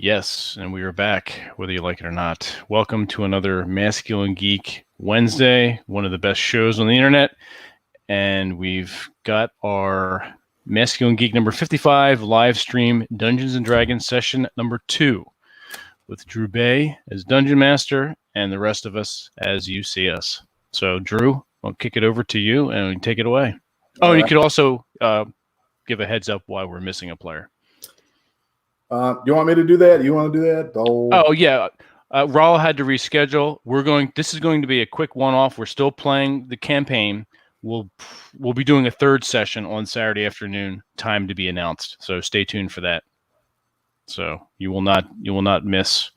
Yes, and we are back, whether you like it or not. Welcome to another Masculine Geek Wednesday, one of the best shows on the internet. And we've got our Masculine Geek number 55 live stream Dungeons & Dragons session number 2 with Drew Baye as Dungeon Master and the rest of us as you see us. So, Drew, I'll kick it over to you and take it away. Oh, and you could also give a heads up why we're missing a player. You want me to do that? You want to do that? Oh yeah. Rollo had to reschedule. This is going to be a quick one-off. We're still playing the campaign. We'll be doing a third session on Saturday afternoon, time to be announced. So stay tuned for that. So you will not miss.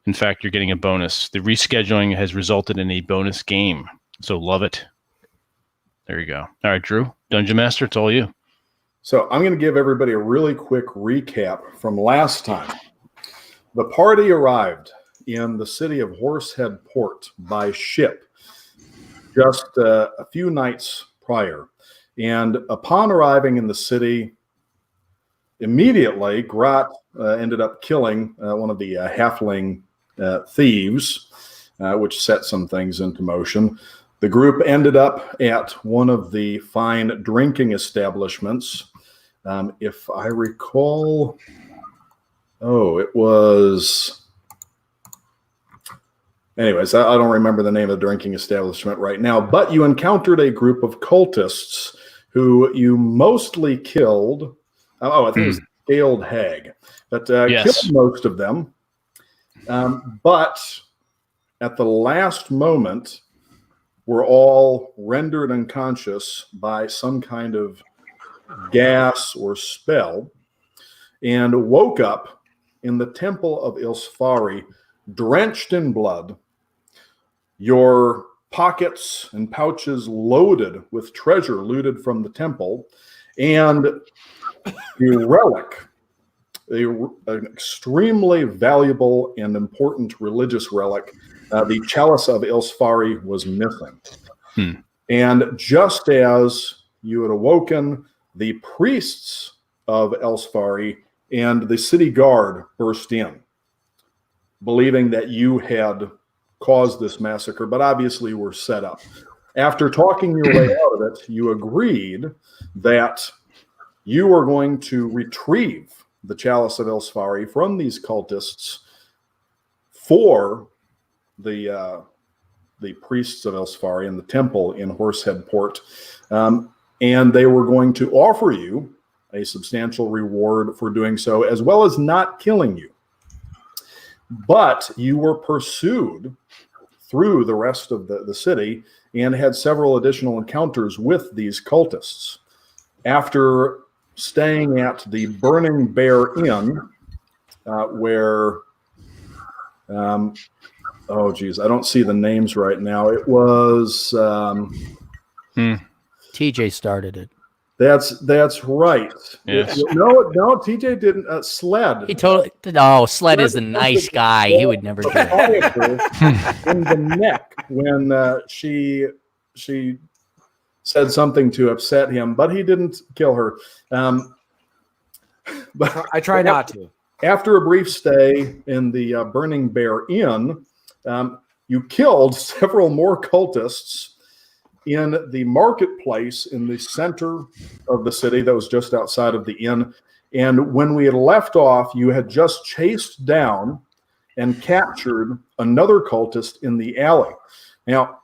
In fact, you're getting a bonus. The rescheduling has resulted in a bonus game. So love it. There you go. All right, Drew, Dungeon Master, it's all you. So I'm going to give everybody a really quick recap from last time. The party arrived in the city of Horsehead Port by ship just a few nights prior. And upon arriving in the city, immediately, Grot ended up killing one of the halfling thieves, which set some things into motion. The group ended up at one of the fine drinking establishments. If I recall, it was... Anyways, I don't remember the name of the drinking establishment right now, but you encountered a group of cultists who you mostly killed. I think it was Scaled Hag, but Yes. Killed most of them. But at the last moment, were all rendered unconscious by some kind of gas or spell, and woke up in the temple of Ilsfari, drenched in blood, your pockets and pouches loaded with treasure looted from the temple, and the relic, an extremely valuable and important religious relic, the Chalice of Ilsfari, was missing. And just as you had awoken, the priests of Ilsfari and the city guard burst in, believing that you had caused this massacre, but obviously were set up. After talking your way out of it, you agreed that you were going to retrieve the Chalice of Ilsfari from these cultists for the priests of Ilsfari in the temple in Horsehead Port, and they were going to offer you a substantial reward for doing so, as well as not killing you. But you were pursued through the rest of the city and had several additional encounters with these cultists. After staying at the Burning Bear Inn, where... oh, geez, I don't see the names right now. It was... TJ started it. That's right. Yes. No, TJ didn't. Sled. He totally... No, Sled is a nice guy. He would never do that. In the neck when she said something to upset him, but he didn't kill her. But I try not to. After a brief stay in the Burning Bear Inn, you killed several more cultists in the marketplace in the center of the city that was just outside of the inn. And when we had left off, you had just chased down and captured another cultist in the alley. Now,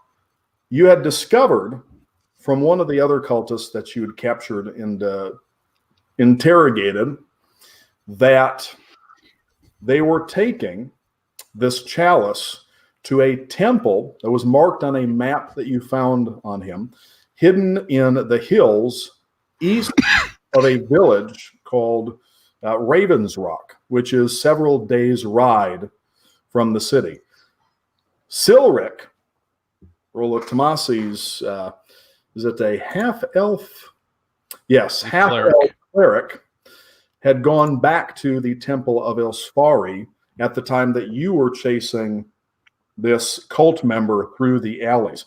you had discovered from one of the other cultists that you had captured and interrogated that they were taking this chalice to a temple that was marked on a map that you found on him, hidden in the hills east of a village called Raven's Rock, which is several days' ride from the city. Silric, Rollo Tomassi's, is it a half-elf? Yes, half-elf cleric, had gone back to the Temple of Ilsfari at the time that you were chasing this cult member through the alleys.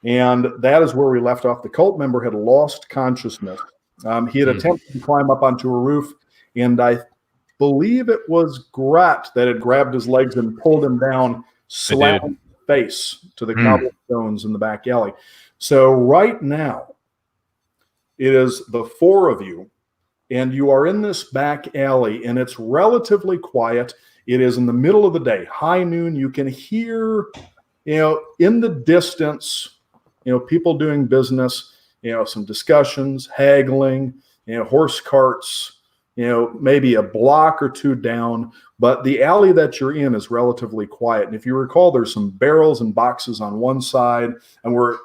And that is where we left off. The cult member had lost consciousness. He had attempted to climb up onto a roof, and I believe it was Grat that had grabbed his legs and pulled him down, slapping his face to the cobblestones in the back alley. So right now, it is the four of you, and you are in this back alley, and it's relatively quiet. It is in the middle of the day, high noon. You can hear, in the distance, people doing business, some discussions, haggling, horse carts, maybe a block or two down. But the alley that you're in is relatively quiet. And if you recall, there's some barrels and boxes on one side, and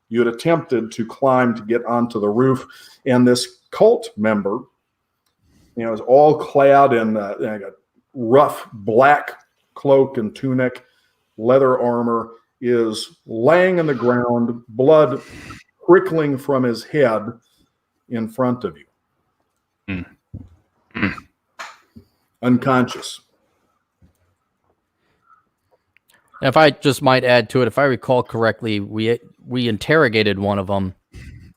you had attempted to climb to get onto the roof. And this cult member, is all clad in a rough black cloak and tunic, leather armor, is laying on the ground, blood trickling from his head in front of you. Unconscious. If I just might add to it, if I recall correctly, we interrogated one of them,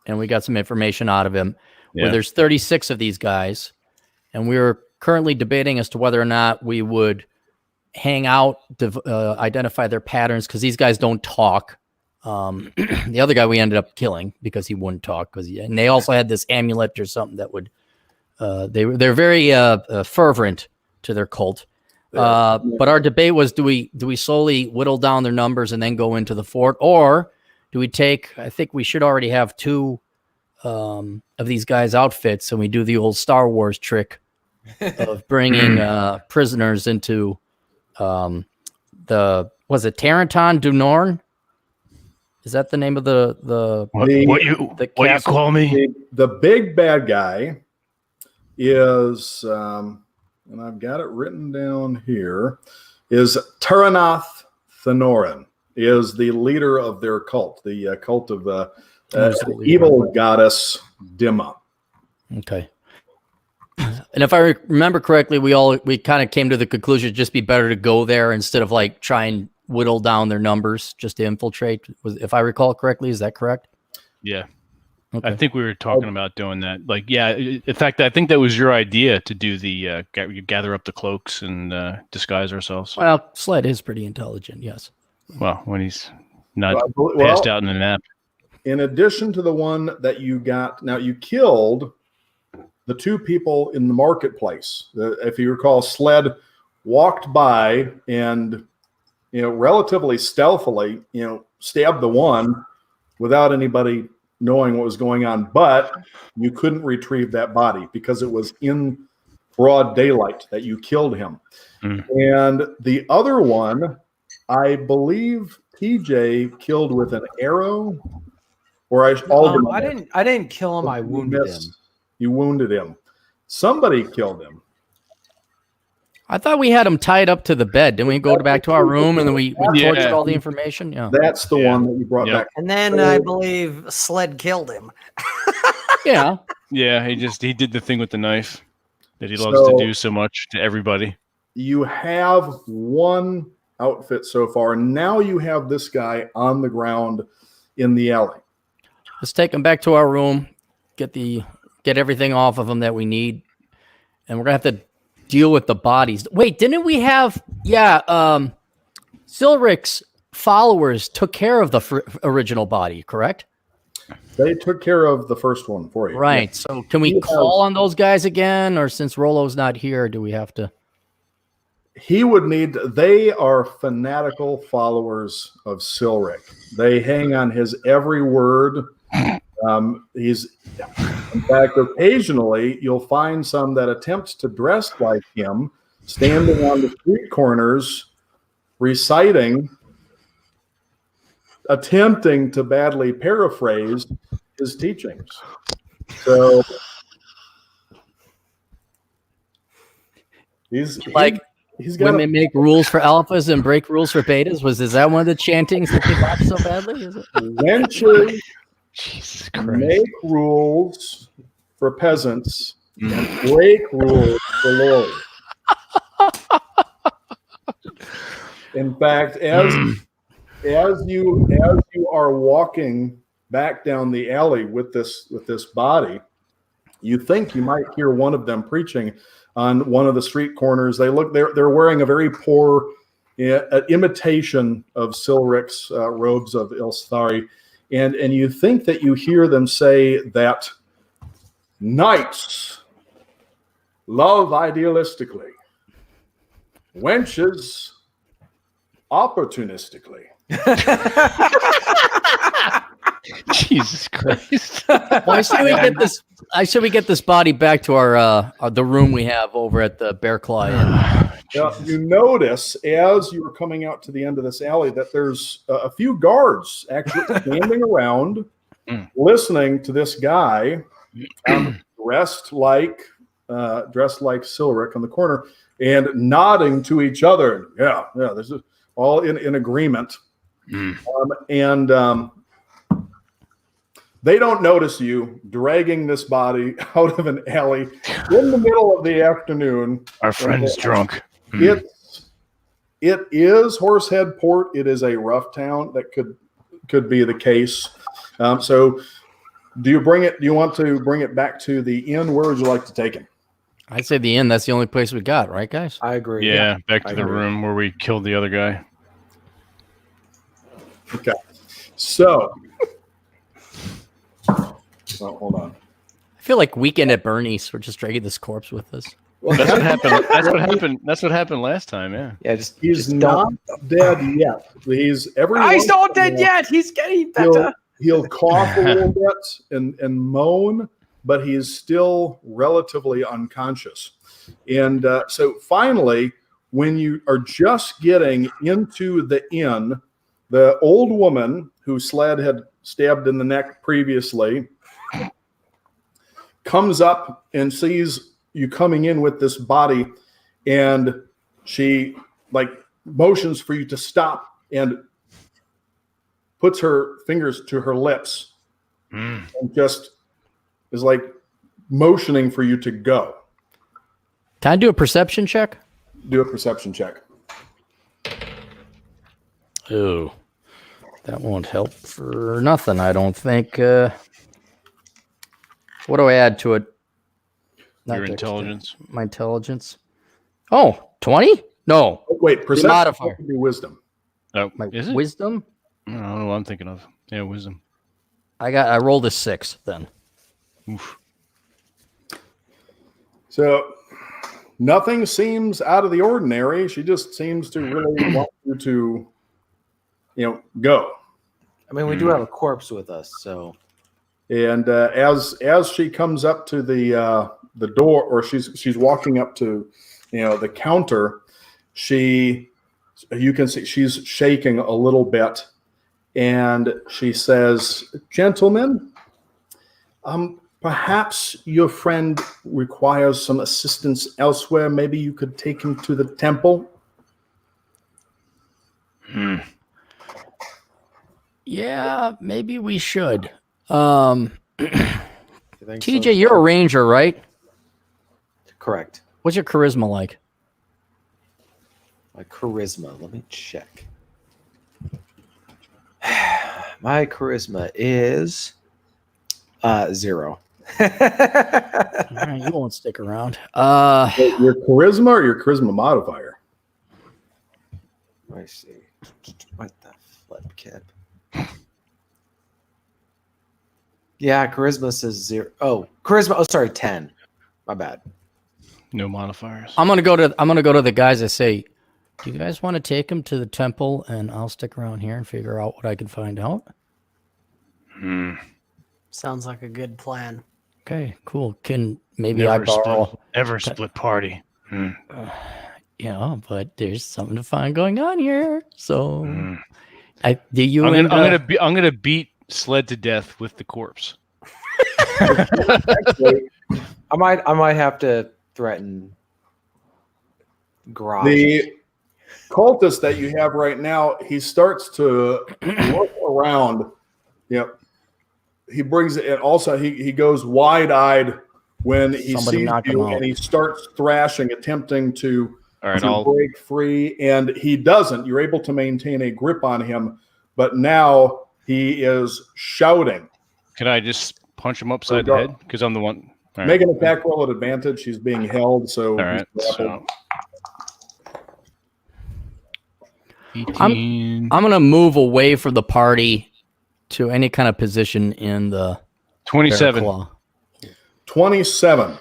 and we got some information out of him. Where there's 36 of these guys, and we were currently debating as to whether or not we would hang out to identify their patterns, because these guys don't talk. The other guy we ended up killing because he wouldn't talk, and they also had this amulet or something that would. They're very fervent to their cult. But our debate was: do we slowly whittle down their numbers and then go into the fort, or do we take? I think we should already have two of these guys' outfits, and we do the old Star Wars trick of bringing prisoners into was it Tarenton du Norn? Is that the name of the what you call me? The big bad guy is, and I've got it written down here, is Taranath Thanorin, is the leader of their cult, the cult of the evil goddess Dima. Okay. And if I remember correctly, we kind of came to the conclusion it'd just be better to go there instead of like try and whittle down their numbers just to infiltrate. If I recall correctly, is that correct? Yeah. Okay. I think we were talking about doing that. In fact, I think that was your idea to do the gather up the cloaks and disguise ourselves. Well, Sled is pretty intelligent, yes. Well, when he's not passed out in a nap. In addition to the one that you got, now you killed the two people in the marketplace. If you recall, Sled walked by and, relatively stealthily, stabbed the one without anybody knowing what was going on. But you couldn't retrieve that body because it was in broad daylight that you killed him. And the other one, I believe TJ killed with an arrow. Or I didn't kill him. I wounded him. You wounded him. Somebody killed him. I thought we had him tied up to the bed. Didn't we go back to our room and then we tortured all the information? Yeah. That's the one that you brought back. And then I believe Sled killed him. Yeah. Yeah, he did the thing with the knife that he loves to do so much to everybody. You have one outfit so far, and now you have this guy on the ground in the alley. Let's take him back to our room, get everything off of him that we need, and we're gonna have to deal with the bodies. Wait, didn't we have? Yeah, Silric's followers took care of the original body, correct? They took care of the first one for you, right? Yeah. So, can we call on those guys again, or since Rollo's not here, do we have to? He would need. They are fanatical followers of Silric. They hang on his every word. In fact, occasionally you'll find some that attempt to dress like him, standing on the street corners, reciting, attempting to badly paraphrase his teachings. So he's got women make rules for alphas and break rules for betas. Is that one of the chantings that they botched so badly? Is it? Wenches Jesus Christ. Make rules for peasants and break rules for lords. In fact, as you are walking back down the alley with this body, You think you might hear one of them preaching on one of the street corners. They're wearing a very poor imitation of Silric's robes of Ilsthari. And you think that you hear them say that knights love idealistically, wenches opportunistically. Jesus Christ! Why should we get this? Should we get this body back to our the room we have over at the Bear Claw Inn? You notice as you were coming out to the end of this alley that there's a few guards actually standing around, listening to this guy dressed like Silric on the corner and nodding to each other. Yeah, this is all in agreement. They don't notice you dragging this body out of an alley in the middle of the afternoon. Our friend's drunk. It is Horsehead Port. It is a rough town. That could be the case. So do you want to bring it back to the inn? Where would you like to take him? I'd say the inn. That's the only place we got, right, guys? I agree. Yeah, back to the room where we killed the other guy. Okay. So, hold on. I feel like Weekend at Bernie's. We're just dragging this corpse with us. Well, that's what happened. That's what happened. That's what happened last time. Yeah. Yeah. He's not dead yet. He's not dead yet. He's getting better. He'll cough a little bit and moan, but he's still relatively unconscious. And so finally, when you are just getting into the inn, the old woman who Sled had stabbed in the neck previously comes up and sees you coming in with this body, and she motions for you to stop and puts her fingers to her lips and just is motioning for you to go. Can I do a perception check? Do a perception check. Oh, that won't help for nothing, I don't think. What do I add to it? Your intelligence. My intelligence. Oh, 20? No. Oh, wait, perception modifier. would be wisdom. Oh, My is it? wisdom? I don't know what I'm thinking of. Yeah, wisdom. I rolled a 6 then. Oof. So nothing seems out of the ordinary. She just seems to really want you to, go. I mean, we do have a corpse with us, so. And as she comes up to the door, or she's walking up to, the counter, you can see she's shaking a little bit, and she says, "Gentlemen, perhaps your friend requires some assistance elsewhere. Maybe you could take him to the temple." Yeah, maybe we should. You think TJ, so? you're a ranger, right? Correct. What's your charisma like? My charisma. Let me check. My charisma is 0. All right, you won't stick around. Your charisma or your charisma modifier? Let me see. What the flip kid? Yeah, charisma says 0. Oh, charisma. Oh, sorry, 10. My bad. No modifiers. I'm gonna go to the guys that say, "Do you guys want to take him to the temple, and I'll stick around here and figure out what I can find out?" Sounds like a good plan. Okay, cool. Can maybe I borrow? Split party. Yeah, but there's something to find going on here. So, I'm gonna beat Sled to death with the corpse. Actually, I might have to threaten garage. the cultist that you have right now, he starts to look around. Yep. He brings it, and also he goes wide-eyed when he Somebody sees knock him you, out. and he starts thrashing, attempting to All right, break free, and he doesn't. You're able to maintain a grip on him, but now he is shouting. Can I just punch him upside the head? Because I'm the one. All Make right. an attack roll at advantage. He's being held, so All right. he's grappled. So 18. I'm gonna move away from the party to any kind of position in the 27. bear claw. 27.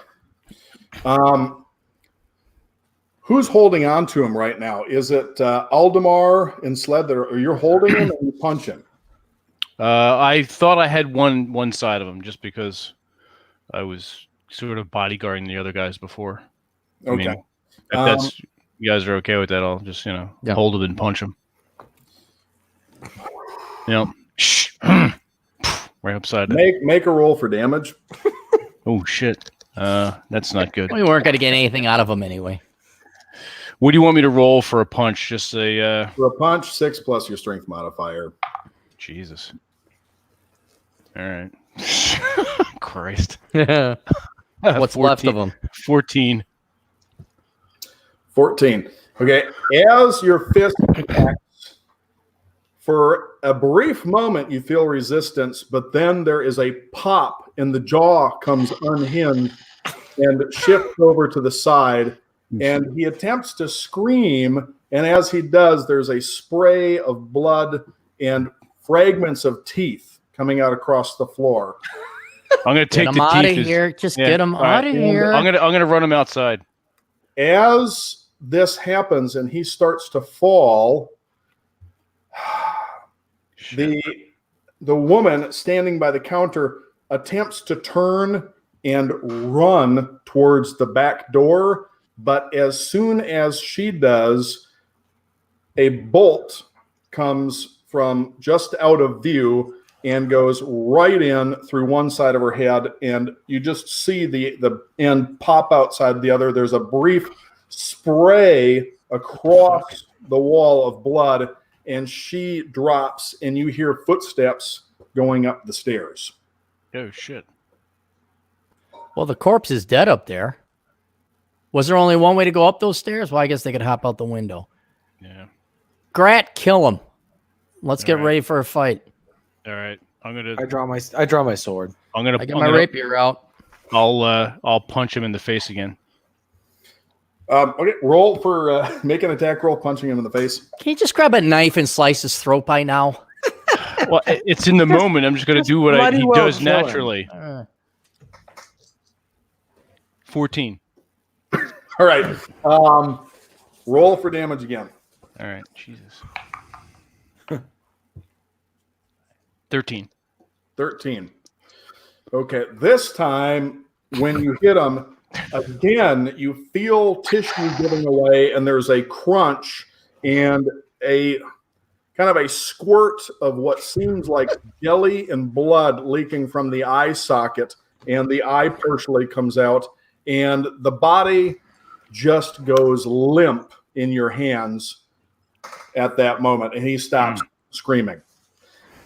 Who's holding on to him right now? Is it Aldemar and Sled that are you're holding him and you punch him? I thought I had one side of him just because I was sort of bodyguarding the other guys before. Okay. I mean, if that's you guys are okay with that, I'll just hold it and punch him. Right upside down. Make a roll for damage. Oh shit. That's not good. We weren't gonna get anything out of him anyway. What do you want me to roll for a punch? Just a For a punch, 6 plus your strength modifier. Jesus. All right. Christ. What's 14, left of him? 14. 14. Okay. As your fist attacks, for a brief moment you feel resistance, but then there is a pop and the jaw comes unhinged and shifts over to the side. And he attempts to scream, and as he does, there's a spray of blood and fragments of teeth coming out across the floor. I'm gonna take Get him the out of teeth. here. Just get him all out of here. I'm gonna run him outside. As this happens and he starts to fall, the woman standing by the counter attempts to turn and run towards the back door. But as soon as she does, a bolt comes from just out of view and goes right in through one side of her head, and you just see the end pop outside the other. There's a brief spray across the wall of blood, and she drops, and you hear footsteps going up the stairs. Oh shit. Well, the corpse is dead up there. Was there only one way to go up those stairs? Well, I guess they could hop out the window. Yeah. Grat, kill him. Let's get All right. ready for a fight. All right. I'm gonna. I draw my sword. I'm gonna. I got my rapier out. I'll punch him in the face again. Okay, roll for make an attack roll, punching him in the face. Can you just grab a knife and slice his throat by now? Well, it's in the moment. I'm just gonna do what he does naturally. 14. All right. Roll for damage again. All right. Jesus. 13. 13. Okay. This time, when you hit him, again, you feel tissue giving away, and there's a crunch and a kind of a squirt of what seems like jelly and blood leaking from the eye socket, and the eye partially comes out, and the body just goes limp in your hands at that moment, and he stops screaming.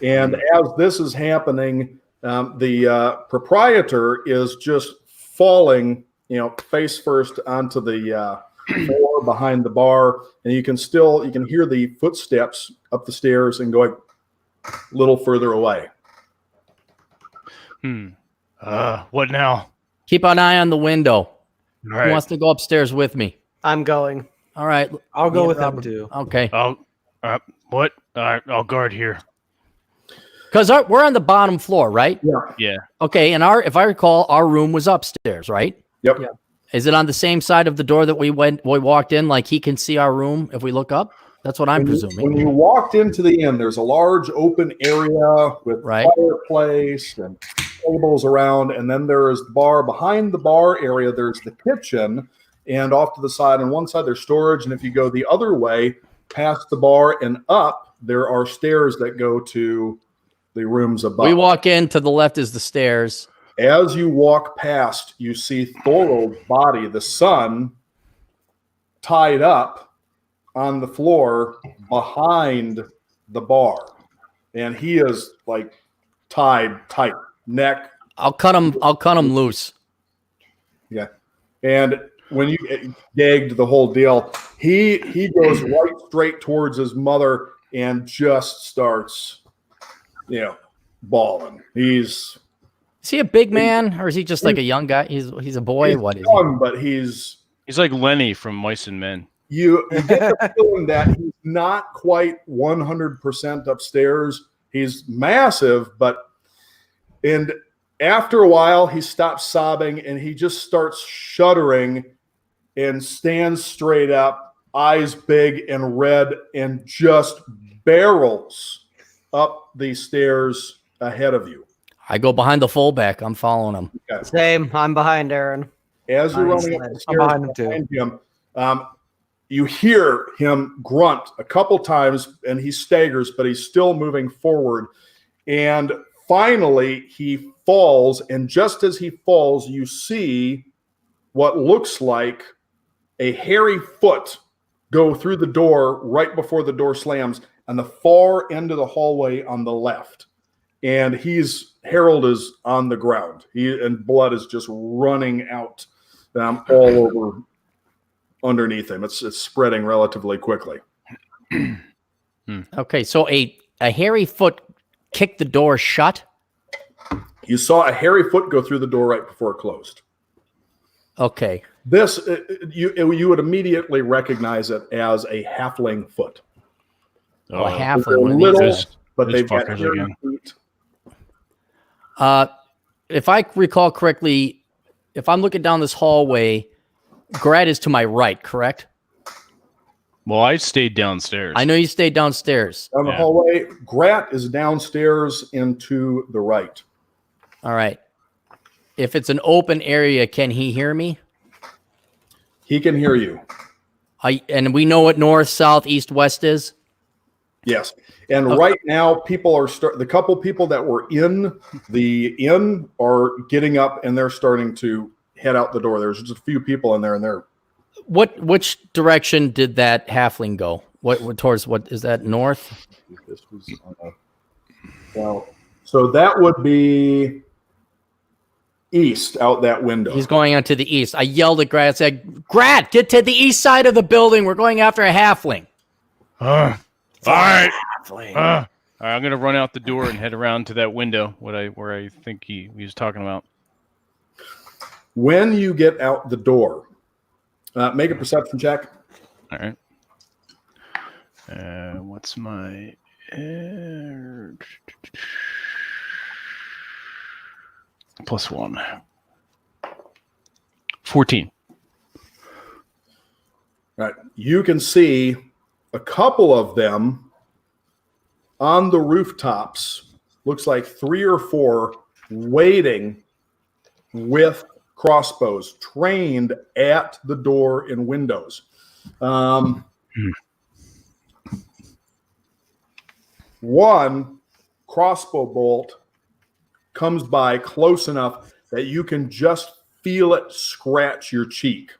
And as this is happening, the proprietor is just falling, face first onto the floor behind the bar, and you can hear the footsteps up the stairs and going a little further away. What now? Keep an eye on the window. All right. Who wants to go upstairs with me? I'm going. All right. I'll go Me with and him Robert. too. Okay. What? All right. I'll guard here. Because we're on the bottom floor, right? Yeah. Okay. And if I recall, our room was upstairs, right? Yep. Yeah. Is it on the same side of the door that we walked in? Like he can see our room if we look up? That's what I'm presuming. When you walked into the inn, there's a large open area with fireplace and tables around, and then there is the bar. Behind the bar area, there's the kitchen, and off to the side, on one side, there's storage, and if you go the other way, past the bar and up, there are stairs that go to the rooms above. We walk in, to the left is the stairs. As you walk past, you see Thorold's body, the son, tied up on the floor behind the bar, and he is like tied tight, neck. I'll cut him loose. Yeah, and when you gagged the whole deal, he goes right straight towards his mother and just starts, bawling. He's Is he a big man or is he just like a young guy? He's a boy. What is young, but he's like Lenny from Mice and Men. you get the feeling that he's not quite 100% upstairs. He's massive, and after a while he stops sobbing and he just starts shuddering and stands straight up, eyes big and red, and just barrels up the stairs ahead of you. I go behind the fullback. I'm following him. Okay. Same. I'm behind Aaron. As you're running up the stairs behind him him, you hear him grunt a couple times and he staggers, but he's still moving forward. And finally, he falls. And just as he falls, you see what looks like a hairy foot go through the door right before the door slams on the far end of the hallway on the left. And Harold is on the ground. And blood is just running out all over underneath him. It's spreading relatively quickly. Okay, so a hairy foot kicked the door shut. You saw a hairy foot go through the door right before it closed. Okay. This you would immediately recognize it as a halfling foot. Oh, a halfling. They're little, but they've got hairy again. feet. If I recall correctly, if I'm looking down this hallway, Grad is to my right, correct? Well, I stayed downstairs. I know you stayed downstairs. Down the hallway, Grat is downstairs and to the right. All right. If it's an open area, can he hear me? He can hear you. And we know what north, south, east, west is? Yes. And right now, people are the couple people that were in the inn are getting up and they're starting to head out the door. There's just a few people in there, and they're. Which direction did that halfling go? Towards what is that, north? This was well, so that would be east out that window. He's going on to the east. I yelled at Grad and said, Grad, get to the east side of the building. We're going after a halfling. All right. All right, I'm gonna run out the door and head around to that window. Where I think he was talking about. When you get out the door, make a perception check. All right. What's my +1? 14. Right. You can see a couple of them on the rooftops. Looks like 3 or 4 waiting with crossbows trained at the door and windows. One crossbow bolt comes by close enough that you can just feel it scratch your cheek.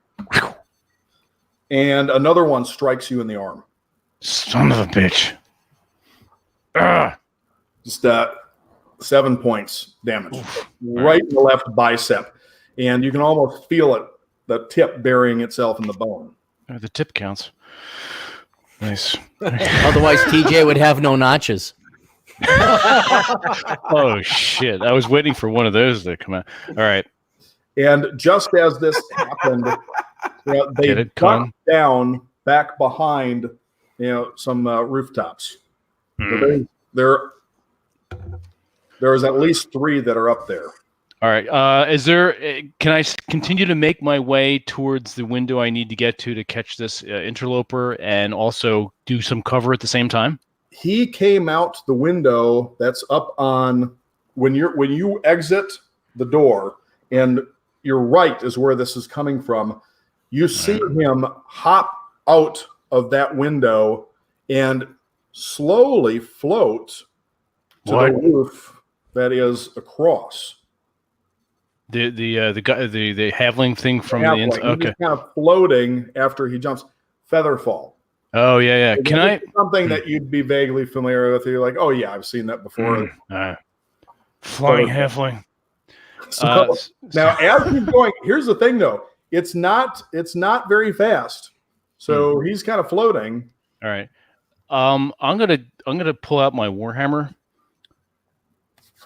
And another one strikes you in the arm. Son of a bitch. Just 7 points damage. Right in the left bicep. And you can almost feel it, the tip burying itself in the bone. The tip counts. Nice. Otherwise, TJ would have no notches. Oh, shit. I was waiting for one of those to come out. All right. And just as this happened, they got down back behind, some rooftops. So there's at least 3 that are up there. All right. Can I continue to make my way towards the window I need to get to catch this interloper and also do some cover at the same time? He came out the window that's up on when you exit the door, and your right is where this is coming from. You see him hop out of that window and slowly float to the roof that is across. The halfling thing from the inside. Okay. He's kind of floating after he jumps. Featherfall. Oh yeah. Can I something that you'd be vaguely familiar with? You're like, oh yeah, I've seen that before. Flying halfling. So now, as he's going, here's the thing though. It's not very fast. So he's kind of floating. All right. I'm gonna pull out my warhammer.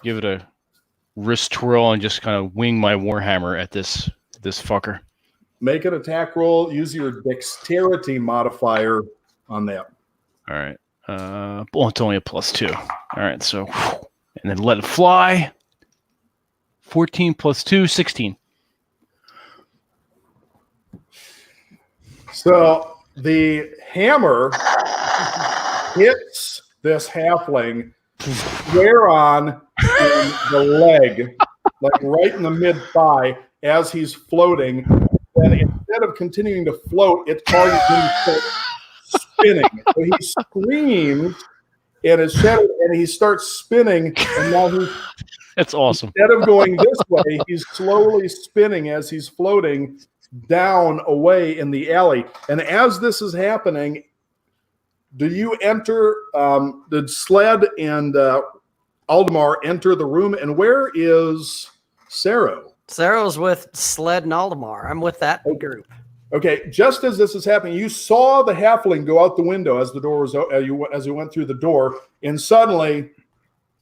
Give it a wrist twirl and just kind of wing my warhammer at this fucker. Make an attack roll. Use your dexterity modifier on that. All right. Well, it's only a +2. All right. So, and then let it fly. 14 + 2, 16. So the hammer hits this halfling square on in the leg, like right in the mid-thigh as he's floating. And instead of continuing to float, it causes him to start spinning. So he screams and is shattered, and he starts spinning. And now that's awesome. Instead of going this way, he's slowly spinning as he's floating down away in the alley. And as this is happening, do you enter? Did Sled and Aldemar enter the room? And where is Saro? Saro's with Sled and Aldemar. I'm with that group. Okay, just as this is happening, you saw the halfling go out the window as the door was as you went through the door, and suddenly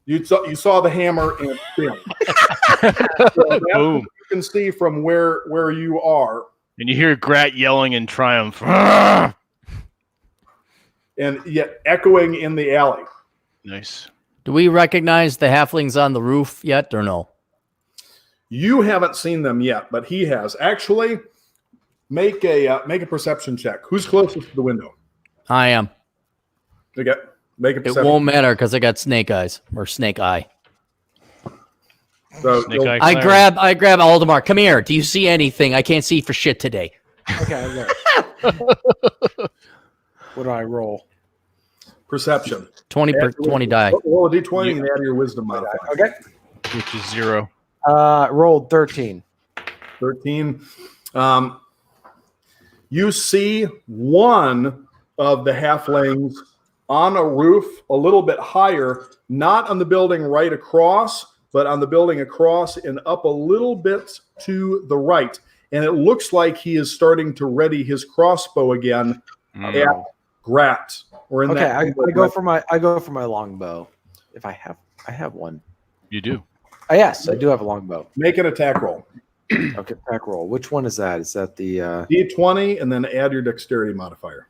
you saw the hammer and spin. So that's Boom! what you can see from where you are, and you hear Grat yelling in triumph, and yet echoing in the alley. Nice. Do we recognize the halflings on the roof yet, or no? You haven't seen them yet, but he has. Actually, make a perception check. Who's closest to the window? I am. Okay, make a It perception. won't matter because I got snake eyes or snake eye. So Snake eye I Clarey. grab Aldemar. Come here. Do you see anything? I can't see for shit today. Okay, what do I roll? perception. 20 die. Roll a d20 and add your wisdom modifier. Okay. Which is 0. Rolled 13. 13. You see one of the halflings on a roof a little bit higher, not on the building right across, but on the building across and up a little bit to the right. And it looks like he is starting to ready his crossbow again at Grat. Or in Okay, that I go for my longbow. If I have one. You do. Oh, yes, I do have a longbow. Make an attack roll. Okay, attack roll. Which one is that? Is that the D20 and then add your dexterity modifier.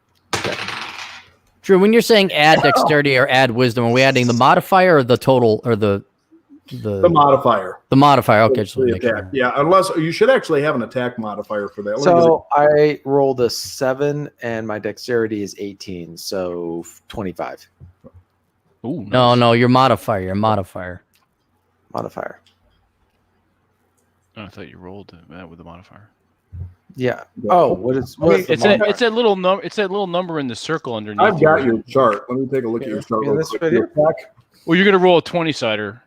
Drew, when you're saying add dexterity or add wisdom, are we adding the modifier or the total or the modifier? The modifier. Okay, just The make sure. attack. Yeah, unless you should actually have an attack modifier for that. So I rolled a 7 and my dexterity is 18, so 25. Ooh, No, your modifier. Modifier. Oh, I thought you rolled that with the modifier. Yeah. Oh, what is the It's that little number. It's that little number in the circle underneath. I've got your chart. Let me take a look at your chart. Yeah, real this quick. right here. Your attack. Well, you're gonna roll a 20-sider.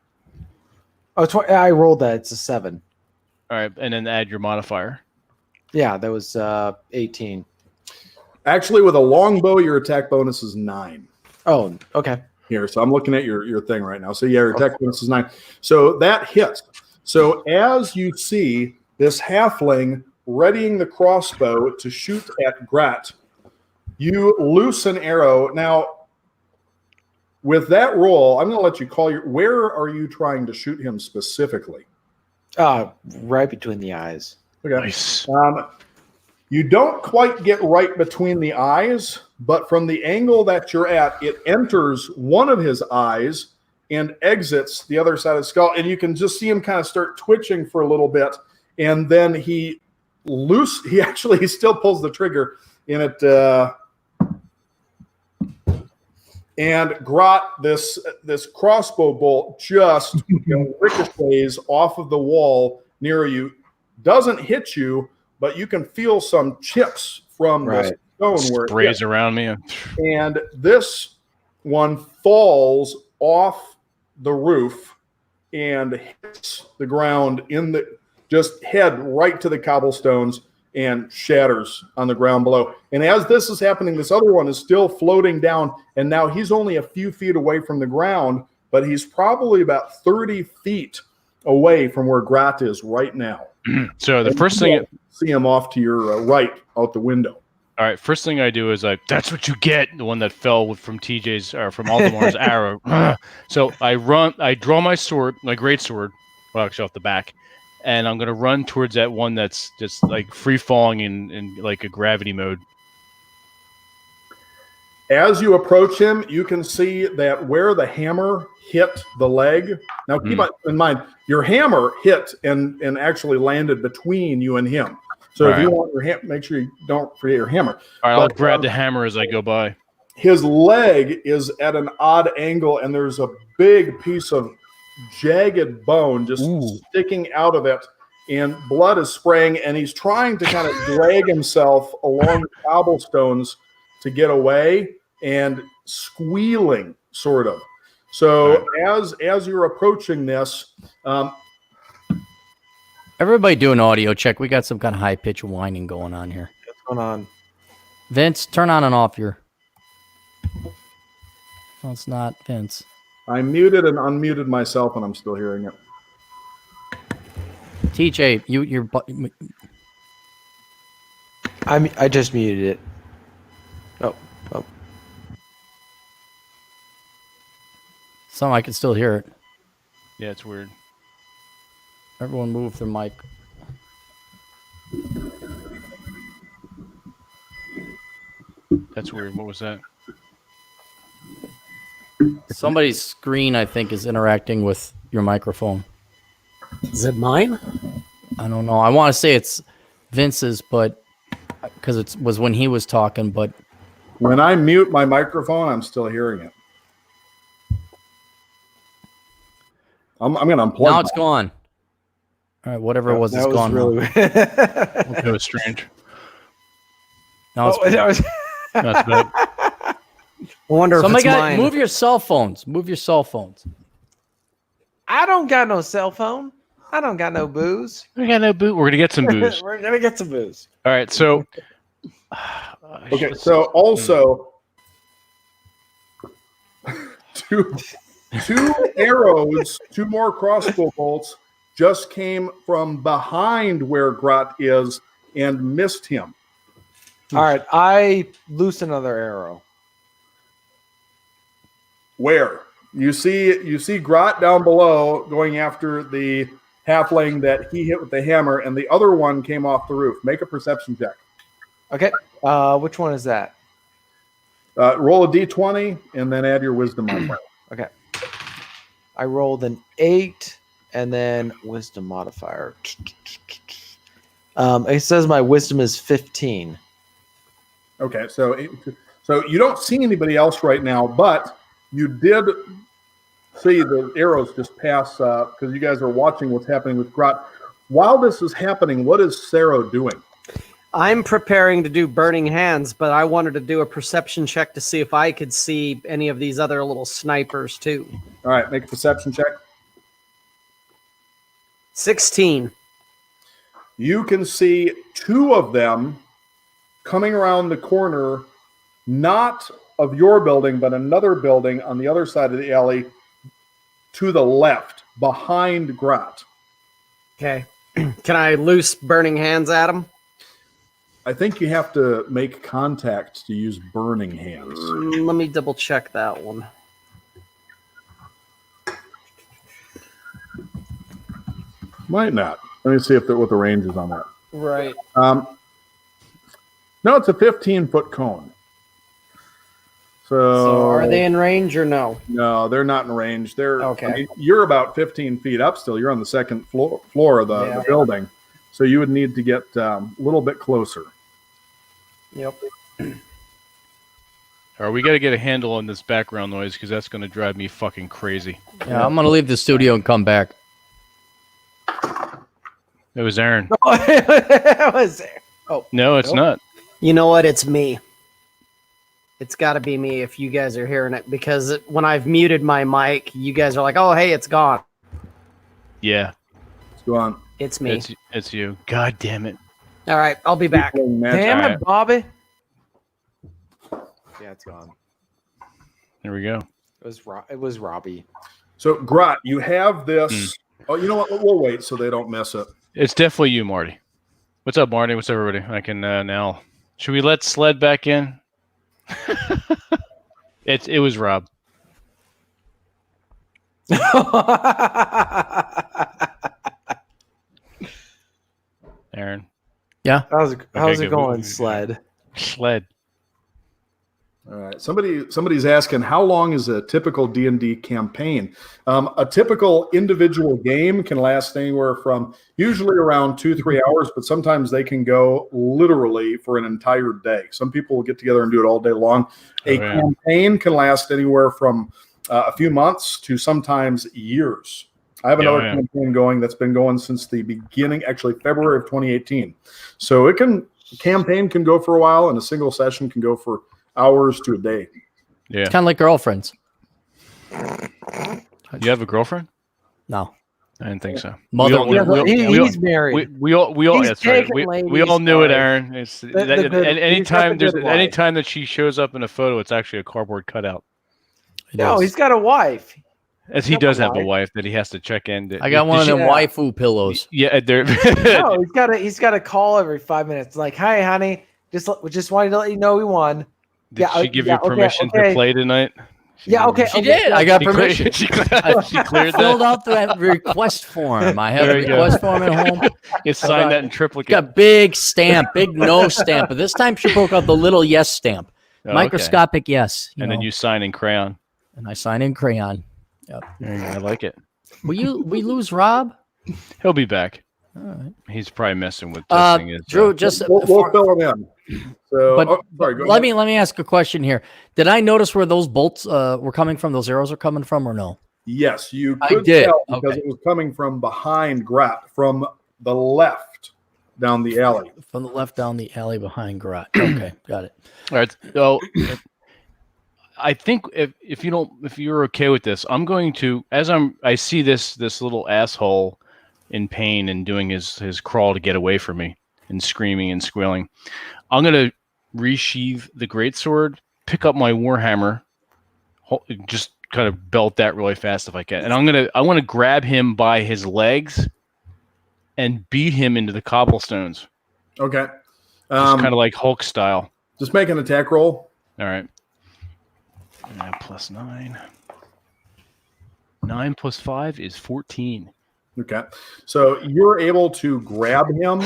Oh, I rolled that. It's a 7. All right, and then add your modifier. Yeah, that was 18. Actually, with a longbow, your attack bonus is 9. Oh, okay. Here, so I'm looking at your thing right now. So yeah, your attack bonus is 9. So that hits. So as you see this halfling readying the crossbow to shoot at Grat, you loose an arrow. Now, with that roll, I'm going to let you call where are you trying to shoot him specifically? Right between the eyes. Okay. Nice. You don't quite get right between the eyes, but from the angle that you're at, it enters one of his eyes and exits the other side of the skull. And you can just see him kind of start twitching for a little bit. And then he still pulls the trigger in it. And Grot, this crossbow bolt just ricochets off of the wall near you. Doesn't hit you, but you can feel some chips from the stone where it Sprays hit. around me. And this one falls off the roof and hits the ground just head right to the cobblestones and shatters on the ground below. And as this is happening, this other one is still floating down, and now he's only a few feet away from the ground, but he's probably about 30 feet away from where Grat is right now. So the And first you thing, see him off to your right out the window. all right, first thing I do is that's what you get. The one that fell from TJ's or from Aldemar's arrow. So I draw my sword, my great sword, well, actually off the back, and I'm gonna run towards that one that's just like free falling in like a gravity mode. As you approach him, you can see that where the hammer hit the leg. Now, keep in mind, your hammer hit and actually landed between you and him. So if you want your hammer, make sure you don't forget your hammer. All right, I'll grab the hammer as I go by. His leg is at an odd angle, and there's a big piece of jagged bone just sticking out of it, and blood is spraying, and he's trying to kind of drag himself along the cobblestones to get away and squealing, sort of. So as you're approaching this, everybody do an audio check. We got some kind of high pitch whining going on here. What's going on? Vince, turn on and off your. No, it's not Vince. I muted and unmuted myself, and I'm still hearing it. TJ, you're. I just muted it. Oh. Some I can still hear it. Yeah, it's weird. Everyone move their mic. That's weird. What was that? Somebody's screen, I think, is interacting with your microphone. Is it mine? I don't know. I want to say it's Vince's, but because it was when he was talking, but when I mute my microphone, I'm still hearing it. I'm going to unplug. Now it's gone. All right, whatever it was, it's gone. Really That was strange. Now it's That's bad. I wonder Somebody if it's mine. move your cell phones. Move your cell phones. I don't got no cell phone. I don't got no booze. We got no booze. We're gonna get some booze. We're gonna get some booze. All right. So. Okay. So also, two arrows, two more crossbow bolts just came from behind where Grot is and missed him. All right, I loose another arrow. Where? You see Grot down below going after the halfling that he hit with the hammer, and the other one came off the roof. Make a perception check. Okay. Which one is that? Roll a d20 and then add your wisdom modifier. Okay. I rolled an 8 and then wisdom modifier. It says my wisdom is 15. Okay, so you don't see anybody else right now, but you did see the arrows just pass because you guys are watching what's happening with Grot. While this is happening, what is Sarah doing? I'm preparing to do burning hands, but I wanted to do a perception check to see if I could see any of these other little snipers too. All right, make a perception check. 16. You can see two of them coming around the corner, not of your building, but another building on the other side of the alley to the left, behind Grot. Okay. Can I loose burning hands at them? I think you have to make contact to use burning hands. Let me double check that one. Might not. Let me see what the range is on that. Right. No, it's a 15-foot cone. So are they in range or no? No, they're not in range. They're okay. I mean, you're about 15 feet up still. You're on the second floor of the building. So you would need to get a little bit closer. Yep. All right, we got to get a handle on this background noise because that's going to drive me fucking crazy. Yeah, I'm going to leave the studio and come back. It was Aaron. It was there. Oh, no, it's not. You know what? It's me. It's got to be me if you guys are hearing it, because when I've muted my mic, you guys are like, oh, hey, it's gone. Yeah. It's gone. It's me. It's you. God damn it. All right, I'll be back. Damn it, Bobby. Yeah, it's gone. There we go. It was Robbie. So, Grot, you have this. Oh, you know what? We'll wait so they don't miss it. It's definitely you, Marty. What's up, Marty? What's up, everybody? I can now. Should we let Sled back in? It was Rob. Aaron. Yeah. How's Okay, it good. going, Sled? Sled. All right. Somebody's asking, how long is a typical D&D campaign? A typical individual game can last anywhere from usually around 2-3 hours, but sometimes they can go literally for an entire day. Some people will get together and do it all day long. A campaign can last anywhere from a few months to sometimes years. I have another campaign going that's been going since the beginning, actually February of 2018. So campaign can go for a while, and a single session can go for hours to a day. Yeah. It's kind of like girlfriends. You have a girlfriend? No. I didn't think so. He's married. We all. He's That's right. taking We all ladies, knew it, guys. Aaron. It's anytime anytime that she shows up in a photo, it's actually a cardboard cutout. No, he's got a wife. As he does have a wife that he has to check in. I got one of them waifu pillows. Yeah, they're No, he's got to call every 5 minutes. Like, hi, honey, just wanted to let you know we won. Did she give you permission to play tonight? She did. I got permission. She cleared that. Filled out the request form. I have a request form at home. You signed that in triplicate. Got big stamp, big no stamp. But this time she broke out the little yes stamp. Microscopic yes. And then you sign in crayon. And I sign in crayon. Yep. I like it. We lose Rob? He'll be back. All right. He's probably messing with this thing. Drew, we'll fill him in. So, sorry, let me ask a question here. Did I notice where those bolts were coming from? Those arrows are coming from, or no? Yes, you could tell because it was coming from behind Grat, from the left down the alley. From the left down the alley behind Grat. Okay, got it. All right. So I think if you're okay with this, I'm going to, I see this little asshole in pain and doing his crawl to get away from me and screaming and squealing. I'm going to resheath the greatsword, pick up my warhammer, just kind of belt that really fast if I can. And I want to grab him by his legs and beat him into the cobblestones. Okay. Kind of like Hulk style. Just make an attack roll. All right. Plus 9. 9 plus 5 is 14. Okay. So you're able to grab him,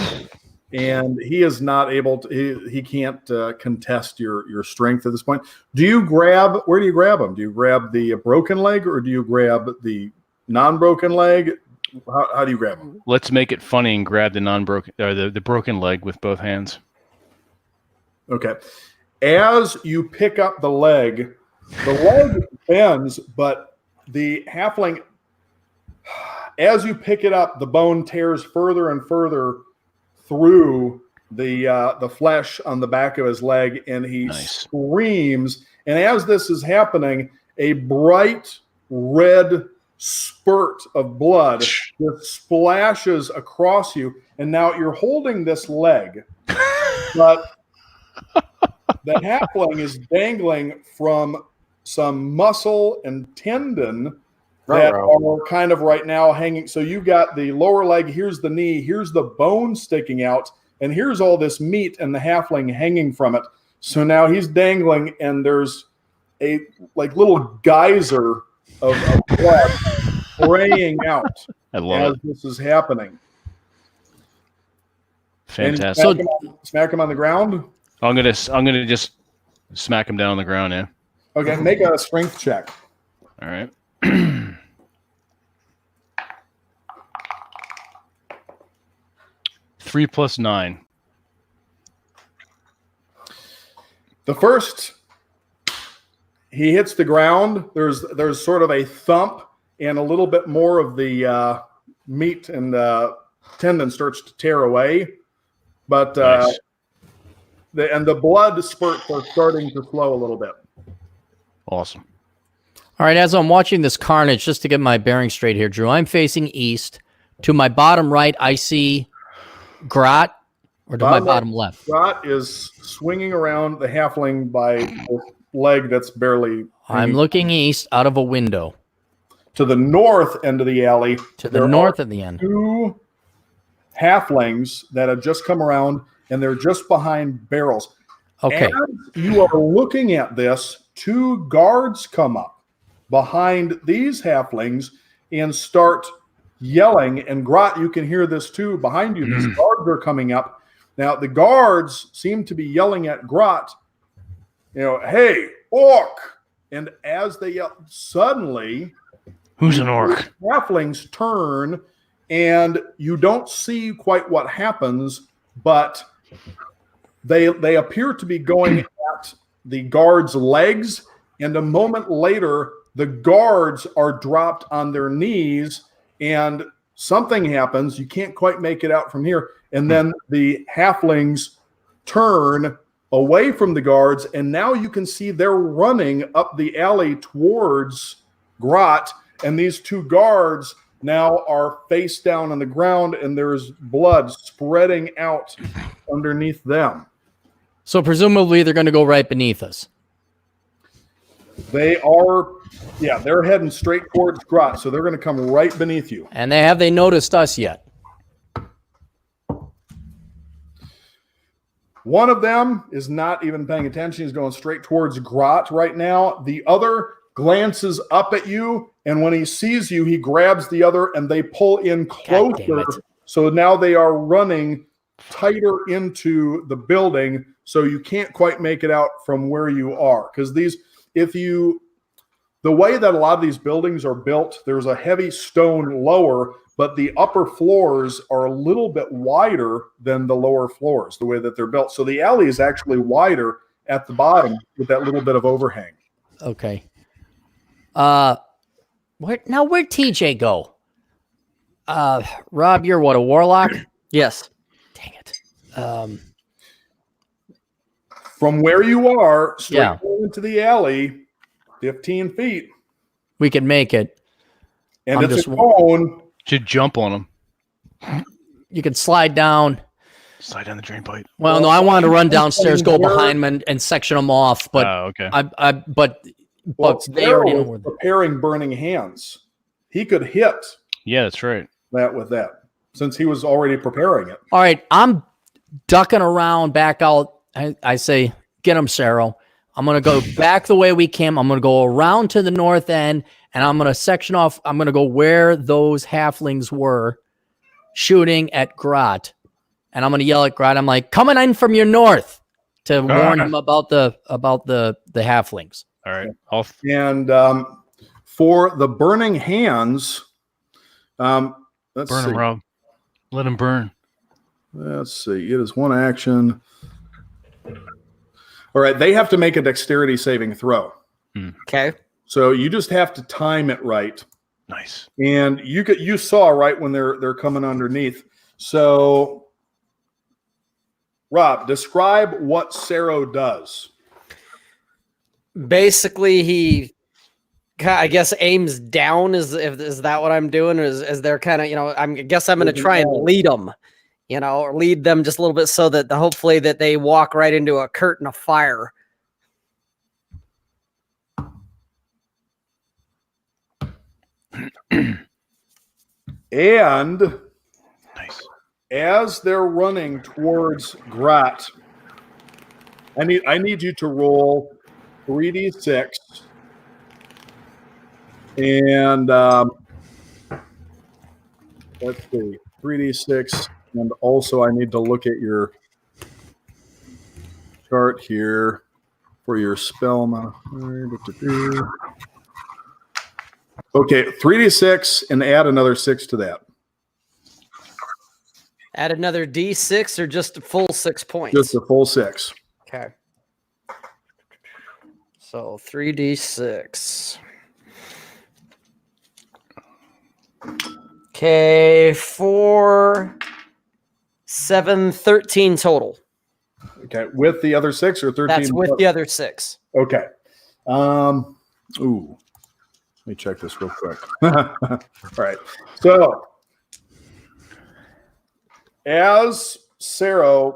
and he is not able to, he can't contest your strength at this point. Where do you grab him? Do you grab the broken leg, or do you grab the non-broken leg? How do you grab him? Let's make it funny and grab the non-broken, or the broken leg with both hands. Okay. As you pick up the leg bends, but the halfling, as you pick it up, the bone tears further and further through the flesh on the back of his leg, and he screams. And as this is happening, a bright red spurt of blood just splashes across you, and now you're holding this leg, but the halfling is dangling from some muscle and tendon that are kind of right now hanging. So you've got the lower leg, here's the knee, here's the bone sticking out, and here's all this meat and the halfling hanging from it. So now he's dangling, and there's a little geyser of blood spraying out as this is happening. Fantastic. Smack him on the ground. I'm gonna just smack him down on the ground. Yeah. Okay, make a strength check. All right. 3 plus 9. The first, he hits the ground. There's sort of a thump, and a little bit more of the meat and tendon starts to tear away. But the blood spurts are starting to flow a little bit. Awesome. All right, as I'm watching this carnage, just to get my bearing straight here, Drew, I'm facing east. To my bottom right, I see Grot, or to my bottom left? Grot is swinging around the halfling by the leg that's barely... I'm looking east out of a window. To the north end of the alley. To the north of the end. 2 halflings that have just come around, and they're just behind barrels. Okay. As you are looking at this, 2 guards come up behind these halflings and start yelling. And Grot, you can hear this too behind you. These guards are coming up. Now, the guards seem to be yelling at Grot, hey, orc. And as they yell, suddenly, who's an orc? Halflings turn, and you don't see quite what happens, but they appear to be going at the guards' legs, and a moment later, the guards are dropped on their knees, and something happens. You can't quite make it out from here. And then the halflings turn away from the guards, and now you can see they're running up the alley towards Grot, and these two guards now are face down on the ground, and there's blood spreading out underneath them. So presumably they're going to go right beneath us. They are, they're heading straight towards Grot, so they're going to come right beneath you. And have they noticed us yet? One of them is not even paying attention. He's going straight towards Grot right now. The other glances up at you, and when he sees you, he grabs the other, and they pull in closer. So now they are running tighter into the building, so you can't quite make it out from where you are. Because the way that a lot of these buildings are built, there's a heavy stone lower, but the upper floors are a little bit wider than the lower floors, the way that they're built. So the alley is actually wider at the bottom with that little bit of overhang. Okay. Where'd TJ go? Rob, you're what, a warlock? Yes. Dang it. From where you are, straight into the alley, 15 feet. We can make it. And it's a cone. Should jump on them. You can slide down. Slide down the drain pipe. Well, no, I wanted to run downstairs, go behind them, and section them off. But okay. But they already know where they're preparing burning hands. He could hit. Yeah, that's right. That with that, since he was already preparing it. All right, I'm ducking around back out. I say, get him, Sarah. I'm going to go back the way we came. I'm going to go around to the north end, and I'm going to section off. I'm going to go where those halflings were shooting at Grot. And I'm going to yell at Grot. I'm like, coming in from your north to warn him about the halflings. All right. And for the burning hands, let's burn see. him, Rob. Let him burn. Let's see. It is one action. All right. They have to make a dexterity saving throw. Okay. So you just have to time it right. Nice. And you saw right when they're coming underneath. So, Rob, describe what Saro does. Basically, he, I guess, aims down. Is that what I'm doing? Or is there kind of, I guess I'm going to try and lead them, or lead them just a little bit so that hopefully that they walk right into a curtain of fire. And nice. As they're running towards Grot, I need you to roll 3d6, and let's see, 3d6, and also I need to look at your chart here for your spell modifier. Okay, 3d6 and add another 6 to that. Add another d6 or just a full 6 points? Just a full 6. Okay. So 3d6. Okay, 4, 7, 13 total. Okay, with the other 6 or 13? That's with the other 6. Okay. Ooh. Let me check this real quick. All right. So, as Sarah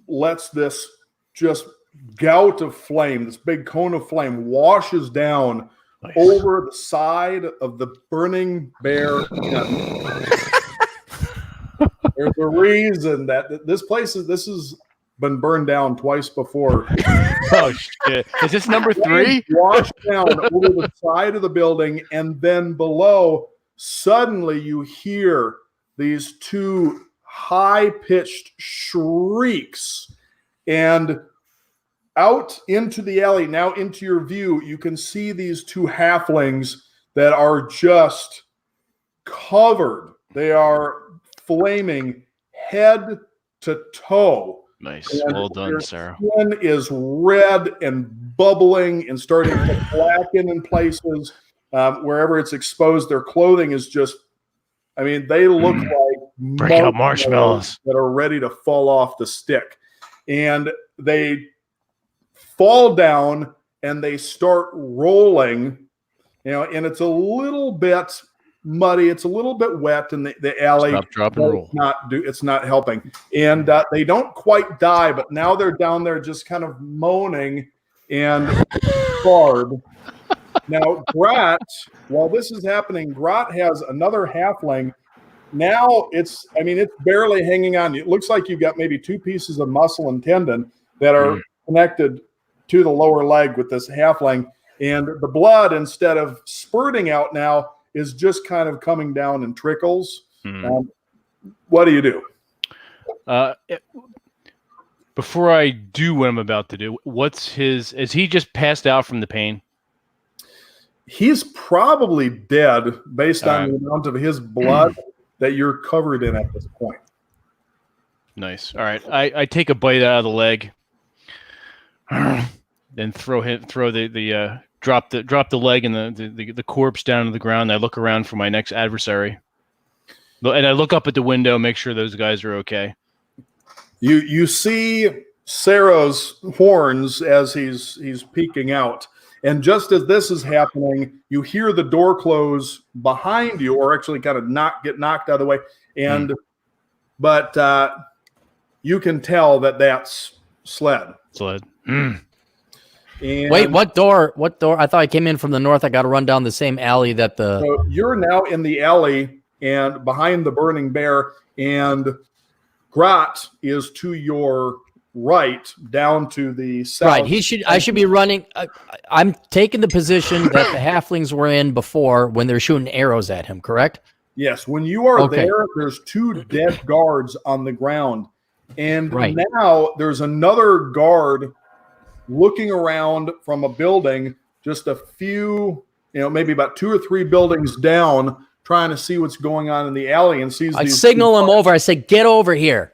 lets this just gout of flame, this big cone of flame washes down over the side of the burning bear. There's a reason that this has been burned down twice before. Oh shit! Is this number 3? Washed down over the side of the building, and then below suddenly you hear these two high-pitched shrieks, and out into the alley, now into your view, you can see these two halflings that are just covered. They are flaming head to toe. Nice. And Well done, their Sarah. skin is red and bubbling and starting to blacken in places. Wherever it's exposed, their clothing is just, I mean, they look like Break out marshmallows that are ready to fall off the stick. And they fall down and they start rolling, and it's a little bit muddy. It's a little bit wet in the alley. Stop, drop, and roll. It's not helping. And they don't quite die, but now they're down there just kind of moaning and scarred. Now, Grat, while this is happening, Grat has another halfling. Now it's barely hanging on. It looks like you've got maybe two pieces of muscle and tendon that are connected to the lower leg with this halfling. And the blood, instead of spurting out now, is just kind of coming down in trickles. What do you do? Before I do what I'm about to do, is he just passed out from the pain? He's probably dead based on the amount of his blood that you're covered in at this point. Nice. All right. I take a bite out of the leg, then drop the leg and the corpse down to the ground. I look around for my next adversary, and I look up at the window, make sure those guys are okay. You see Sarah's horns as he's peeking out. And just as this is happening, you hear the door close behind you, or actually kind of get knocked out of the way. But you can tell that that's Sled. And wait, what door? I thought I came in from the north. I got to run down the same alley that the. So you're now in the alley and behind the burning bear, and Grat is to your right, down to the south. Right. I should be running. I'm taking the position that the halflings were in before when they're shooting arrows at him. Correct? Yes. When you are there, there's two dead guards on the ground, and now there's another guard looking around from a building just a few, maybe about 2 or 3 buildings down, trying to see what's going on in the alley, and sees. I signal him over. I say, "Get over here."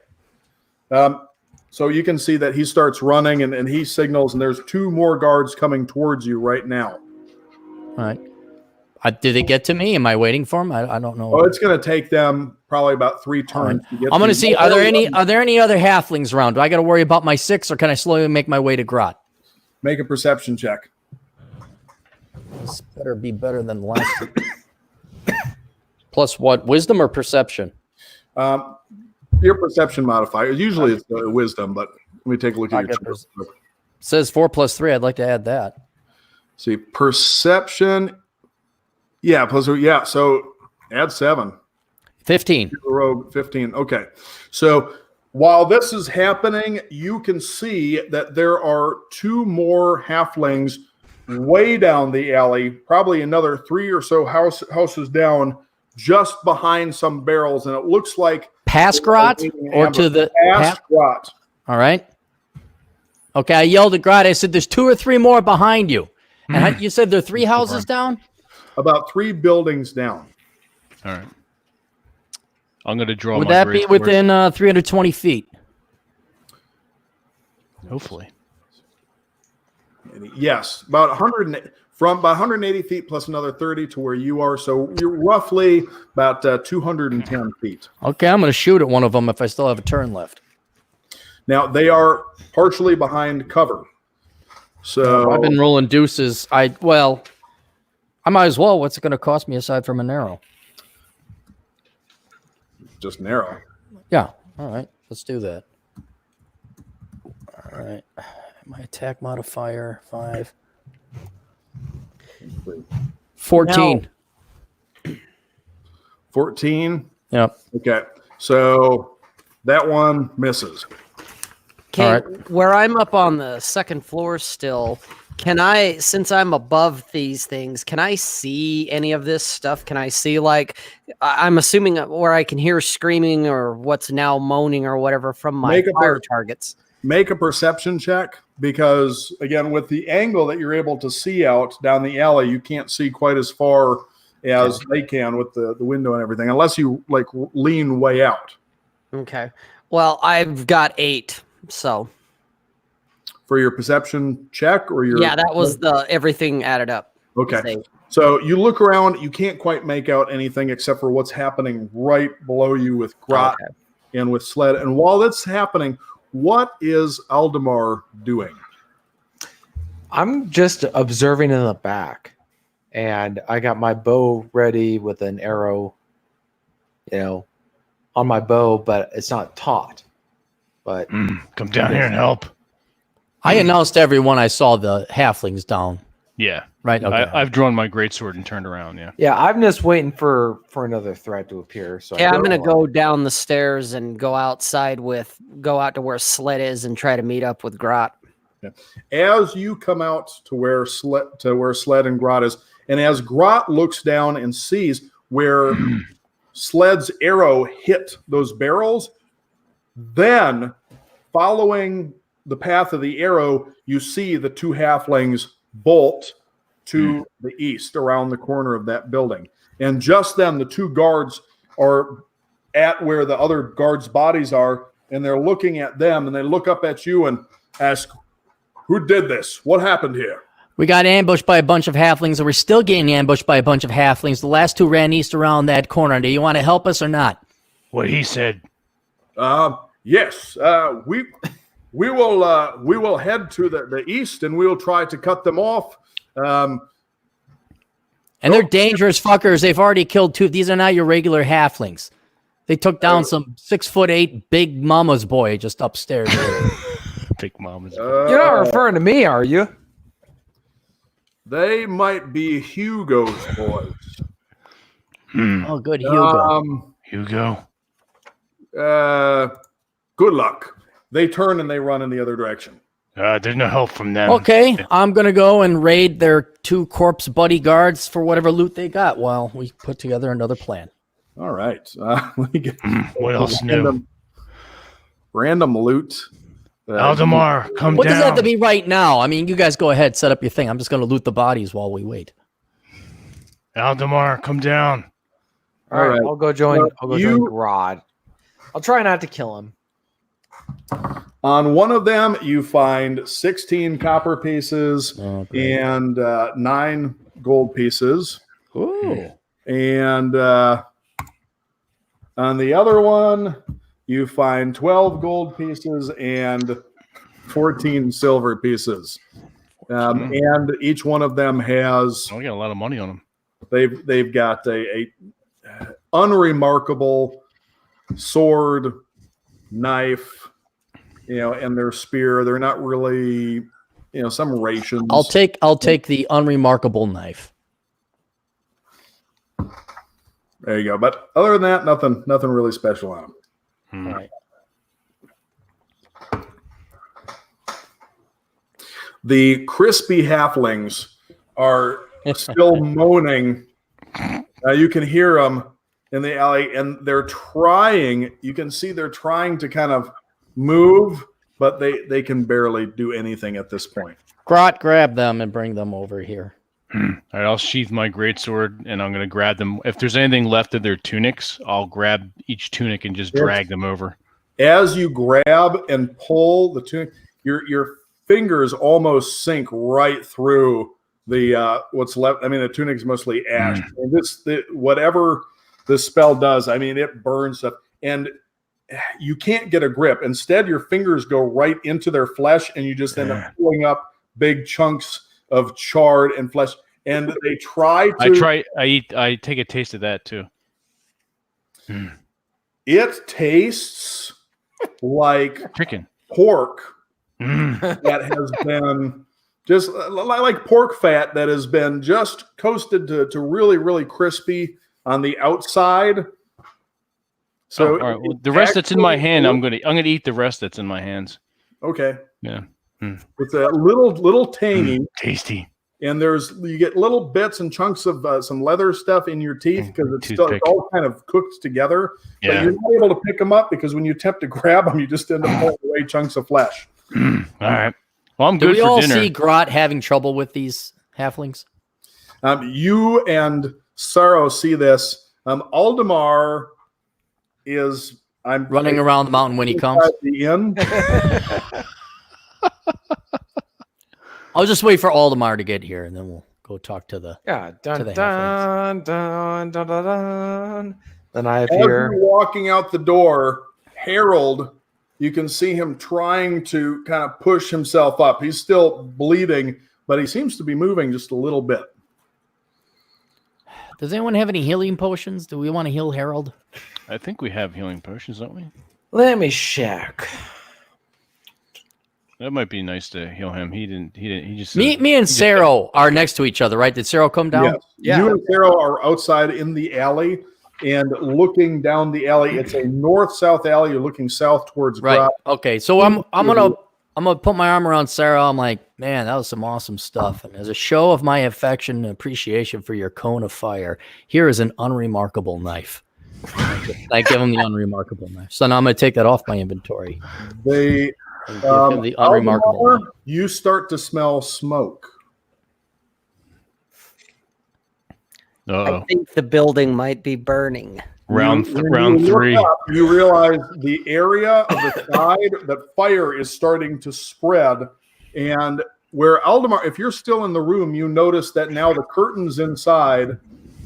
So you can see that he starts running, and he signals, and there's 2 more guards coming towards you right now. All right. Did they get to me? Am I waiting for them? I don't know. Oh, it's going to take them probably about 3 turns. To get I'm going to see. Are there any other halflings around? Do I got to worry about my 6, or can I slowly make my way to Grot? Make a perception check. This better be better than the last. Plus what? Wisdom or perception? Your perception modifier. Usually it's wisdom, but let me take a look at your. It says 4 + 3. I'd like to add that. See, perception. Yeah, plus yeah. So add 7. 15. Rogue 15. Okay. So while this is happening, you can see that there are 2 more halflings way down the alley, probably another 3 or so houses down, just behind some barrels, and it looks like past Grot or to the past Grot. All right. Okay, I yelled at Grot. I said, "There's 2 or 3 more behind you." And you said there are 3 houses down? About 3 buildings down. All right. I'm going to draw. Would that be within 320 feet? Hopefully. Yes, about 180 feet plus another 30 to where you are. So you're roughly about 210 feet. Okay, I'm going to shoot at one of them if I still have a turn left. Now, they are partially behind cover. So I've been rolling deuces. I might as well. What's it going to cost me aside from an arrow? Just narrow. Yeah. All right. Let's do that. All right. My attack modifier 5. 14. 14. Yep. Okay. So that one misses. Okay, where I'm up on the second floor still, Can I, since I'm above these things, can I see any of this stuff? Can I see, like, I'm assuming where I can hear screaming or what's now moaning or whatever from my fire targets? Make a perception check, because again, with the angle that you're able to see out down the alley, you can't see quite as far as they can with the window and everything, unless you like lean way out. Okay. Well, I've got 8, so. For your perception check, or your... Yeah, that was the everything added up. Okay. So you look around, you can't quite make out anything except for what's happening right below you with Grot and with Sled. And while that's happening, what is Aldemar doing? I'm just observing in the back, and I got my bow ready with an arrow, on my bow, but it's not taut. But come down here and help. I announced to everyone I saw the halflings down. Yeah. Right. Okay. I've drawn my greatsword and turned around. Yeah. Yeah, I'm just waiting for another threat to appear. So I'm gonna go down the stairs and go out to where Sled is and try to meet up with Grot. Yeah. As you come out to where Sled and Grot is, and as Grot looks down and sees where Sled's arrow hit those barrels, then following the path of the arrow, you see the 2 halflings bolt to the east around the corner of that building. And just then the 2 guards are at where the other guards' bodies are, and they're looking at them, and they look up at you and ask, "Who did this? What happened here?" We got ambushed by a bunch of halflings, and we're still getting ambushed by a bunch of halflings. The last 2 ran east around that corner. Do you want to help us or not? What he said. Yes. We will head to the east, and we will try to cut them off. And they're dangerous fuckers. They've already killed 2. These are not your regular halflings. They took down some 6'8" big mama's boy just upstairs. Big mama's boy. You're not referring to me, are you? They might be Hugo's boys. Oh, good, Hugo. Hugo. Good luck. They turn and they run in the other direction. There's no help from them. Okay, I'm going to go and raid their 2 corpse bodyguards for whatever loot they got while we put together another plan. All right. Let me get what else new? Random loot. Aldemar, come what down. Does that have to be right now? I mean, you guys go ahead, set up your thing. I'm just going to loot the bodies while we wait. Aldemar, come down. All right. I'll go join Rod. I'll try not to kill him. On one of them, you find 16 copper pieces and 9 gold pieces. Ooh. And on the other one, you find 12 gold pieces and 14 silver pieces. And each one of them has... I got a lot of money on them. They've got a unremarkable sword, knife, and their spear. They're not really, some rations. I'll take the unremarkable knife. There you go. But other than that, nothing really special on them. All right. The crispy halflings are still moaning. You can hear them in the alley, and they're trying. You can see they're trying to kind of move, but they can barely do anything at this point. Grot, grab them and bring them over here. All right, I'll sheath my greatsword, and I'm going to grab them. If there's anything left of their tunics, I'll grab each tunic and just drag them over. As you grab and pull the tunic, your fingers almost sink right through the what's left. I mean, the tunic's mostly ash. And whatever this spell does, I mean, it burns stuff, and you can't get a grip. Instead, your fingers go right into their flesh, and you just end up pulling up big chunks of charred and flesh. And they try to. I take a taste of that too. It tastes like chicken pork that has been just like pork fat that has been just coasted to really, really crispy on the outside. So all right. Well, the rest that's in my hand, I'm gonna eat the rest that's in my hands. Okay. Yeah. It's a little tangy, tasty, and you get little bits and chunks of some leather stuff in your teeth because it's all kind of cooked together. Yeah. But you're not able to pick them up because when you attempt to grab them, you just end up pulling away chunks of flesh. All right. Well, I'm Do good we for all dinner. see Grot having trouble with these halflings? You and Saro see this. Aldemar is running around the mountain when he comes. At the inn. I'll just wait for Aldemar to get here, and then we'll go talk to the Dun, the dun, dun, dun, dun, dun. Then I As appear. you're walking out the door, Harold, you can see him trying to kind of push himself up. He's still bleeding, but he seems to be moving just a little bit. Does anyone have any healing potions? Do we want to heal Harold? I think we have healing potions, don't we? Let me check. That might be nice to heal him. He didn't. He just. Me and Saro are next to each other, right? Did Saro come down? Yes. Yeah. You and Saro are outside in the alley and looking down the alley. It's a north-south alley. You're looking south towards Right. Grot. Okay. So I'm gonna put my arm around Sarah. I'm like, man, that was some awesome stuff. And as a show of my affection and appreciation for your cone of fire, here is an unremarkable knife. I give him the unremarkable knife. So now I'm gonna take that off my inventory. They And give him the unremarkable Aldemar, knife. you start to smell smoke. I Uh-oh. think the building might be burning. Round When you look 3. up, you realize the area of the side that fire is starting to spread, and where Aldemar, if you're still in the room, you notice that now the curtains inside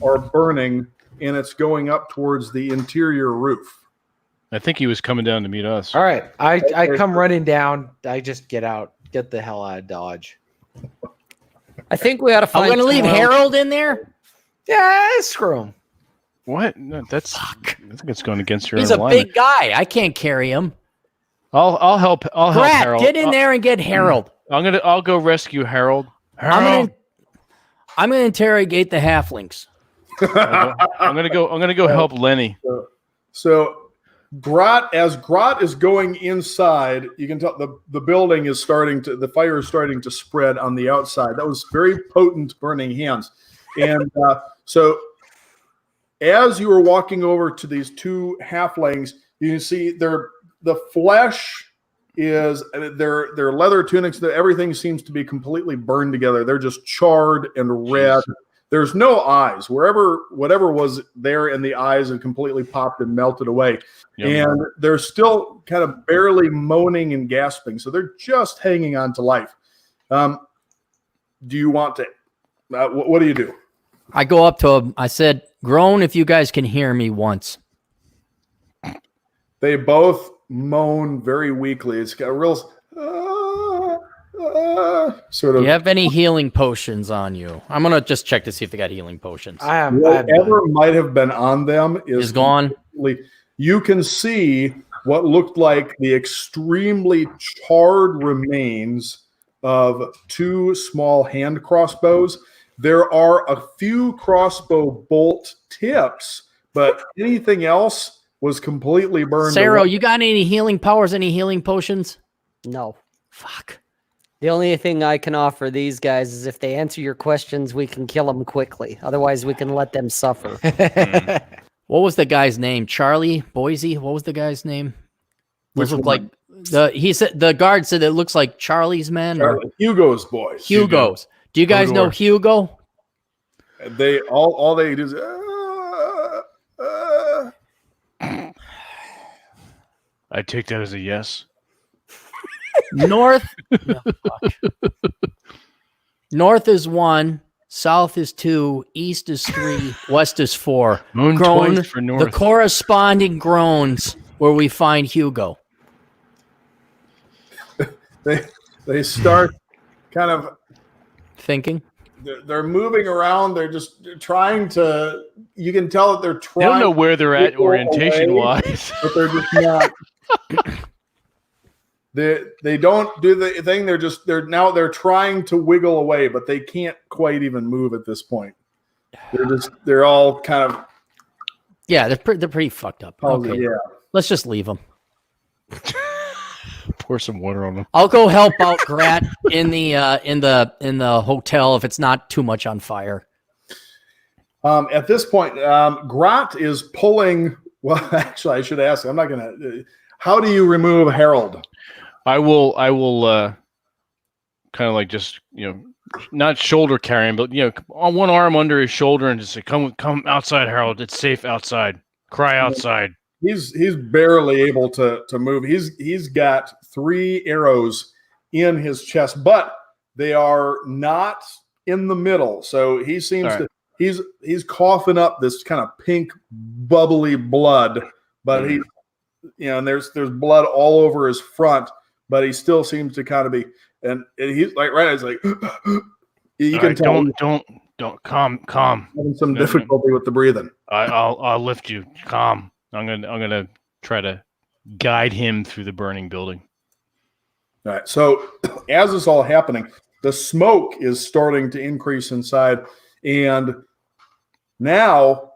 are burning, and it's going up towards the interior roof. I think he was coming down to meet us. All right. I come running down. I just get out. Get the hell out of Dodge. I think we ought to I'm find. gonna leave someone- Harold in there. Yeah, screw him. What? No, that's. I think it's going against your He's own a alignment. big guy. I can't carry him. I'll help. I'll help Brat, Harold. get in there and get Harold. I'll go rescue Harold. I'm gonna interrogate the halflings. I'm gonna go help Lenny. So as Grot is going inside, you can tell the building is the fire is starting to spread on the outside. That was very potent burning hands. And so as you were walking over to these two halflings, you can see the flesh is their leather tunics, everything seems to be completely burned together. They're just charred and red. Jeez. There's no eyes. Whatever was there in the eyes had completely popped and melted away. Yep. And they're still kind of barely moaning and gasping. So they're just hanging on to life. Do you want to, what do you do? I go up to him. I said, "Groan if you guys can hear me once." They both moan very weakly. It's got a real sort Do of. you have any healing potions on you? I'm gonna just check to see if they got healing potions. I have Whatever might have been on them Is gone. You can see what looked like the extremely charred remains of two small hand crossbows. There are a few crossbow bolt tips, but anything else was completely burned Sarah, away. you got any healing powers? Any healing potions? No. Fuck. The only thing I can offer these guys is if they answer your questions, we can kill them quickly. Otherwise, we can let them suffer. What was the guy's name? Charlie Boise? What was the guy's name? Which Looked one? like the guard said it looks like Charlie's men or Hugo's boys. Hugo's. Do you guys know Hugo? They all they do is I take that as a yes. North. No, fuck. North is 1, south is 2, east is 3, west is 4. Moon Groan, twice for north. the corresponding groans where we find Hugo. they start kind of Thinking. they're moving around. They're just trying to. You can tell that they're They trying. don't know where they're at People orientation away. wise. But they're just not. They don't do the thing. They're trying to wiggle away, but they can't quite even move at this point. They're all kind of. Yeah, they're pretty fucked up. Okay, Yeah. let's just leave them. Pour some water on them. I'll go help out Grat in the hotel if it's not too much on fire. At this point, Grat is pulling. Well, actually, I should ask. I'm not gonna. How do you remove Harold? I will kind of like just, not shoulder carrying, but on one arm under his shoulder and just say, come outside, Harold. It's safe outside. Cry outside. He's barely able to move. He's got 3 arrows in his chest, but they are not in the middle. So he seems to he's coughing up this kind of pink bubbly blood, but he and there's blood all over his front, but he still seems to kind of be, and he's like he's like you can tell don't calm having some difficulty with the breathing. I'll lift you. Calm. I'm gonna try to guide him through the burning building. All right. So as this all happening, the smoke is starting to increase inside, and now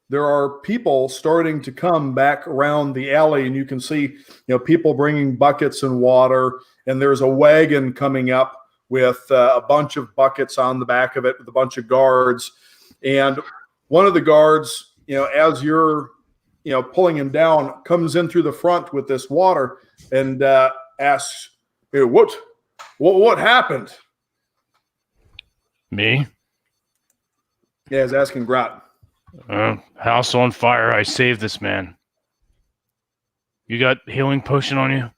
there are people starting to come back around the alley, and you can see, people bringing buckets and water, and there's a wagon coming up with a bunch of buckets on the back of it with a bunch of guards, and one of the guards, as you're pulling him down, comes in through the front with this water and asks, hey, what happened? Me? Yeah, he's asking Grat. House on fire. I saved this man. You got healing potion on you?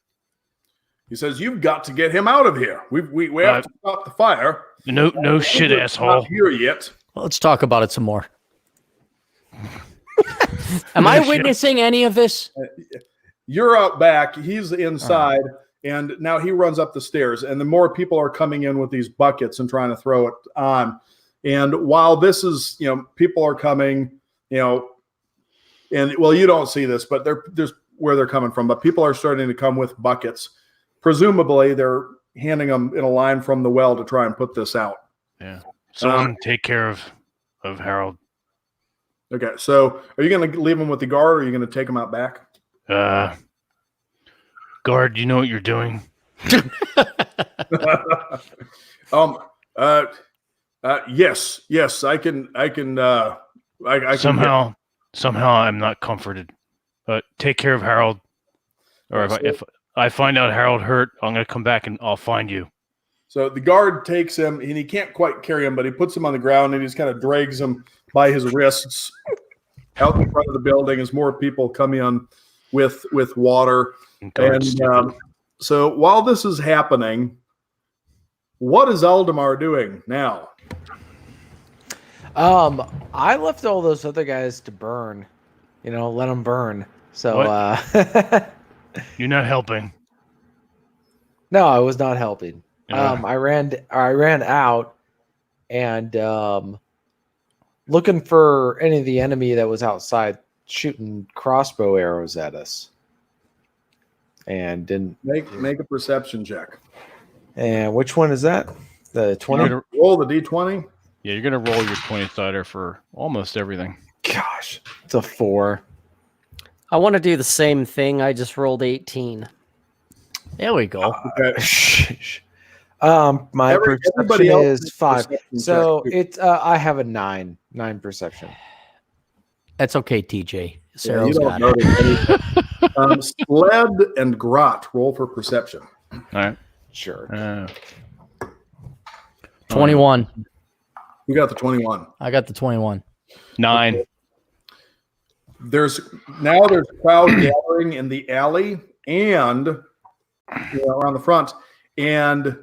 He says, you've got to get him out of here. We have to stop the fire. No shit, asshole. Not here yet. Well, let's talk about it some more. Am I witnessing any of this? You're out back. He's inside, and now he runs up the stairs. And the more people are coming in with these buckets and trying to throw it on. And while this is, people are coming, and well, you don't see this, but there's where they're coming from. But people are starting to come with buckets. Presumably, they're handing them in a line from the well to try and put this out. Yeah. Someone take care of Harold. Okay, so are you going to leave him with the guard, or are you going to take him out back? Guard, you know what you're doing? Yes, I can. I somehow I'm not comforted. But take care of Harold, or if I find out Harold hurt, I'm going to come back and I'll find you. So the guard takes him, and he can't quite carry him, but he puts him on the ground and he just kind of drags him by his wrists out in front of the building as more people come in with water. And so while this is happening, what is Aldemar doing now? I left all those other guys to burn, let them burn. So you're not helping. No, I was not helping. Yeah. I ran out and looking for any of the enemy that was outside shooting crossbow arrows at us, and didn't make a perception check. And which one is that? The 20? Roll the D20. Yeah, you're gonna roll your 20-sider for almost everything. Gosh, it's a 4. I want to do the same thing. I just rolled 18. There we go. Okay. My perception is 5. So it's I have a 9 perception. That's okay, TJ. Sarah's got it. Sled and Grot, roll for perception. All right. Sure. 21. Who got the 21? I got the 21. 9. Okay. There's crowd gathering in the alley and around the front, and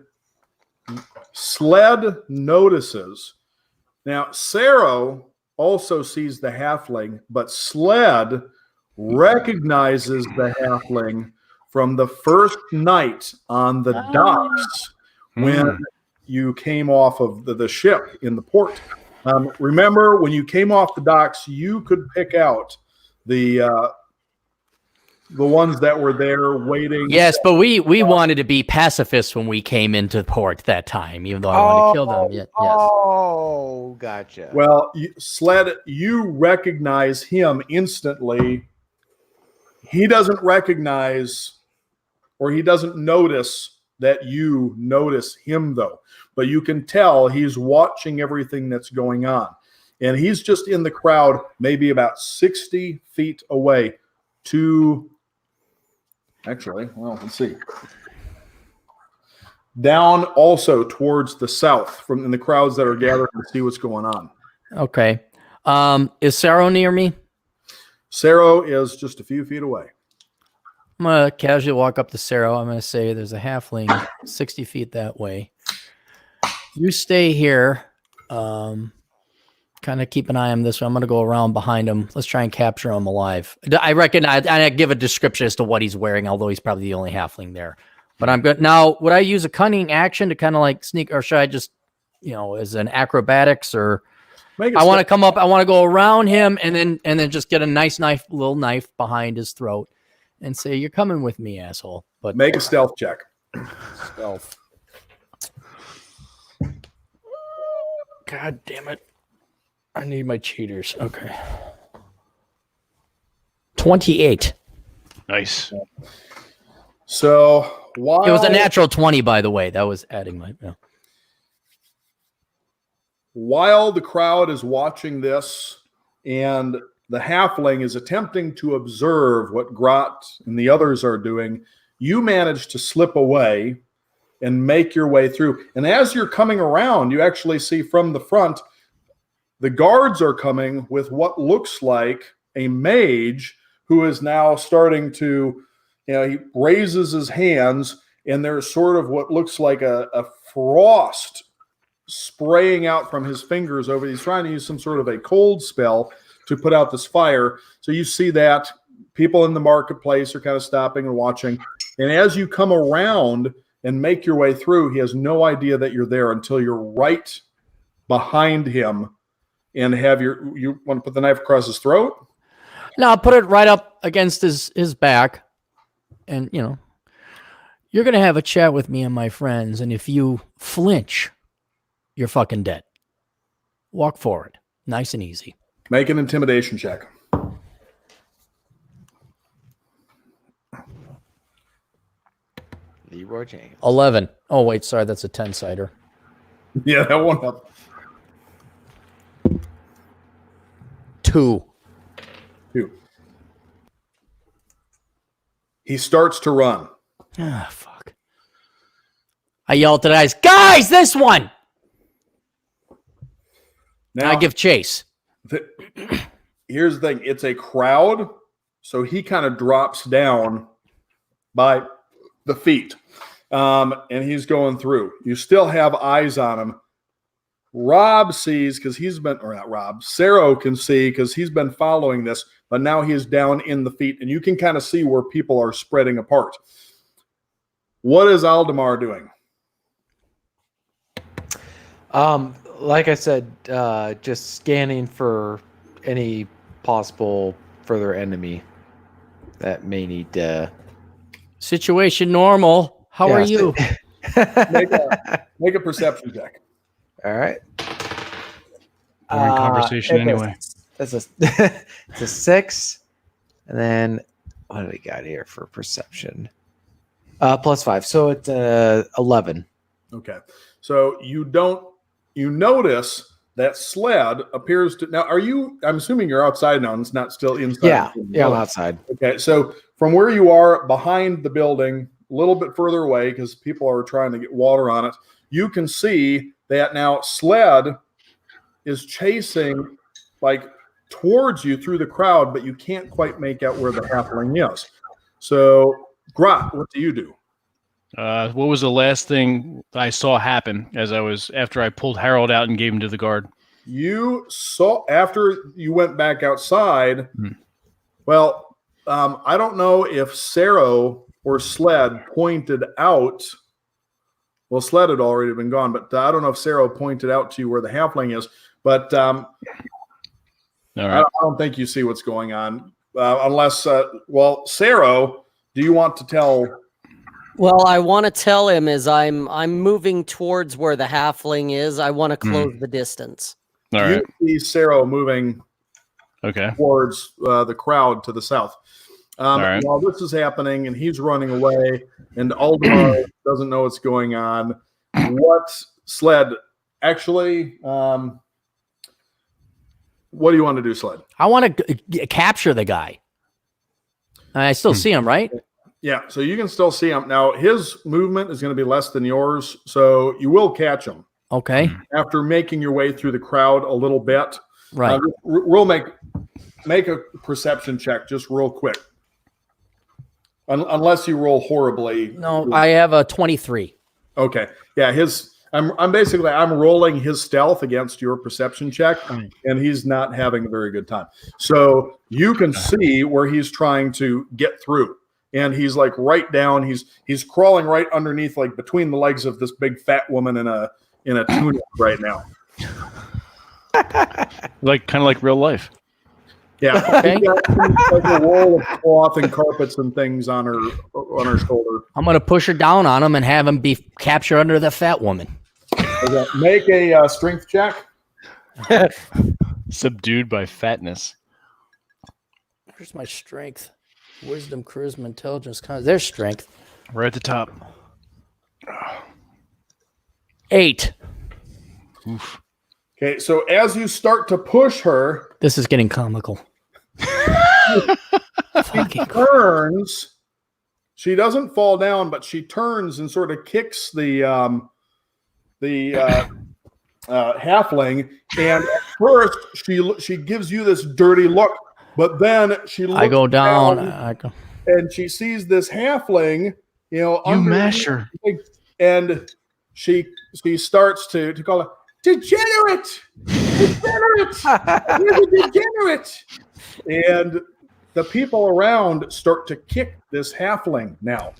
Sled notices. Now, Sarah also sees the halfling, but Sled recognizes the halfling from the first night on the docks when you came off of the ship in the port. Remember, when you came off the docks, you could pick out the ones that were there waiting. Yes, but we wanted to be pacifists when we came into port that time, even though I wanted to kill them. Yes. Oh, gotcha. Well, Sled, you recognize him instantly. He doesn't recognize or he doesn't notice that you notice him, though. But you can tell he's watching everything that's going on. And he's just in the crowd, maybe about 60 feet away to, actually, well, let's see. Down also towards the south from in the crowds that are gathered to see what's going on. Okay. Is Saro near me? Saro is just a few feet away. I'm going to casually walk up to Saro. I'm going to say there's a halfling 60 feet that way. You stay here. Kind of keep an eye on this one. I'm going to go around behind him. Let's try and capture him alive. I reckon I give a description as to what he's wearing, although he's probably the only halfling there. But I'm good. Now, would I use a cunning action to kind of like sneak, or should I just, as an acrobatics, or I want to come up, I want to go around him and then just get a nice little knife behind his throat and say, "You're coming with me, asshole." But make a stealth check. Stealth. God damn it. I need my cheaters. Okay. 28. Nice. So while It was a natural 20, by the way. That was adding my. Yeah. While the crowd is watching this and the halfling is attempting to observe what Grot and the others are doing, you manage to slip away and make your way through. And as you're coming around, you actually see from the front, the guards are coming with what looks like a mage who is now starting to, he raises his hands and there's sort of what looks like a frost spraying out from his fingers over. He's trying to use some sort of a cold spell to put out this fire. So you see that people in the marketplace are kind of stopping and watching. And as you come around and make your way through, he has no idea that you're there until you're right behind him and you want to put the knife across his throat? No, I'll put it right up against his back. And, you're going to have a chat with me and my friends. And if you flinch, you're fucking dead. Walk forward. Nice and easy. Make an intimidation check. Leroy James. 11. Oh, wait, sorry. That's a 10-sider. Yeah, that won't help. 2. He starts to run. Ah, fuck. I yell at the guys, this one! Now, I give chase. Here's the thing. It's a crowd, so he kind of drops down by the feet, and he's going through. You still have eyes on him. Rob sees because he's been, or not Rob, Saro can see because he's been following this, but now he is down in the feet, and you can kind of see where people are spreading apart. What is Aldemar doing? Like I said, just scanning for any possible further enemy that may need Situation normal. How are you? Make a perception check. All right. Boring conversation anyway. It's a 6. And then what do we got here for perception? +5. So it's 11. Okay. So you notice that sled appears to, now I'm assuming you're outside now and it's not still inside. Yeah, I'm outside. Okay. So from where you are behind the building, a little bit further away, because people are trying to get water on it, you can see that now sled is chasing towards you through the crowd, but you can't quite make out where the halfling is. So Grot, what do you do? What was the last thing I saw happen after I pulled Harold out and gave him to the guard? You saw after you went back outside. Well, I don't know if Saro or Sled pointed out. Well, Sled had already been gone, but I don't know if Saro pointed out to you where the halfling is. But all right. I don't think you see what's going on unless, Saro, do you want to tell? Well, I want to tell him as I'm moving towards where the halfling is. I want to close the distance. All right. You see Saro moving towards the crowd to the south. right. While this is happening and he's running away and Aldemar doesn't know what's going on, what Sled actually, what do you want to do, Sled? I want to capture the guy. I still see him, right? Yeah, so you can still see him. Now, his movement is going to be less than yours, so you will catch him. Okay. After making your way through the crowd a little bit. Right. We'll make a perception check just real quick. Unless you roll horribly. No, I have a 23. Okay. Yeah, I'm rolling his stealth against your perception check, and he's not having a very good time. So you can see where he's trying to get through. And he's like right down, he's crawling right underneath, like between the legs of this big fat woman in a tunic right now. Like kind of like real life. Yeah. Okay. Like a roll of cloth and carpets and things on her shoulder. I'm going to push her down on him and have him be captured under the fat woman. Okay. Make a strength check. Subdued by fatness. Where's my strength? Wisdom, charisma, intelligence. There's strength. Right at the top. 8. Oof. Okay, so as you start to push her, This is getting comical. she turns. She doesn't fall down, but she turns and sort of kicks the halfling. And at first, she gives you this dirty look, but then she looks I go down. and she sees this halfling, You mash her. and she starts to call her degenerate. You're a degenerate. And the people around start to kick this halfling now.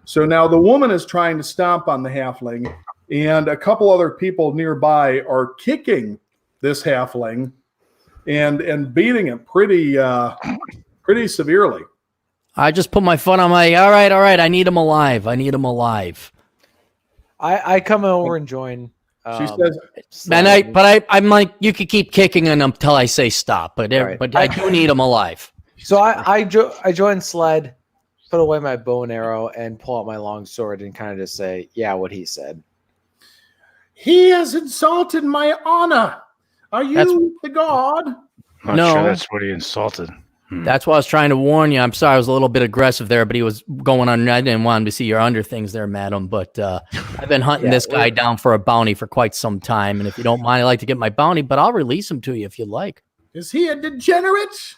So now the woman is trying to stomp on the halfling, and a couple other people nearby are kicking this halfling and beating him pretty severely. I just put my foot on my, all right. I need him alive. I come over and join. She says, I'm like, you could keep kicking him until I say stop, but I do need him alive. So I join Sled, put away my bow and arrow, and pull out my long sword and kind of just say, yeah, what he said. he has insulted my honor. Are you the god? Not No. sure that's what he insulted. That's why I was trying to warn you. I'm sorry I was a little bit aggressive there, but he was going on. I didn't want him to see your under things there, madam. But I've been hunting this guy down for a bounty for quite some time. And if you don't mind, I'd like to get my bounty, but I'll release him to you if you'd like. Is he a degenerate?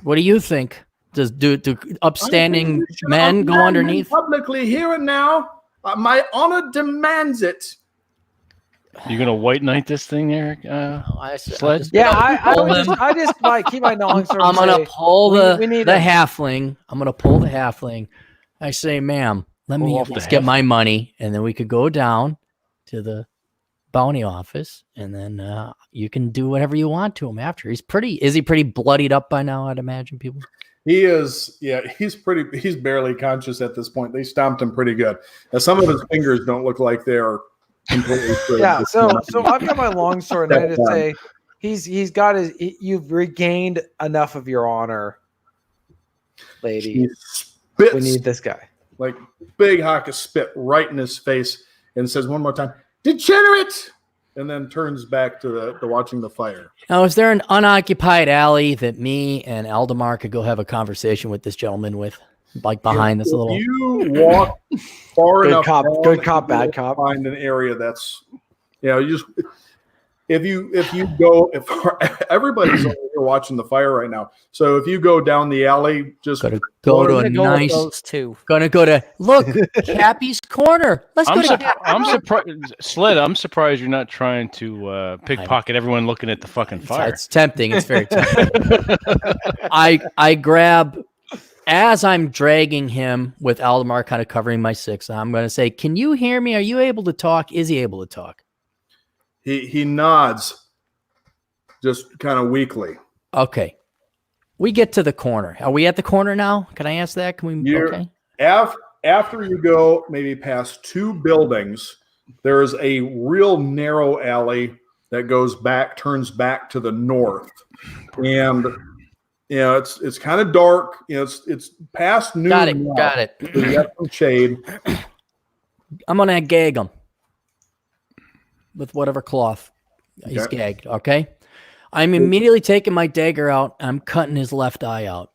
What do you think? Do upstanding men go underneath? Publicly here and now. My honor demands it. You gonna white knight this thing there, Sled? Yeah, I just like keep my long sword. I'm gonna pull the need halfling. I'm gonna pull the halfling. I say, ma'am, let me off the just get my money, and then we could go down to the bounty office, and then you can do whatever you want to him after. Is he pretty bloodied up by now? I'd imagine people. He is, yeah, he's barely conscious at this point. They stomped him pretty good. Now, some of his fingers don't look like they are completely straight. Yeah, so I've got my long sword, and I just say, you've regained enough of your honor, lady. He spits We need this guy. like big hock of spit right in his face and says one more time, degenerate, and then turns back to the watching the fire. Now, is there an unoccupied alley that me and Aldemar could go have a conversation with this gentleman with, like behind this little? You walk far enough. Good cop, bad cop. Find an area that's, you just if everybody's over here watching the fire right now. So if you go down the alley, just Gonna go to a nice. Those two. Gonna go to look Cappy's corner. Let's go to Cappy. I'm surprised, Sled. I'm surprised you're not trying to pickpocket everyone looking at the fucking fire. It's tempting. It's very tempting. I grab as I'm dragging him with Aldemar kind of covering my six. I'm going to say, "Can you hear me? Are you able to talk? Is he able to talk?" He nods, just kind of weakly. Okay. We get to the corner. Are we at the corner now? Can I ask that? Can we? Okay. After you go maybe past two buildings, there is a real narrow alley that turns back to the north. And it's kind of dark. It's past noon. Got it. now. Got it. So you got some shade. I'm gonna gag him with whatever cloth he's Okay. gagged. Okay. I'm immediately taking my dagger out. I'm cutting his left eye out.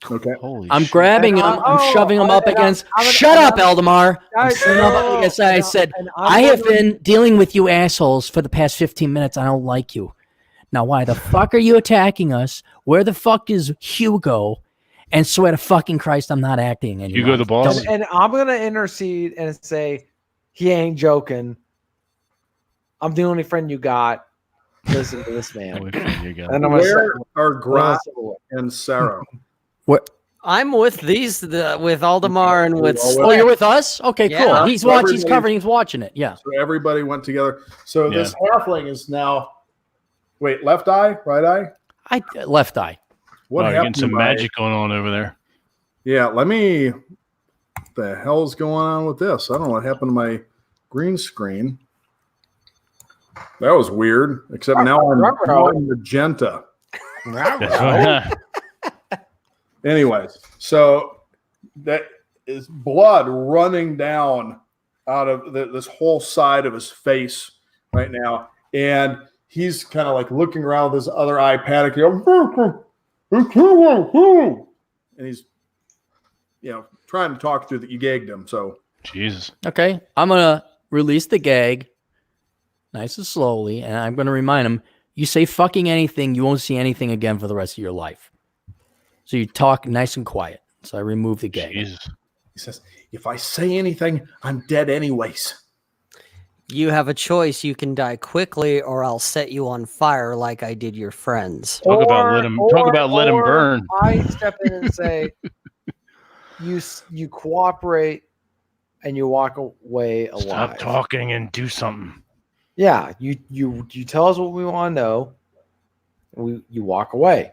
Okay. Holy I'm shit. grabbing him. I'm shoving him up against. Shut up, Eldamar. I'm sitting up against. I said, I have been dealing with you assholes for the past 15 minutes. I don't like you. Now, why the fuck are you attacking us? Where the fuck is Hugo? And swear to fucking Christ, I'm not acting anymore. Hugo the boss? And I'm going to intercede and say, he ain't joking. I'm the only friend you got. Listen to this man. And I'm Where are Grot and Sarah? What? I'm with with Aldemar and with. Oh, Oh, you're with us? Okay, Yeah. cool. He's So watching. He's everybody's- covering. He's watching it. Yeah. So everybody went together. So this halfling is now. Wait, left eye, right eye. Left eye. What You're happened getting some to my- magic going on over there. Yeah, let me. What the hell's going on with this? I don't know what happened to my green screen. That was weird. Except now I'm magenta. That's Anyways, so that is blood running down out of this whole side of his face right now, and he's kind of like looking around with his other eye panicking, and he's trying to talk through that you gagged him. So Jesus. Okay. I'm gonna release the gag, nice and slowly, and I'm gonna remind him: you say fucking anything, you won't see anything again for the rest of your life. So you talk nice and quiet. So I remove the gag. Jesus. he says, "If I say anything, I'm dead anyways." You have a choice. You can die quickly, or I'll set you on fire like I did your friends. Talk about let him burn. I step in and say, you cooperate and you walk away alive. Stop talking and do something. Yeah, you tell us what we want to know. You walk away.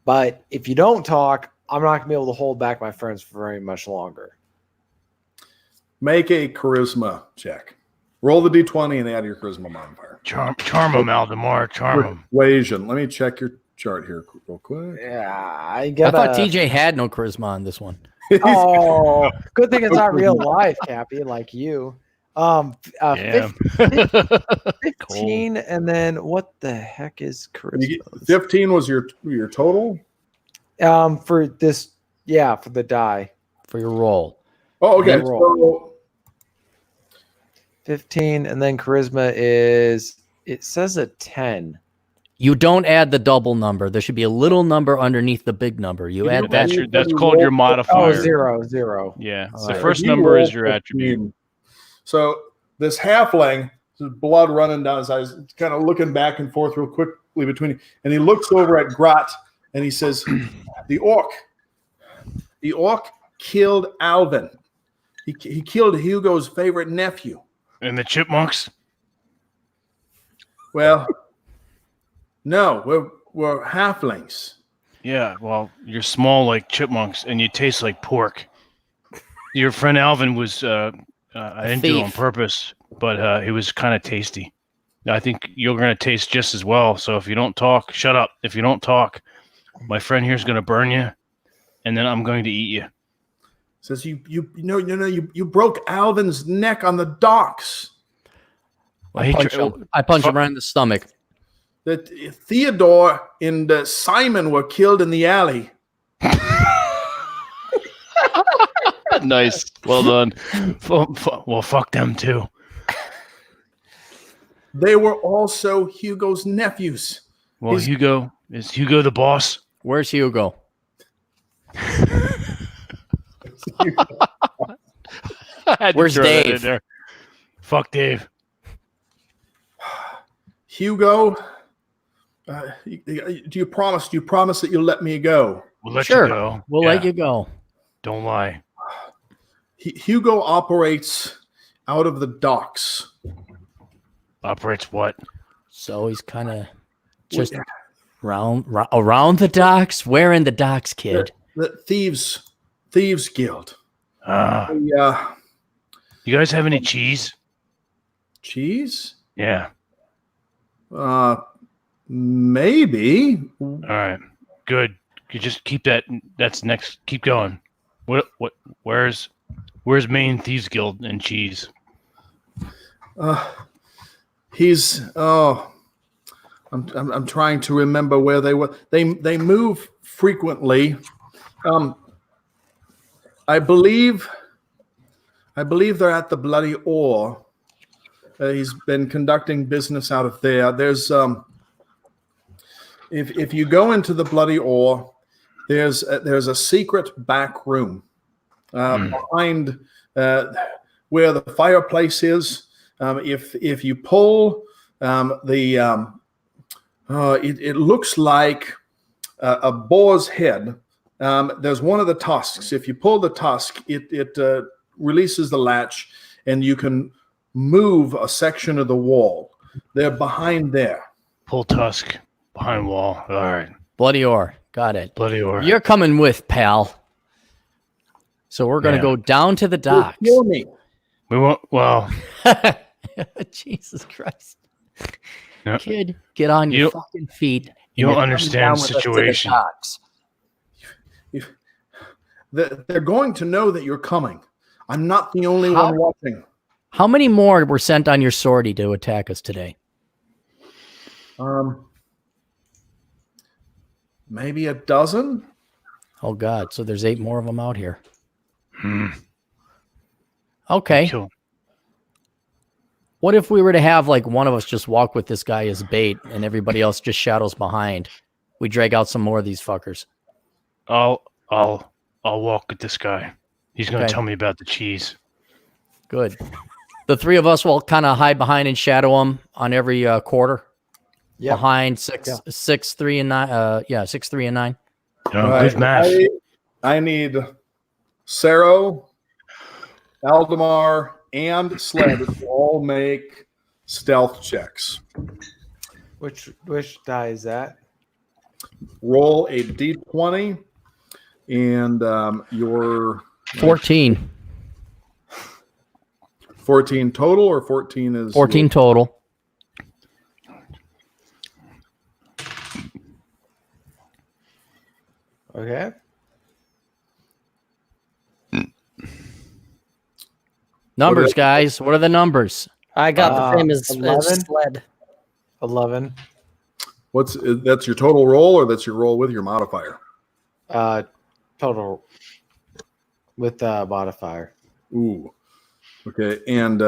But if you don't talk, I'm not gonna be able to hold back my friends for very much longer. Make a charisma check. Roll the d20 and add your charisma modifier. Charm him, Aldemar. Charm him. Persuasion. Let me check your chart here real quick. Yeah, I I get. thought TJ had no charisma on this one. Oh, good thing it's not real life, Cappy, like you. Yeah. 15, and then what the heck is charisma? 15 was your total? For this, yeah, for the die. For your roll. Oh, okay. Yeah, So 15, and then charisma is, it says a 10. You don't add the double number. There should be a little number underneath the big number. You add that. That's called your modifier. Oh, 0. Yeah. All The right. first you number is roll your 15. attribute. So this halfling, his blood running down his eyes, kind of looking back and forth real quickly between, and he looks over at Grot and he says, the orc killed Alvin. He killed Hugo's favorite nephew. And the chipmunks? Well, no, we're halflings. Yeah, well, you're small like chipmunks and you taste like pork. Your friend Alvin was, I didn't do it on thief. purpose, but it was kind of tasty. I think you're going to taste just as well. So if you don't talk, shut up. If you don't talk, my friend here's going to burn you, and then I'm going to eat you. Says you broke Alvin's neck on the docks. I punch him right in the stomach. That Theodore and Simon were killed in the alley. Nice. Well done. Well, fuck them too. They were also Hugo's nephews. Well, is Hugo the boss? Where's Hugo? Where's Dave? Fuck Dave. Hugo, do you promise that you'll let me go? We'll let Sure. you go. We'll let you go. Don't lie. Hugo operates out of the docks. Operates what? So he's kind of just around the docks. Where in the docks, kid? The thieves guild. You guys have any cheese? Cheese? Yeah. Maybe. All right. Good. You just keep that. That's next. Keep going. What? Where's Maine Thieves Guild and Cheese? He's. Oh, I'm trying to remember where they were. They move frequently. I believe they're at the Bloody Oar. He's been conducting business out of there. There's if you go into the Bloody Oar, there's a secret back room behind where the fireplace is. If you pull it looks like a boar's head. There's one of the tusks. If you pull the tusk, it releases the latch, and you can move a section of the wall. They're behind there. Pull tusk behind wall. All right. Bloody Oar. Got it. Bloody Oar. You're coming with, pal. So we're going to go down to the docks. Kill me. We won't. Well. Jesus Christ. No. Kid, get on your fucking feet. You don't understand the situation. They're going to know that you're coming. I'm not the only one watching. How many more were sent on your sortie to attack us today? Maybe a dozen. Oh God! So there's 8 more of them out here. Okay. Cool. What if we were to have like one of us just walk with this guy as bait, and everybody else just shadows behind? We drag out some more of these fuckers. I'll walk with this guy. He's going to tell me about the cheese. Good. The 3 of us will kind of hide behind and shadow him on every quarter. Yeah. Behind 6, 3, and 9. 6, 3, and 9. Good math. I need Saro, Aldemar, and Sled to all make stealth checks. Which die is that? Roll a d20, and your 14. 14 total, or 14 is 14 total. Okay. Numbers, guys. What are the numbers? I got the same as 11? Sled. 11. That's your total roll, or that's your roll with your modifier? Total with modifier. Ooh. Okay, and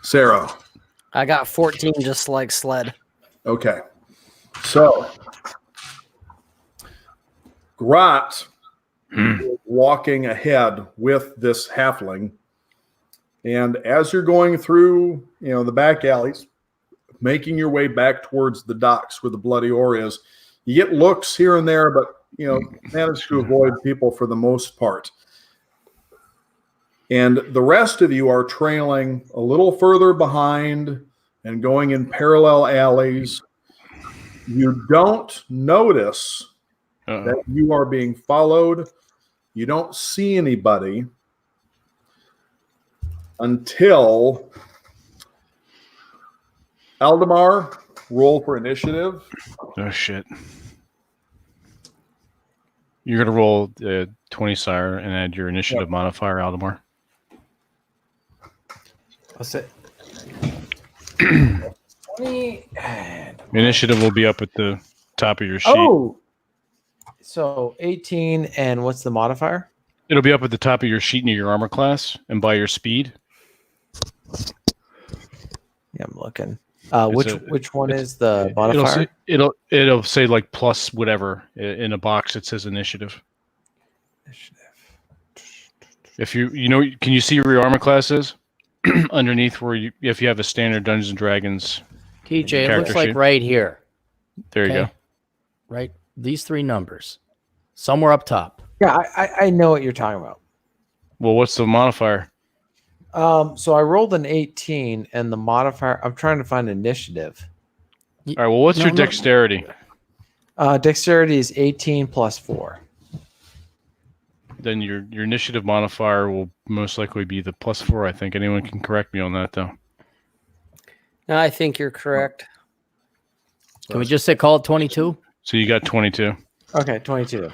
Sarah. I got 14, just like Sled. Okay, so Grot is walking ahead with this halfling, and as you're going through, the back alleys, making your way back towards the docks where the Bloody Oar is, you get looks here and there, but manage to avoid people for the most part. And the rest of you are trailing a little further behind and going in parallel alleys. You don't notice that you are being followed. You don't see anybody until Aldemar, roll for initiative. Oh, shit. You're going to roll 20, Sire, and add your initiative modifier, Aldemar. What's it? 20. Initiative will be up at the top of your sheet. Oh! So 18, and what's the modifier? It'll be up at the top of your sheet near your armor class and by your speed. Yeah, I'm looking. Which one is the modifier? It'll say like plus whatever in a box. It says initiative. If you can you see where your armor class is? Underneath where if you have a standard Dungeons and Dragons. TJ, it looks like sheet. right here. There you go. Right, these 3 numbers, somewhere up top. Yeah, I know what you're talking about. Well, what's the modifier? So I rolled an 18, and the modifier. I'm trying to find initiative. All right. Well, what's your dexterity? Dexterity is 18 plus 4. Then your initiative modifier will most likely be the plus 4. I think anyone can correct me on that though. No, I think you're correct. Can we just call it 22? So you got 22. Okay, 22.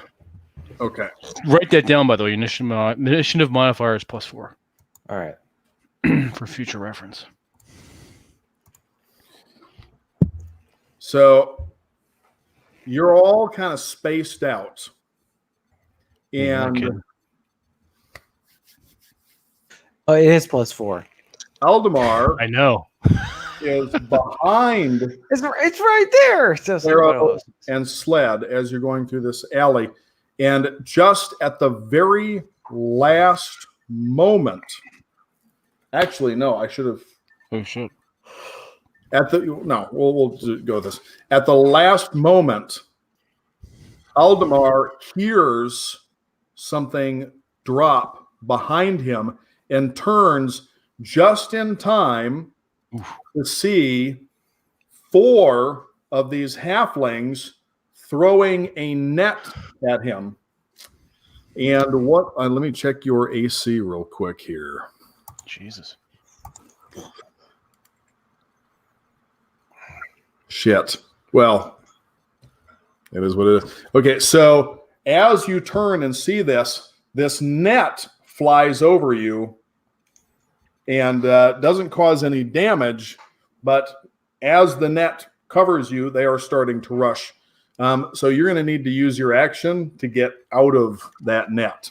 Okay. Write that down, by the way. Initiative modifier is +4 All right. for future reference. So you're all kind of spaced out. And Oh, it is +4. Aldemar I know. is behind It's right there. Says Arrow and Sled as you're going through this alley. And just at the very last moment, actually, no, I should have. Oh, shit. We'll go with this. At the last moment, Aldemar hears something drop behind him and turns just in time to see 4 of these halflings throwing a net at him. And let me check your AC real quick here. Jesus. Shit. Well, it is what it is. Okay, so as you turn and see this net flies over you and doesn't cause any damage, but as the net covers you, they are starting to rush. So you're going to need to use your action to get out of that net.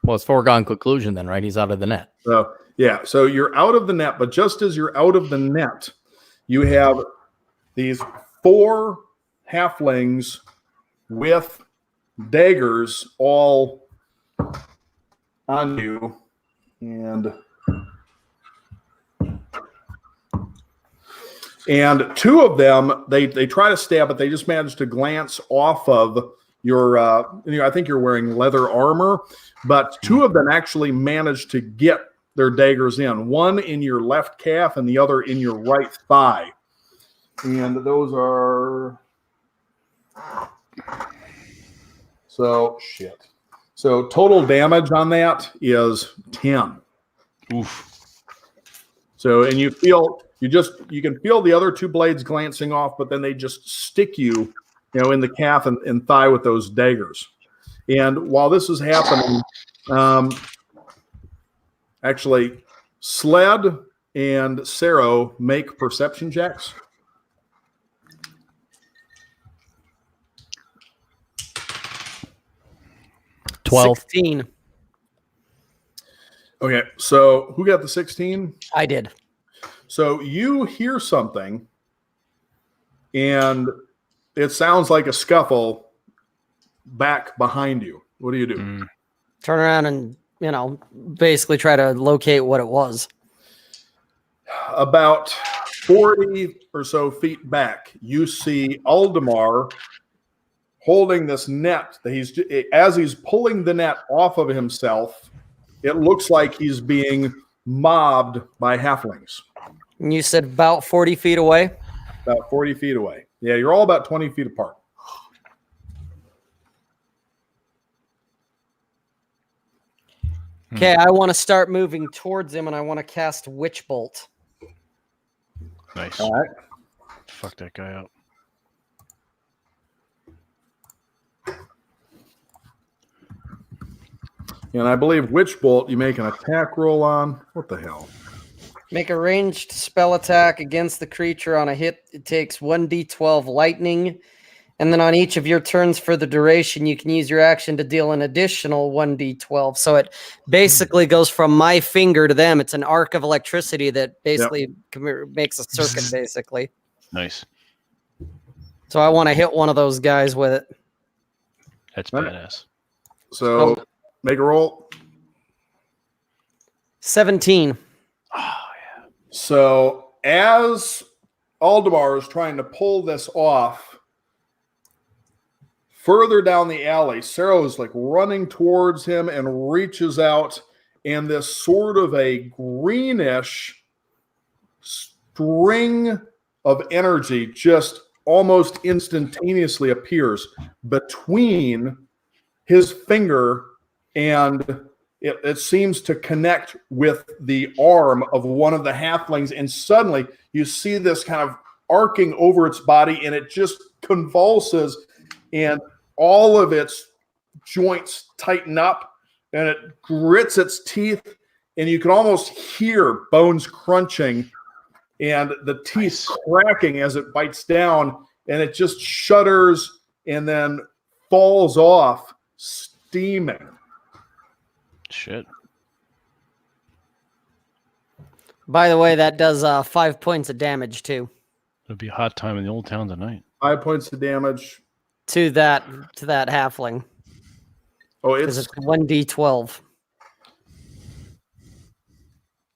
Well, it's foregone conclusion then, right? He's out of the net. So, yeah, so you're out of the net, but just as you're out of the net, you have these 4 halflings with daggers all on you. And 2 of them, they try to stab, but they just manage to glance off of your, I think you're wearing leather armor, but 2 of them actually manage to get their daggers in. One in your left calf and the other in your right thigh. And those are... So total damage on that is 10. Oof. So, and you can feel the other 2 blades glancing off, but then they just stick you, in the calf and thigh with those daggers. And while this is happening, actually, Sled and Saro make perception checks. $12. 16. Okay, so who got the 16? I did. So you hear something, and it sounds like a scuffle back behind you. What do you do? Turn around and, basically try to locate what it was. About 40 or so feet back, you see Aldemar holding this net. As he's pulling the net off of himself, it looks like he's being mobbed by halflings. And you said about 40 feet away? About 40 feet away. Yeah, you're all about 20 feet apart. Okay, I want to start moving towards him, and I want to cast Witch Bolt. Nice. All right. Fuck that guy up. And I believe Witch Bolt, you make an attack roll on. What the hell? Make a ranged spell attack against the creature. On a hit, it takes 1d12 lightning. And then on each of your turns for the duration, you can use your action to deal an additional 1d12. So it basically goes from my finger to them. It's an arc of electricity that basically makes a circuit, basically. Nice. So I want to hit one of those guys with it. That's badass. So make a roll. 17. Oh, yeah. So as Aldemar is trying to pull this off, further down the alley, Sarah is like running towards him and reaches out, and this sort of a greenish string of energy just almost instantaneously appears between his finger and it seems to connect with the arm of one of the halflings, and suddenly you see this kind of arcing over its body, and it just convulses, and all of its joints tighten up, and it grits its teeth, and you can almost hear bones crunching and the teeth cracking as it bites down, and it just shudders and then falls off, steaming. Shit. By the way, that does 5 points of damage too. It'll be a hot time in the old town tonight. 5 points of damage to that halfling. Oh, it's 1d12.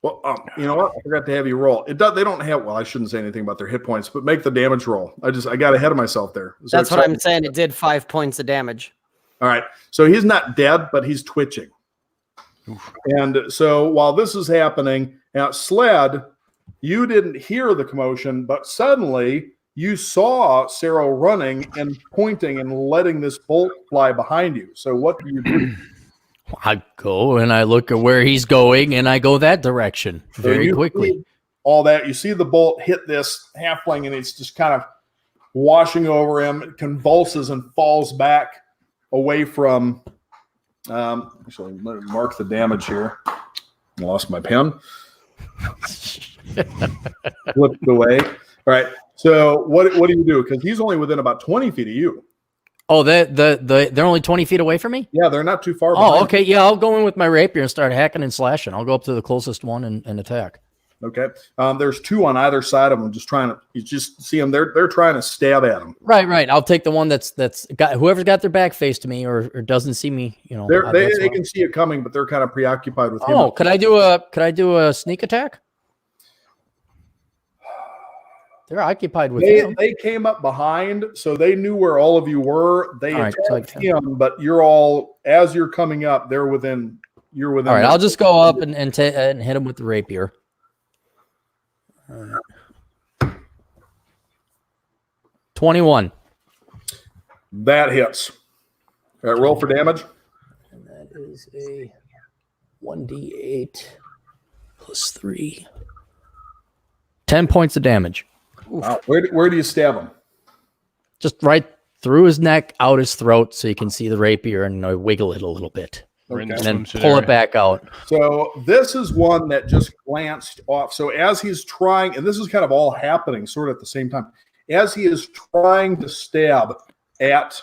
Well, you know what? I forgot to have you roll. They don't have. Well, I shouldn't say anything about their hit points, but make the damage roll. I got ahead of myself there. That's what I'm saying. It did 5 points of damage. All right. So he's not dead, but he's twitching. Oof. And so while this is happening, now Sled, you didn't hear the commotion, but suddenly you saw Sarah running and pointing and letting this bolt fly behind you. So what do you do? I go and I look at where he's going and I go that direction very quickly. All that. You see the bolt hit this halfling and it's just kind of washing over him. It convulses and falls back away from. Actually, let me mark the damage here. I lost my pen. Flipped away. All right. So what do you do? Because he's only within about 20 feet of you. Oh, they're only 20 feet away from me? Yeah, they're not too far. Oh, okay. Yeah, I'll go in with my rapier and start hacking and slashing. I'll go up to the closest one and attack. Okay. There's two on either side of them, just trying to. You just see them. They're trying to stab at them. Right. I'll take the one that's got whoever's got their back face to me or doesn't see me. You know, they can see it coming, but they're kind of preoccupied with him. Oh, could I do a sneak attack? They're occupied with him. They came up behind, so they knew where all of you were. They attacked him, but you're all as you're coming up. They're within. You're within. All right, I'll just go up and hit him with the rapier. All right. 21. That hits. All right, roll for damage. And that is a 1d8 plus 3. 10 points of damage. Wow. Where do you stab him? Just right through his neck, out his throat, so you can see the rapier, and I wiggle it a little bit. Okay. And then pull it back out. So this is one that just glanced off. So as he's trying, and this is kind of all happening sort of at the same time, as he is trying to stab at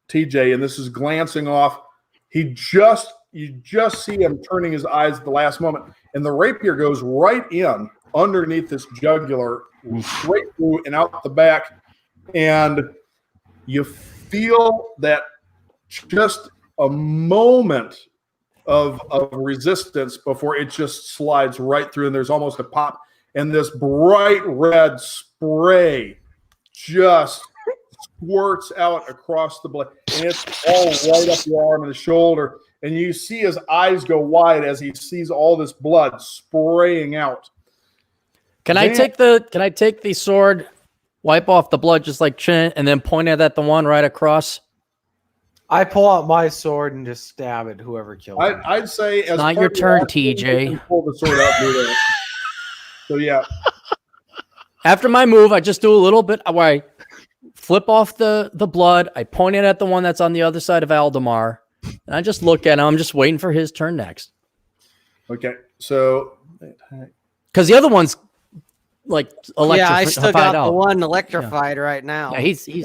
TJ, and this is glancing off, you just see him turning his eyes at the last moment, and the rapier goes right in underneath this jugular, straight through and out the back, and you feel that just a moment of resistance before it just slides right through, and there's almost a pop, and this bright red spray just squirts out across the blade, and it's all right up your arm and the shoulder, and you see his eyes go wide as he sees all this blood spraying out. Can I take the sword, wipe off the blood just like chin, and then point it at the one right across? I pull out my sword and just stab at whoever killed him. I'd say as not your turn, TJ. Pull the sword out. Do that. So yeah. After my move, I just do a little bit where I flip off the blood. I point it at the one that's on the other side of Aldemar, and I just look at him. I'm just waiting for his turn next. Okay, so because the other one's like electrified. Yeah, I still got out. the one electrified right now. Yeah, he's now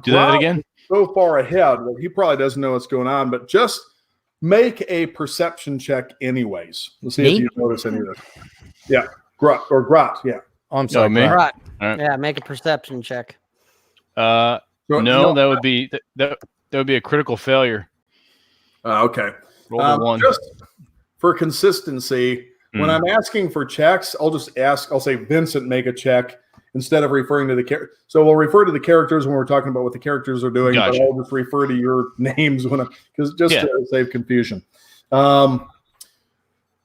do that again. So far ahead, well, he probably doesn't know what's going on, but just make a perception check anyways. Let's see if you notice any of this. Yeah, Grot. Yeah. Oh, I'm sorry, me. Right. Right. Yeah, make a perception check. That would be that would be a critical failure. Okay. Roll the one. Just for consistency, when I'm asking for checks, I'll say Vincent, make a check instead of referring to the character. So we'll refer to the characters when we're talking about what the characters are doing, Gotcha. but I'll just refer to your names to save confusion. So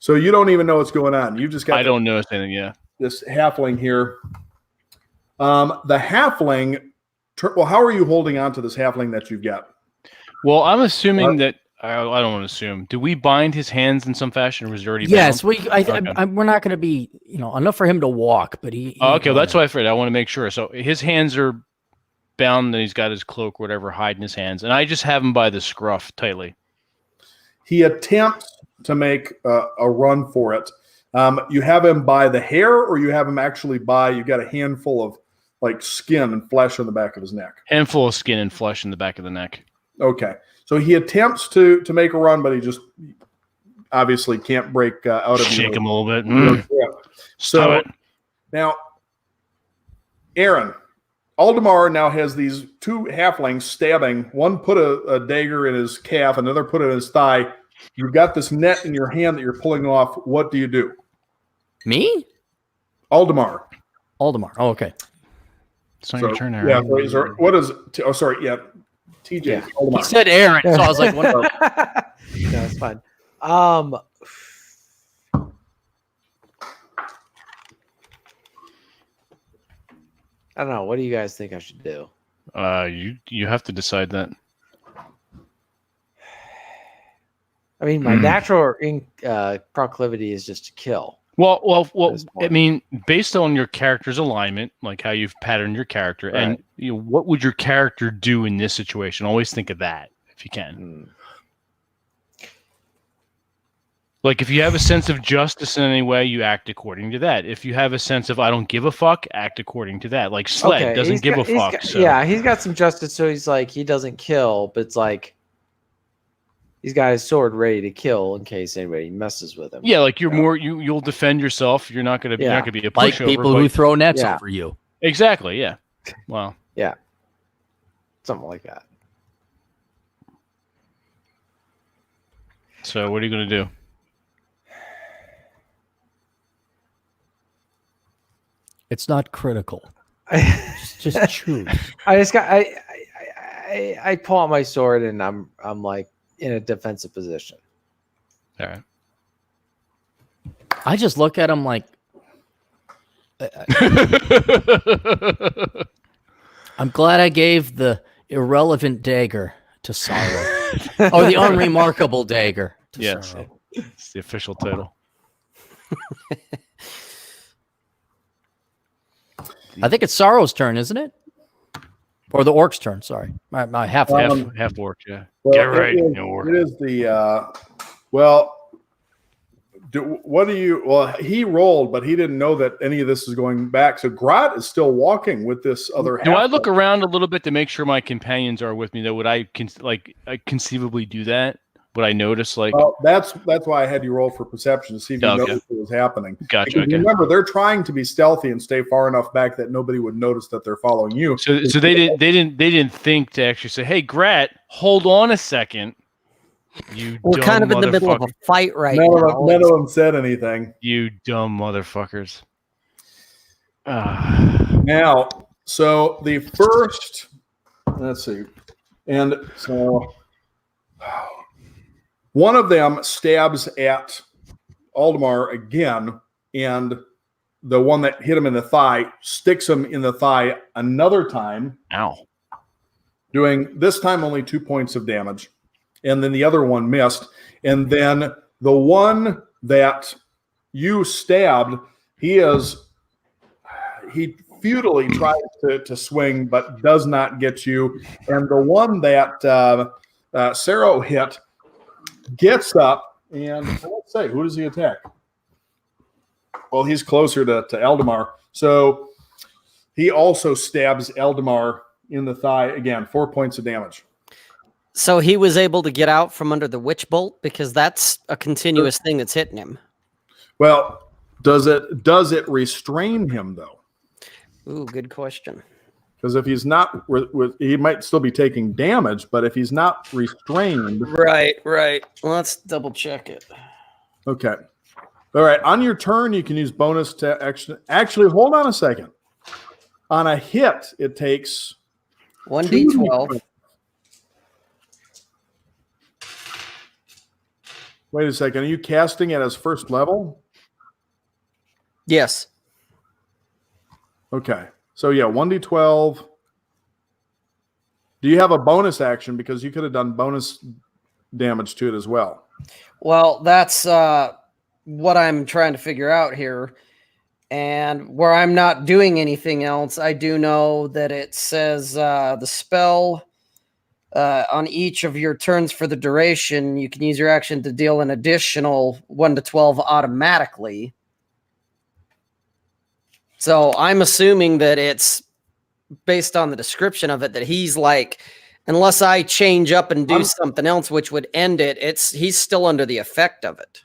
you don't even know what's going on. You just got. I don't notice anything. Yeah. This halfling here. The halfling. Well, how are you holding on to this halfling that you've got? Well, I'm assuming that I don't want to assume. Do we bind his hands in some fashion, or was he already Yes, bound? we're not going to be, enough for him to walk, but he Okay, well, that's what I figured. I want to make sure. So his hands are bound, and he's got his cloak, or whatever, hiding his hands, and I just have him by the scruff tightly. He attempts to make a run for it. You have him by the hair, or you have him actually you got a handful of like skin and flesh on the back of his neck. Handful of skin and flesh in the back of the neck. Okay. So he attempts to make a run, but he just obviously can't break out of Shake him a little bit. So now, Aaron, Aldemar now has these two halflings stabbing. One put a dagger in his calf, another put it in his thigh. You've got this net in your hand that you're pulling off. What do you do? Me? Aldemar. Oh, okay. It's not your turn, Aaron. Yeah. What is? Sorry. Yeah. TJ. Yeah. Aldemar. He said Aaron, so I was like, what? No, it's fine. I don't know. What do you guys think I should do? You have to decide that. I mean, my natural proclivity is just to kill. Well. I mean, based on your character's alignment, like how you've patterned your character, Right. and what would your character do in this situation? Always think of that if you can. Like, if you have a sense of justice in any way, you act according to that. If you have a sense of I don't give a fuck, act according to that. Like Sled doesn't give a fuck. Yeah, he's got some justice, so he's like he doesn't kill, but it's like he's got his sword ready to kill in case anybody messes with him. Yeah, like you'll defend yourself. You're not gonna be a pushover. Like people who throw nets over you. Exactly. Yeah. Well. Yeah. Something like that. So what are you gonna do? It's not critical. Just choose. I pull out my sword and I'm like in a defensive position. All right. I just look at him like I'm glad I gave the irrelevant dagger to Sorrow. Or the unremarkable dagger to Sorrow. It's the official title. I think it's Sorrow's turn, isn't it? Or the orc's turn, sorry. My half orc, yeah. Well, Get right. It is the he rolled, but he didn't know that any of this is going back. So Grot is still walking with this other Do I look around a little bit to make sure my companions are with me? Though, would I conceivably do that? Would I notice Well, that's why I had you roll for perception to see if you noticed what was happening. Gotcha. Okay. Remember, they're trying to be stealthy and stay far enough back that nobody would notice that they're following you. So they didn't think to actually say, "Hey, Grat, hold on a second. We're kind of in the middle of a fight right now. None of them said anything. You dumb motherfuckers. Now, so the first, let's see, and so one of them stabs at Aldemar again, and the one that hit him in the thigh sticks him in the thigh another time. Ow. Doing this time only 2 points of damage. And then the other one missed. And then the one that you stabbed, he futilely tries to swing, but does not get you. And the one that Sarah hit gets up, and let's say, who does he attack? Well, he's closer to Aldemar. So he also stabs Aldemar in the thigh again, 4 points of damage. So he was able to get out from under the witch bolt because that's a continuous thing that's hitting him. Well, does it restrain him though? Ooh, good question. Because if he's not, he might still be taking damage, but if he's not restrained, right. Let's double check it. Okay. All right. On your turn, you can use bonus to action. Actually, hold on a second. On a hit, it takes 1d12. Wait a second. Are you casting it as first level? Yes. Okay. So, yeah, 1d12. Do you have a bonus action? Because you could have done bonus damage to it as well. Well, that's what I'm trying to figure out here. And where I'm not doing anything else, I do know that it says the spell on each of your turns for the duration, you can use your action to deal an additional 1 to 12 automatically. So I'm assuming that it's based on the description of it that he's like, unless I change up and do something else which would end it, he's still under the effect of it.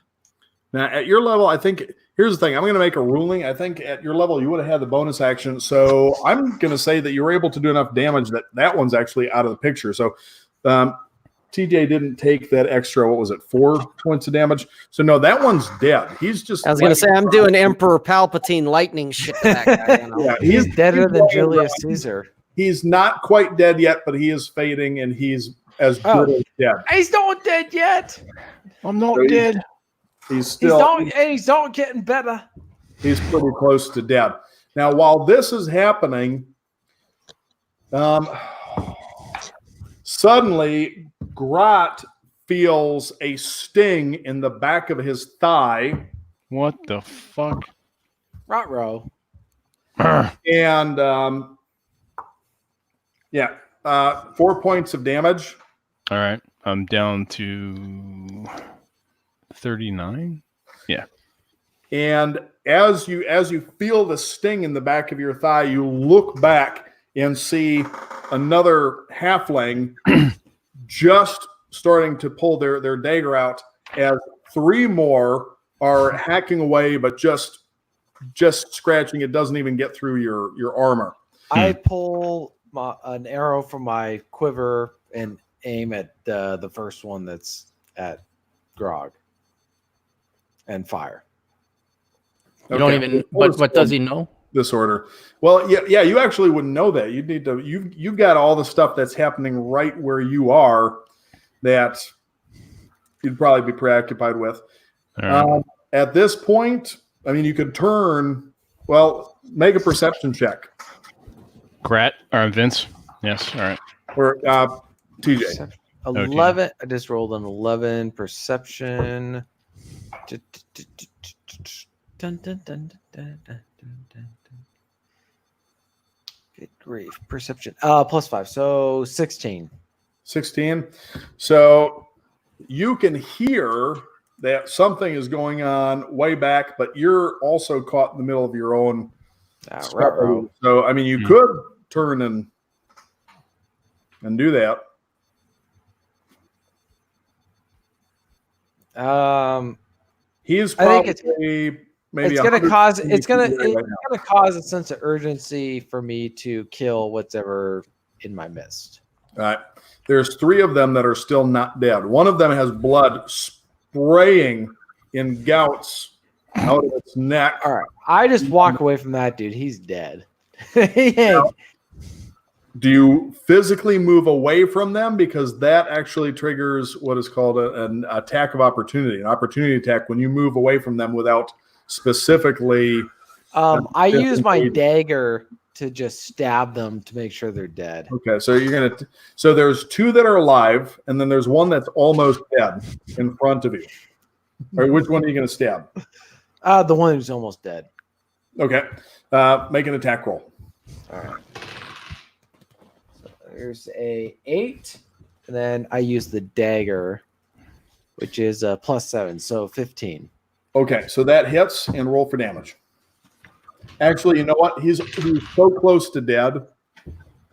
Now, at your level, I think, here's the thing. I'm going to make a ruling. I think at your level, you would have had the bonus action. So I'm going to say that you were able to do enough damage that one's actually out of the picture. So TJ didn't take that extra, what was it, 4 points of damage? So no, that one's dead. He's just. I was going to say, I'm doing Emperor Palpatine lightning shit to that guy. You know? Yeah, he's deader than Julius Caesar. He's not quite dead yet, but he is fading, and he's as good as dead. He's not dead yet. I'm not dead. He's still. He's not getting better. He's pretty close to dead. Now, while this is happening, suddenly Grot feels a sting in the back of his thigh. What the fuck? Ruh-roh. And 4 points of damage. All right. I'm down to 39. Yeah. And as you feel the sting in the back of your thigh, you look back and see another halfling just starting to pull their dagger out as 3 more are hacking away, but just scratching. It doesn't even get through your armor. I pull an arrow from my quiver and aim at the first one that's at Grog and fire. You don't even. But does he know? Disorder. Well, yeah. You actually wouldn't know that. You'd need to. You've got all the stuff that's happening right where you are that you'd probably be preoccupied with. Right. At this point, I mean, you could turn. Well, make a perception check. Grat or Vince? Yes. All right. Or TJ. 11. Okay. I just rolled an 11 perception. Dun, dun, dun, dun, dun, dun. Good grief. Perception. +5. So 16. 16. So you can hear that something is going on way back, but you're also caught in the middle of your own. So I mean, you could turn and do that. He's probably maybe it's going to cause a sense of urgency for me to kill whatever in my midst. All right. There's 3 of them that are still not dead. One of them has blood spraying in gouts out of its neck. All right. I just walk away from that dude. He's dead. Now, do you physically move away from them? Because that actually triggers what is called an attack of opportunity, an opportunity attack when you move away from them without specifically. I use my dagger to just stab them to make sure they're dead. Okay, so so there's 2 that are alive, and then there's one that's almost dead in front of you. All right, which one are you going to stab? The one who's almost dead. Okay, make an attack roll. All right. So there's a 8, and then I use the dagger, which is +7, so 15. Okay, so that hits, and roll for damage. Actually, you know what? He's so close to dead.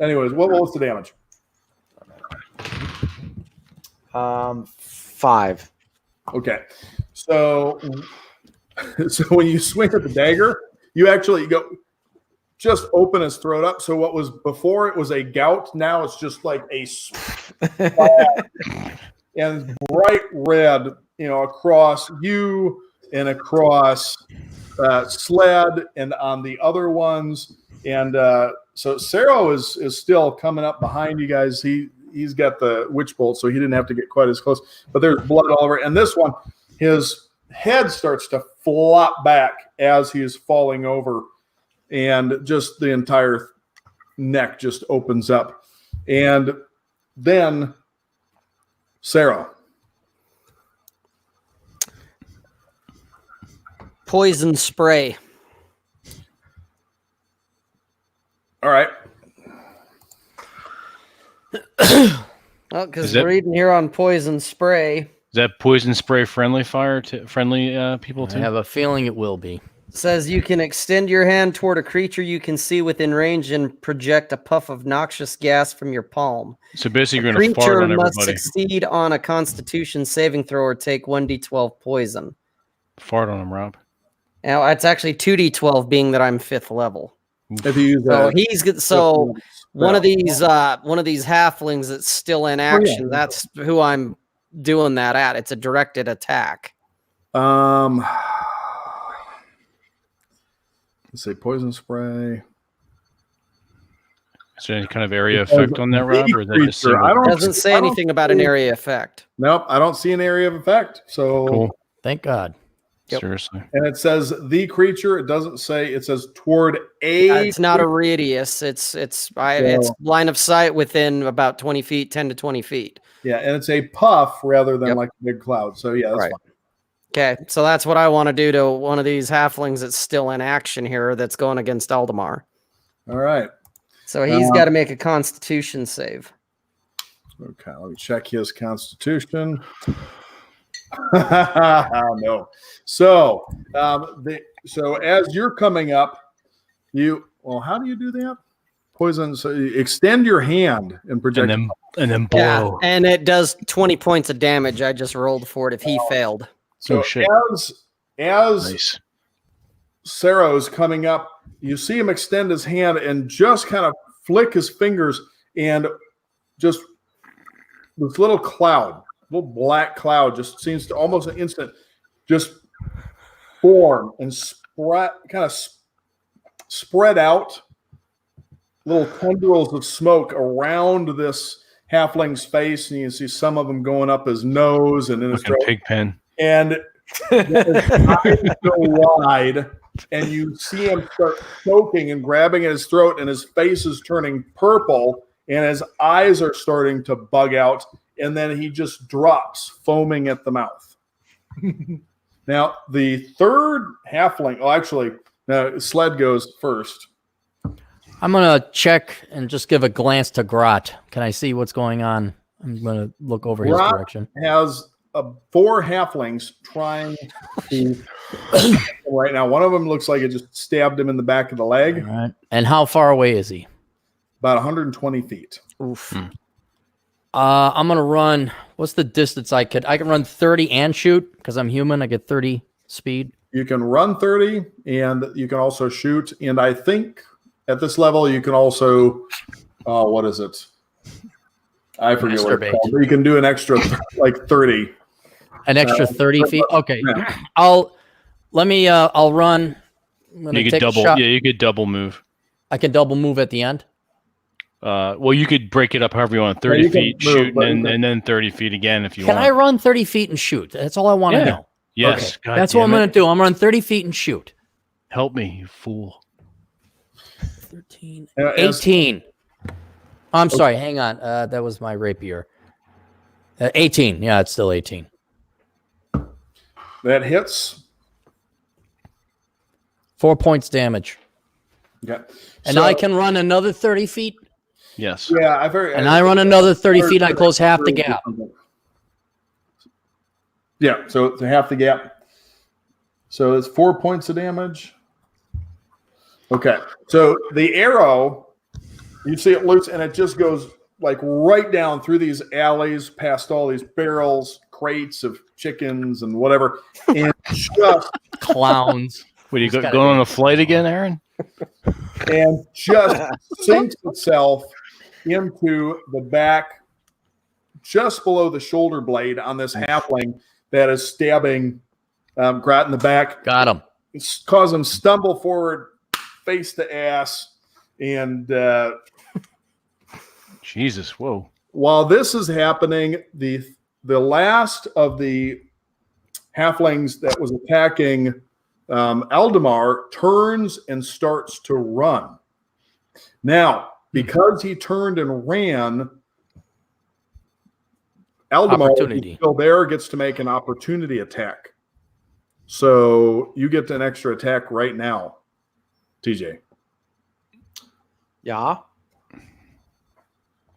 Anyways, what was the damage? 5. Okay, so when you swing at the dagger, you actually go just open his throat up. So what was before it was a gout, now it's just like a and bright red, across you and across Sled and on the other ones. And so Sarah is still coming up behind you guys. He's got the witch bolt, so he didn't have to get quite as close. But there's blood all over it. And this one, his head starts to flop back as he is falling over, and just the entire neck just opens up. And then Sarah, poison spray. All right. Well, because Is that- reading here on poison spray. Is that poison spray friendly fire to friendly people I too? have a feeling it will be. Says you can extend your hand toward a creature you can see within range and project a puff of noxious gas from your palm. So basically, you're The going to fart creature on must everybody. succeed on a Constitution saving throw or take 1d12 poison. Fart on them, Rob. Now it's actually 2d12, being that I'm 5th level. If you use So that, he's good. So one of these halflings that's still in action. That's who I'm doing that at. It's a directed attack. Let's say poison spray. Is there any kind of area effect on that, Rob, or is that just Creature, single? I don't- Doesn't say I don't anything about an see- area effect. Nope, I don't see an area of effect. So Cool. Thank God. Yep. Seriously. and it says the creature. It doesn't say. It says toward a. It's not a radius. It's line of sight within about 20 feet, 10 to 20 feet. Yeah, and it's a puff rather than Yep. like a big cloud. So yeah, that's Right. fine. Okay, so that's what I want to do to one of these halflings that's still in action here that's going against Aldemar. All right. So he's got to make a Constitution save. Okay, let me check his constitution. No. So, so as you're coming up, how do you do that? Poison. So you extend your hand and project. And then Yeah, blow. and it does 20 points of damage. I just rolled for it if he failed. So Oh, shit. as Nice. Saro's coming up, you see him extend his hand and just kind of flick his fingers, and just this little black cloud, just seems to almost an instant just form and spread out little tendrils of smoke around this halfling's face, and you can see some of them going up his nose and in his Fucking throat. pig pen. And his eyes go wide, and you see him start choking and grabbing at his throat, and his face is turning purple, and his eyes are starting to bug out, and then he just drops, foaming at the mouth. Now, the third halfling, Sled goes first. I'm going to check and just give a glance to Grot. Can I see what's going on? I'm going to look over his Grot direction. Has 4 halflings trying to right now. One of them looks like it just stabbed him in the back of the leg. All right. And how far away is he? About 120 feet. Oof. I'm going to run. What's the distance I can run 30 and shoot because I'm human. I get 30 speed. You can run 30, and you can also shoot. And I think at this level, you can also, what is it? I forget what it's called. You can do an extra like 30. An extra 30 feet. Okay. Yeah. I'll run. I'm gonna You could take a double. shot. Yeah, you could double move. I can double move at the end. Well, you could break it up however you want. 30 you can feet, move, shoot, but and then 30 feet again if you Can want. I run 30 feet and shoot? That's all I want to Yeah. know. Yes. Okay. That's what I'm going to do. I'm going to run 30 feet and shoot. Help me, you fool. 13, As- 18. I'm sorry. Hang on. That was my rapier. 18. Yeah, it's still 18. That hits. 4 points damage. Okay. And So- I can run another 30 feet. Yes. Yeah, I run another 30 feet. I close half the gap. Yeah, so it's half the gap. So it's 4 points of damage. Okay, so the arrow, you see it loose, and it just goes like right down through these alleys, past all these barrels, crates of chickens and whatever, and just Clowns. What, are you It's gotta going be. on a flight again, Aaron? sinks itself into the back, just below the shoulder blade on this halfling that is stabbing Grat in the back. Got him. It's cause him stumble forward, face to ass, and Jesus, whoa. while this is happening, the last of the halflings that was attacking Aldemar turns and starts to run. Now, because he turned and ran, Aldemar, Opportunity. who's still there, gets to make an opportunity attack. So you get an extra attack right now, TJ. Yeah.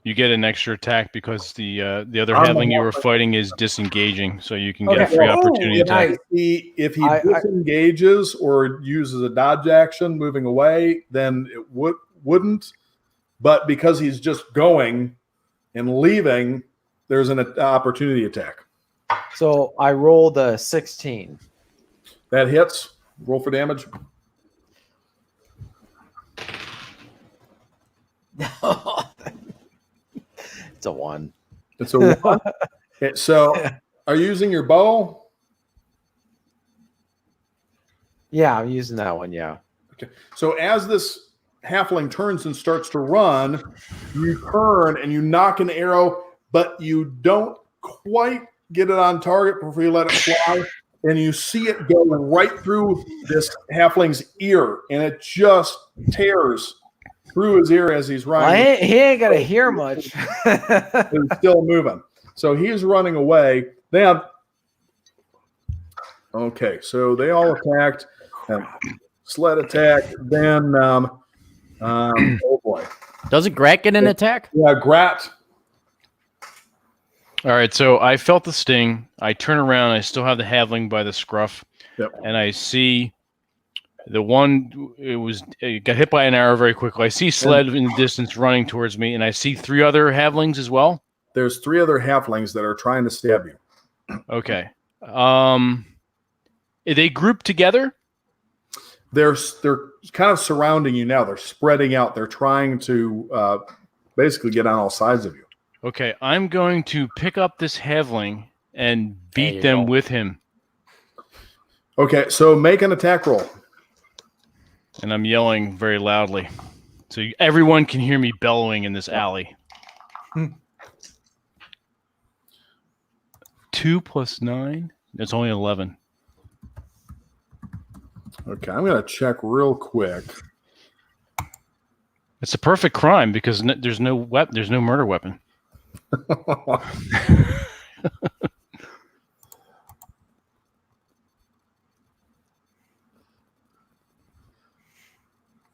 You get an extra attack because the other halfling you were fighting is disengaging, so you can get a Okay. free Oh, opportunity attack. nice. If he disengages or uses a dodge action moving away, then it wouldn't. But because he's just going and leaving, there's an opportunity attack. So I rolled a 16. That hits. Roll for damage. It's a 1. It's a 1. Okay, so are you using your bow? Yeah, I'm using that one. Yeah. Okay. So as this halfling turns and starts to run, you turn and you knock an arrow, but you don't quite get it on target before you let it fly. And you see it go right through this halfling's ear, and it just tears through his ear as he's running. Well, he ain't gonna hear much. He's still moving. So he's running away. Okay, so they all attacked. Sled attack. Then, oh boy. Doesn't Grat get an attack? Yeah, Grat. All right, so I felt the sting. I turn around. I still have the halfling by the scruff, and I see the one. It got hit by an arrow very quickly. I see Sled in the distance running towards me, and I see 3 other halflings as well. There's 3 other halflings that are trying to stab you. Okay. Are they grouped together? They're kind of surrounding you now. They're spreading out. They're trying to basically get on all sides of you. Okay, I'm going to pick up this halfling and beat them with him. Okay, so make an attack roll. And I'm yelling very loudly, so everyone can hear me bellowing in this alley. 2 + 9? It's only 11. Okay, I'm going to check real quick. It's a perfect crime because there's no there's no murder weapon.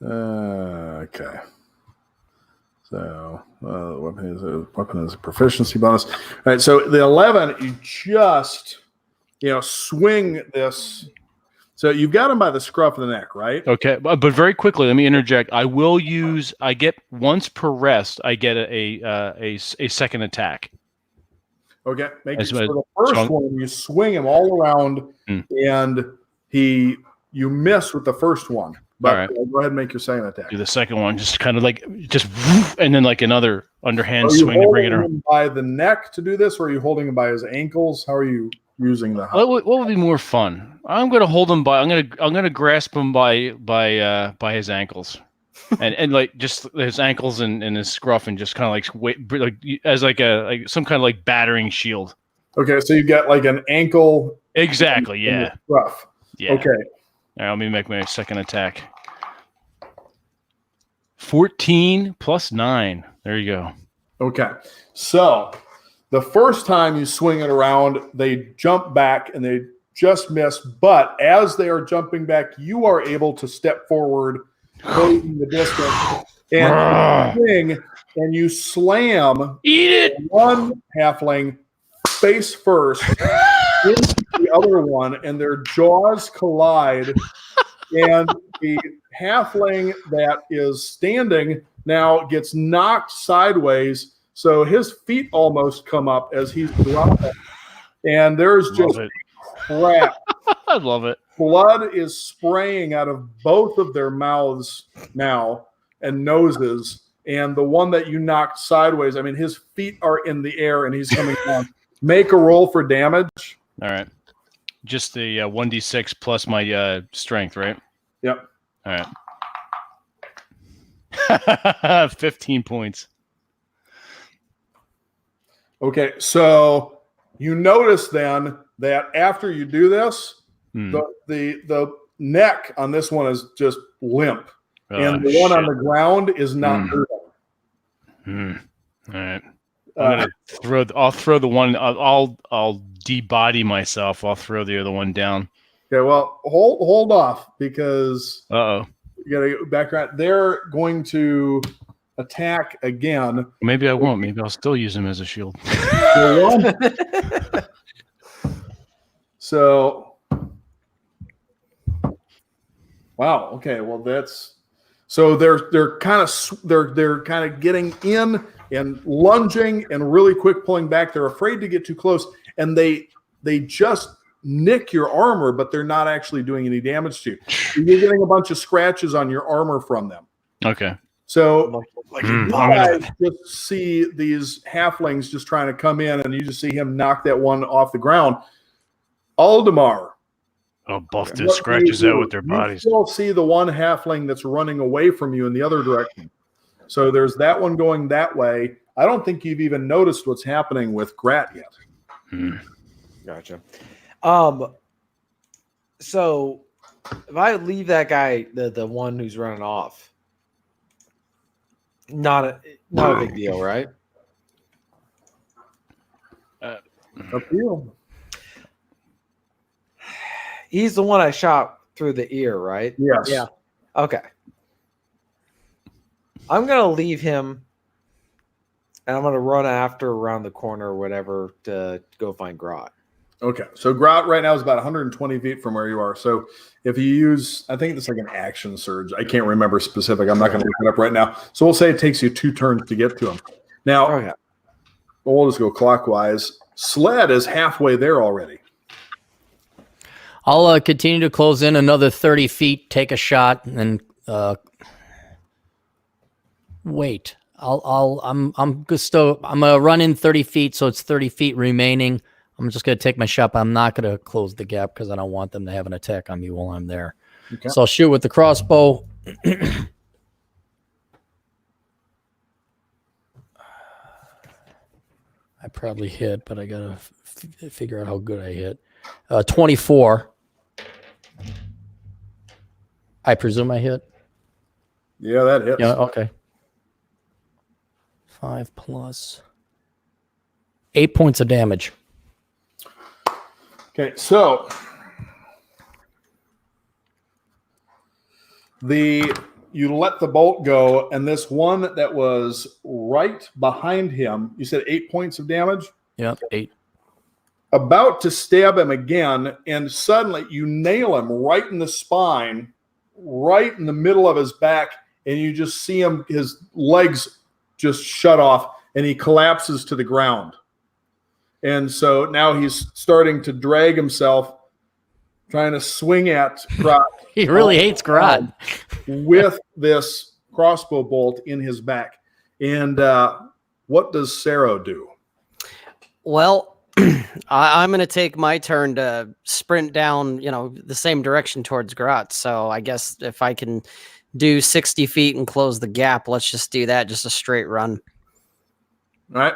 Okay. So weapon is a proficiency bonus. All right. So the 11, you just swing this. So you've got him by the scruff of the neck, right? Okay, but very quickly, let me interject. I get once per rest. I get a second attack. Okay. So the first one, you swing him all around, and you miss with the first one. But right. Go ahead and make your second attack. Do the second one, just kind of and then like another underhand swing to bring it around. Him by the neck to do this, or are you holding him by his ankles? How are you using the? What would be more fun? I'm going to hold him by. I'm going to grasp him by his ankles, and like just his ankles and his scruff, and just kind of like as like some kind of like battering shield. Okay, so you got like an ankle. Exactly. Yeah. Scruff. Yeah. Okay. All right, let me make my second attack. 14 + 9. There you go. Okay. So the first time you swing it around, they jump back and they just miss. But as they are jumping back, you are able to step forward, closing the distance, and swing, and you slam one halfling face first into the other one, and their jaws collide, and the halfling that is standing now gets knocked sideways, so his feet almost come up as he's dropping, and there's just crap. I love it. Blood is spraying out of both of their mouths now and noses, and the one that you knocked sideways, I mean, his feet are in the air and he's coming down. Make a roll for damage. All right. Just the 1d6 plus my strength, right? Yep. All right. 15 points. Okay, so you notice then that after you do this, the neck on this one is just limp, and the one on the ground is not moving. All right. I'll throw the one. I'll debody myself. I'll throw the other one down. Okay, well, hold off because Uh-oh. you got to go back around. They're going to attack again. Maybe I won't. Maybe I'll still use him as a shield. So, wow. Okay. Well, that's so they're kind of getting in and lunging and really quick pulling back. They're afraid to get too close, and they just nick your armor, but they're not actually doing any damage to you. You're getting a bunch of scratches on your armor from them. Okay. So I'm you guys just see these halflings just trying to come in, and you just see him knock that one off the ground. Aldemar. I'll buff the scratches out with their bodies. You still see the one halfling that's running away from you in the other direction. So there's that one going that way. I don't think you've even noticed what's happening with Grat yet. Gotcha. So if I leave that guy, the one who's running off, not a big deal, right? Up to you. He's the one I shot through the ear, right? Yes. Yeah. Okay. I'm gonna leave him, and I'm gonna run after around the corner or whatever to go find Grot. Okay. So Grat right now is about 120 feet from where you are. So if you use, I think it's like an action surge. I can't remember specific. I'm not going to look it up right now. So we'll say it takes you 2 turns to get to him. Now, Okay. we'll just go clockwise. Sled is halfway there already. I'll continue to close in another 30 feet, take a shot, and wait. I'm gonna run in 30 feet, so it's 30 feet remaining. I'm just gonna take my shot. I'm not gonna close the gap because I don't want them to have an attack on me while I'm there. Okay. So I'll shoot with the crossbow. I probably hit, but I gotta figure out how good I hit. 24. I presume I hit. Yeah, that hits. Yeah. Okay. 5 plus 8 points of damage. Okay, so you let the bolt go, and this one that was right behind him, you said 8 points of damage? Yep, 8. About to stab him again, and suddenly you nail him right in the spine, right in the middle of his back, and you just see him, his legs just shut off, and he collapses to the ground. And so now he's starting to drag himself, trying to swing at Grot. He really hates Grot. With this crossbow bolt in his back. And what does Saro do? Well, I'm going to take my turn to sprint down, the same direction towards Grot. So I guess if I can do 60 feet and close the gap, let's just do that. Just a straight run. All right.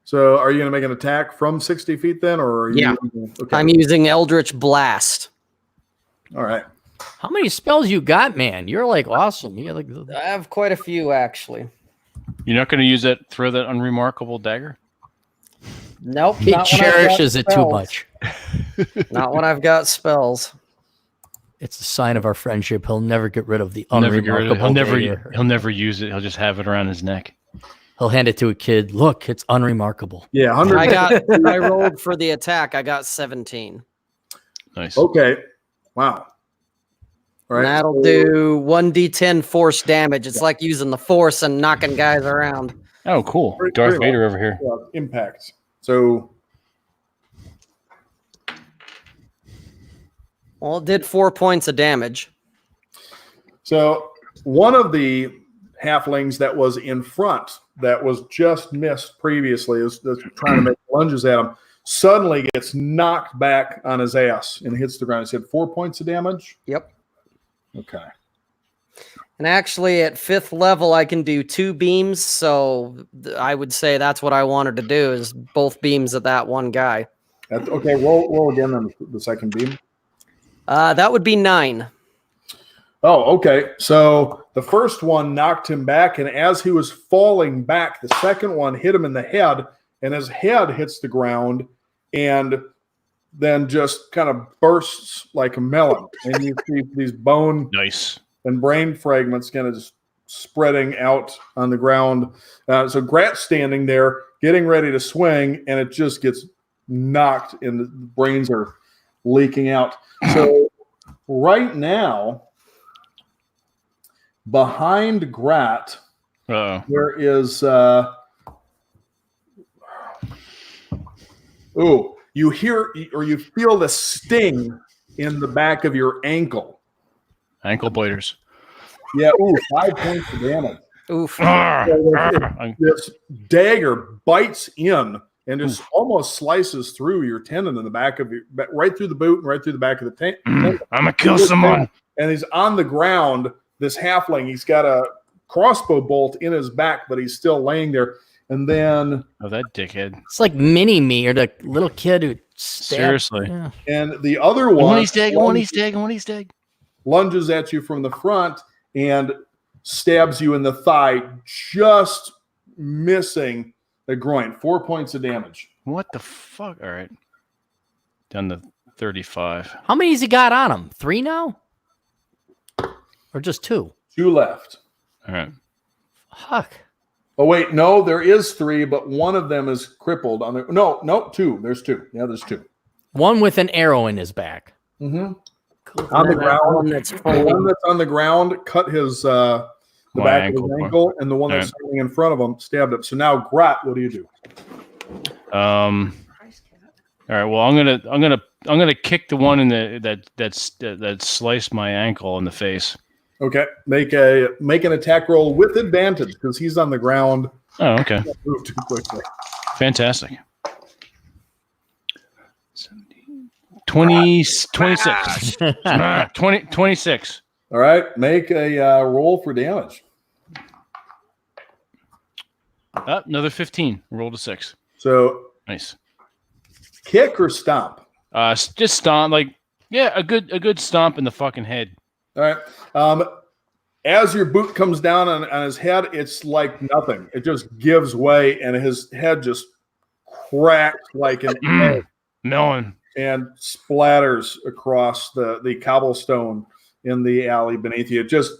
So are you going to make an attack from 60 feet then? Or are you okay. I'm using Eldritch Blast. All right. How many spells you got, man? You're like awesome. You got I have quite a few, actually. You're not going to throw that unremarkable dagger? Nope. he cherishes it too much. Not when I've got spells. It's a sign of our friendship. He'll never get rid of the unremarkable dagger. He'll never use it. He'll just have it around his neck. He'll hand it to a kid. Look, it's unremarkable. Yeah, 100. I rolled for the attack. I got 17. Nice. Okay. Wow. All right. And that'll do 1d10 force damage. It's like using the force and knocking guys around. Oh, cool. Darth Vader over here. Impact. So. Well, it did 4 points of damage. So one of the halflings that was in front that was just missed previously is trying to make lunges at him, suddenly gets knocked back on his ass and hits the ground. He said 4 points of damage? Yep. Okay. And actually, at 5th level, I can do 2 beams. So I would say that's what I wanted to do, is both beams at that one guy. Okay, roll again on the second beam. That would be 9. Oh, okay. So the first one knocked him back, and as he was falling back, the second one hit him in the head, and his head hits the ground, and then just kind of bursts like a melon, and you see these bone Nice. and brain fragments kind of just spreading out on the ground. So Grat's standing there getting ready to swing, and it just gets knocked, and the brains are leaking out. So right now, behind Grat, there is you hear or you feel the sting in the back of your ankle. Ankle biters. Yeah, 5 points of damage. Oof. So this dagger bites in and just almost slices through your tendon in the back of your, right through the boot and right through the back of the tank. I'm gonna kill someone. And he's on the ground. This halfling, he's got a crossbow bolt in his back, but he's still laying there. And then, that dickhead. It's like mini me or the little kid who stabbed. Seriously. Yeah. And the other one, He's dead. He's dead. Lunges at you from the front and stabs you in the thigh, just missing the groin. 4 points of damage. What the fuck? All right. Down to 35. How many has he got on him? 3 now? Or just 2? 2 left. All right. Fuck. Oh, wait. No, there is 3, but one of them is crippled. No, 2. There's 2. Yeah, there's 2. One with an arrow in his back. Mm-hmm. Cool. On the ground. One that's The one that's on the ground cut his the My back of his ankle. ankle, and the one that's standing in front of him stabbed him. So now, Grat, what do you do? All right. Well, I'm gonna kick the one in that sliced my ankle in the face. Okay, make an attack roll with advantage because he's on the ground. Oh, okay. Move too quickly. Fantastic. 20, 26. 26. All right, make a roll for damage. Another 15. Rolled a 6. So Nice. kick or stomp. Just stomp, a good stomp in the fucking head. All right. As your boot comes down on his head, it's like nothing. It just gives way, and his head just cracks like an egg Melon. and splatters across the cobblestone in the alley beneath you. It just,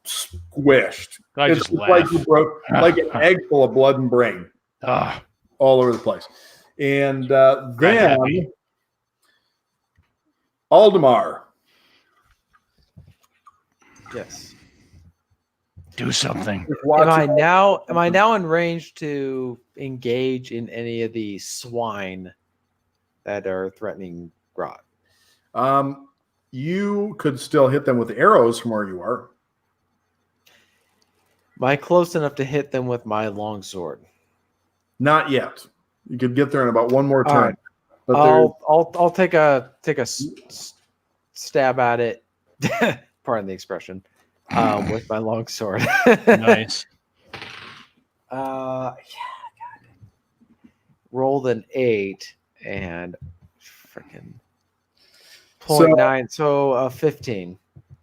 squished. I It's just like laugh. you broke like an egg full of blood and brain Ah, all over the place. And Right, then happy. Aldemar. Yes. do something. Am I now in range to engage in any of the swine that are threatening Grot? You could still hit them with arrows from where you are. Am I close enough to hit them with my longsword? Not yet. You could get there in about one more All turn. right. But I'll take a stab at it. Pardon the expression. With my longsword. Nice. Rolled an 8 and freaking 0.9, so 15.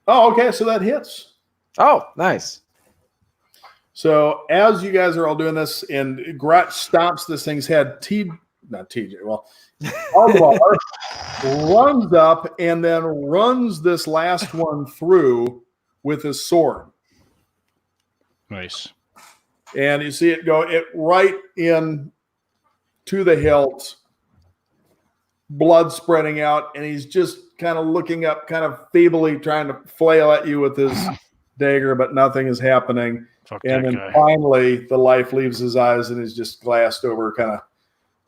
Oh, okay. So that hits. Oh, nice. So as you guys are all doing this, and Grat stomps this thing's head, Aldemar runs up and then runs this last one through with his sword. Nice. And you see it go right in to the hilt, blood spreading out, and he's just kind of looking up, kind of feebly trying to flail at you with his dagger, but nothing is happening. Fuck And that then guy. finally, the life leaves his eyes, and he's just glassed over, kind of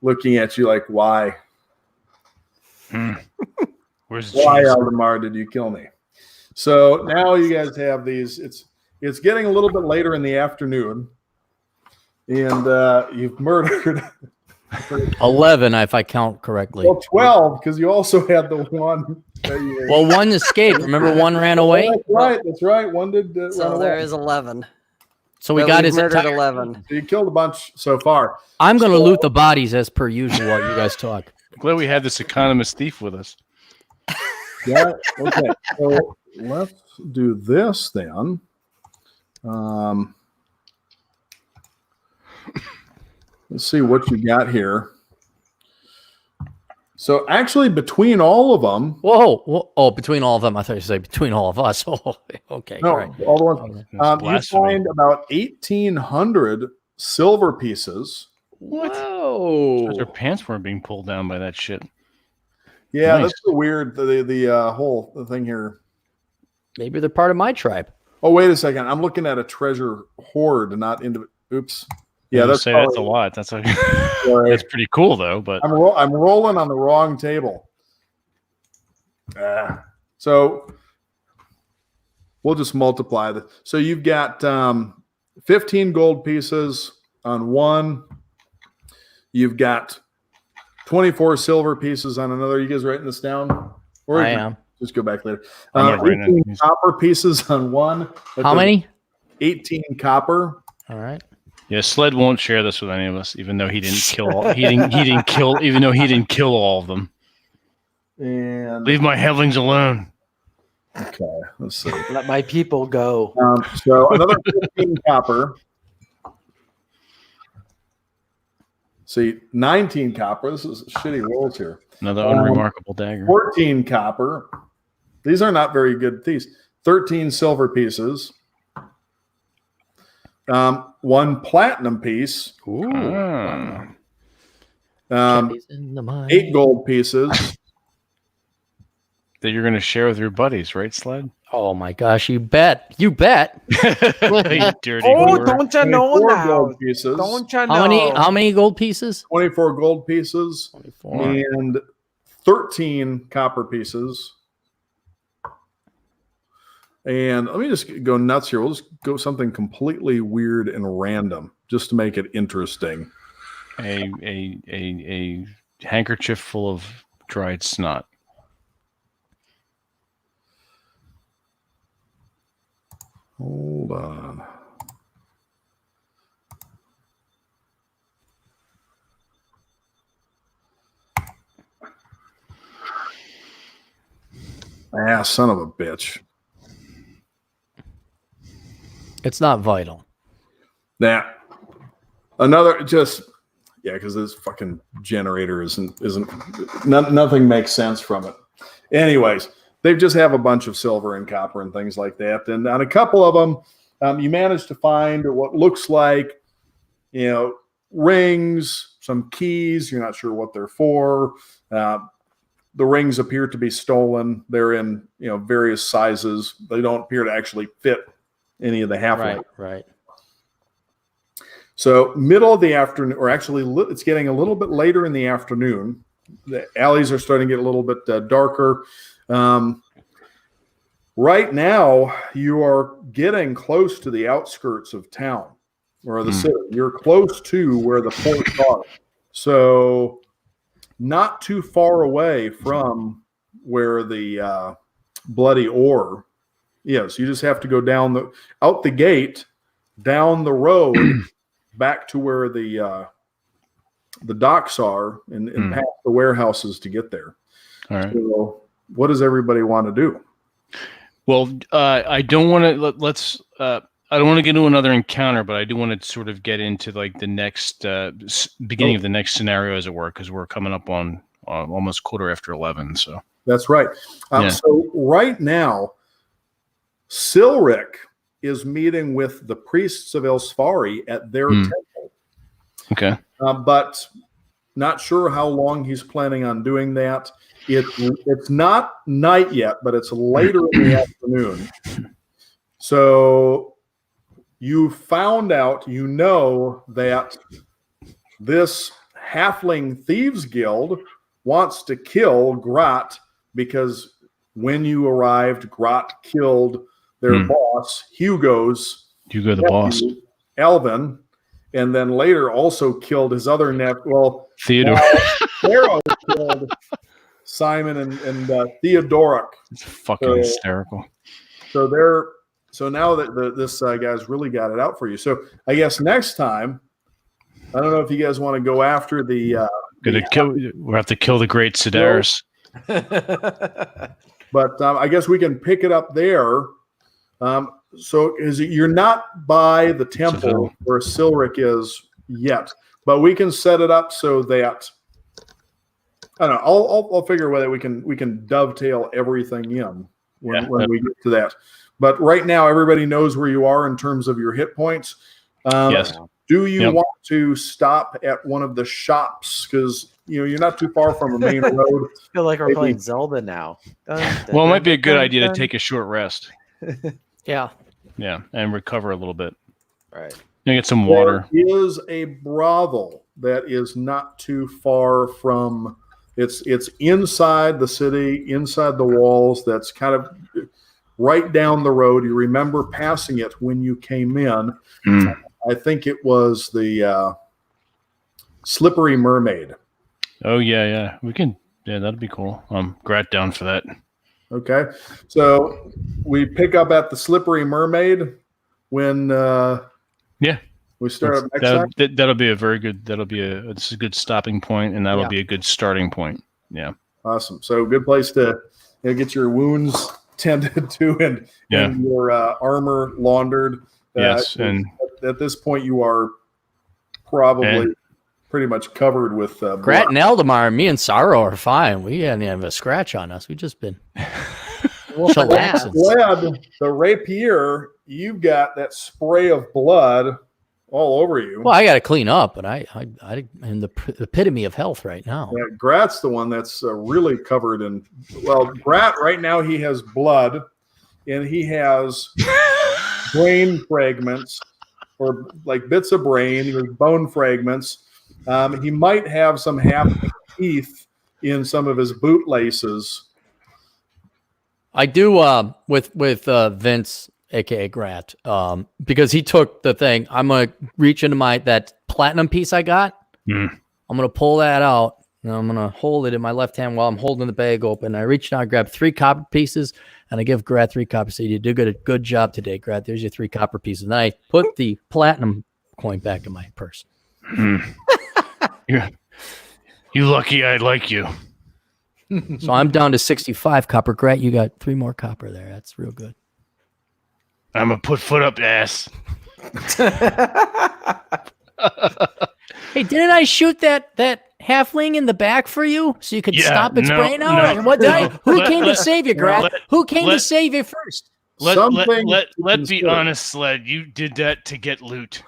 looking at you like, "Why? Where's the Why, cheese? Aldemar, did you kill me?" So now you guys have these. It's getting a little bit later in the afternoon, and you've murdered 11, if I count correctly. 12 because you also had the one. That you Well, one escaped. Remember, one ran away. That's right. One did. Run So away. there is 11. So we But got we've his murdered entire. 11. So you killed a bunch so far. I'm going to loot the bodies as per usual while you guys talk. Glad we had this economist thief with us. Yeah. Okay. So let's do this then. Let's see what you got here. So actually, between all of them. Whoa. Oh, between all of them. I thought you said between all of us. Oh, okay. No, All right. all the ones. That's You blasphemy. find about 1,800 silver pieces. What? Whoa. Their pants weren't being pulled down by that shit. Yeah, Nice. that's the weird the whole thing here. Maybe they're part of my tribe. Oh, wait a second. I'm looking at a treasure hoard, not into. Oops. Yeah, that's that's a lot. That's that's pretty cool though. But I'm rolling on the wrong table. So we'll just multiply that. So you've got 15 gold pieces on one. You've got 24 silver pieces on another. You guys writing this down? Or I am. Just go back later. I'm not writing 18 it. copper pieces on one. How many? 18 copper. All right. yeah, Sled won't share this with any of us, even though he didn't kill all. He didn't kill. Even though he didn't kill all of them. And Leave my headlings alone. okay, let's see. Let my people go. So another 15 copper. See, 19 copper. This is shitty rolls here. Another unremarkable dagger. 14 copper. These are not very good thieves. 13 silver pieces. 1 platinum piece. Ooh. Ah. 8 gold pieces. That you're going to share with your buddies, right, Sled? Oh my gosh! You bet. You bet. You dirty Oh, whore. don't you know 24 now? gold pieces. Don't you know? How many gold pieces? 24 gold pieces. 24. And 13 copper pieces. And let me just go nuts here. We'll just go something completely weird and random just to make it interesting. A handkerchief full of dried snot. Hold on. Son of a bitch. It's not vital. Nah. Another just because this fucking generator nothing makes sense from it. Anyways, they just have a bunch of silver and copper and things like that. And on a couple of them, you manage to find what looks like, rings, some keys. You're not sure what they're for. The rings appear to be stolen. They're in, various sizes. They don't appear to actually fit any of the halfway. Right. So middle of the afternoon, or actually it's getting a little bit later in the afternoon. The alleys are starting to get a little bit darker. Right now, you are getting close to the outskirts of town or the city. You're close to where the ports are. So not too far away from where the bloody ore is. You just have to go out the gate, down the road, back to where the docks are and past the warehouses to get there. All right. So what does everybody want to do? Well, I don't want to I don't want to get into another encounter, but I do want to sort of get into like the next beginning of the next scenario, as it were, because we're coming up on almost 11:15. So that's right. So right now, Silric is meeting with the priests of Elsfari at their temple. Okay. But not sure how long he's planning on doing that. It's not night yet, but it's later in the afternoon. So you found out, that this halfling thieves guild wants to kill Grot because when you arrived, Grot killed their boss, Hugo the boss, Alvin, and then later also killed his other Theodore. Pharaoh killed Simon and Theodoric. It's fucking hysterical. So now that this guy's really got it out for you. So I guess next time, I don't know if you guys want to go after We'll have to kill the great Sedaris. But I guess we can pick it up there. So you're not by the temple where Silric is yet, but we can set it up so that I don't know. I'll figure whether we can dovetail everything in when we get to that. But right now, everybody knows where you are in terms of your hit points. Yes. Do you want to stop at one of the shops? Because you're not too far from a main road. I feel like we're playing Zelda now. Well, it might be a good idea to take a short rest. Yeah. Yeah, and recover a little bit. Right. You get some water. There is a brothel that is not too far from. It's inside the city, inside the walls. That's kind of right down the road. You remember passing it when you came in. I think it was the Slippery Mermaid. Oh yeah. We can. Yeah, that'd be cool. Grat down for that. Okay, so we pick up at the Slippery Mermaid when we start up next time. That'll be a very good. This is a good stopping point, and that'll be a good starting point. Yeah. Awesome. So good place to get your tended to and your armor laundered. Yes, and at this point you are probably pretty much covered with Grat and Eldamar, me and Sorrow are fine. We hadn't have a scratch on us. We just been chillaxing. The rapier, you've got that spray of blood all over you. Well, I got to clean up, but I'm the epitome of health right now. Yeah, Grat's the one that's really covered in. Well, Grat right now he has blood, and he has brain fragments, or like bits of brain or bone fragments. He might have some half teeth in some of his bootlaces. I do with Vince, aka Grat, because he took the thing. I'm gonna reach into that platinum piece I got. I'm gonna pull that out, and I'm gonna hold it in my left hand while I'm holding the bag open. I reach down, I grab 3 copper pieces, and I give Grat 3 copper. So you did a good job today, Grat. There's your 3 copper pieces. And I put the platinum coin back in my purse. You lucky I like you. So I'm down to 65 copper. Grat, you got 3 more copper there. That's real good. I'm gonna put foot up ass. Hey, didn't I shoot that halfling in the back for you so you could stop its brain out? No. What did I? Who came to save you, Grat? Who came to save you first? Let's be honest, Sled. You did that to get loot.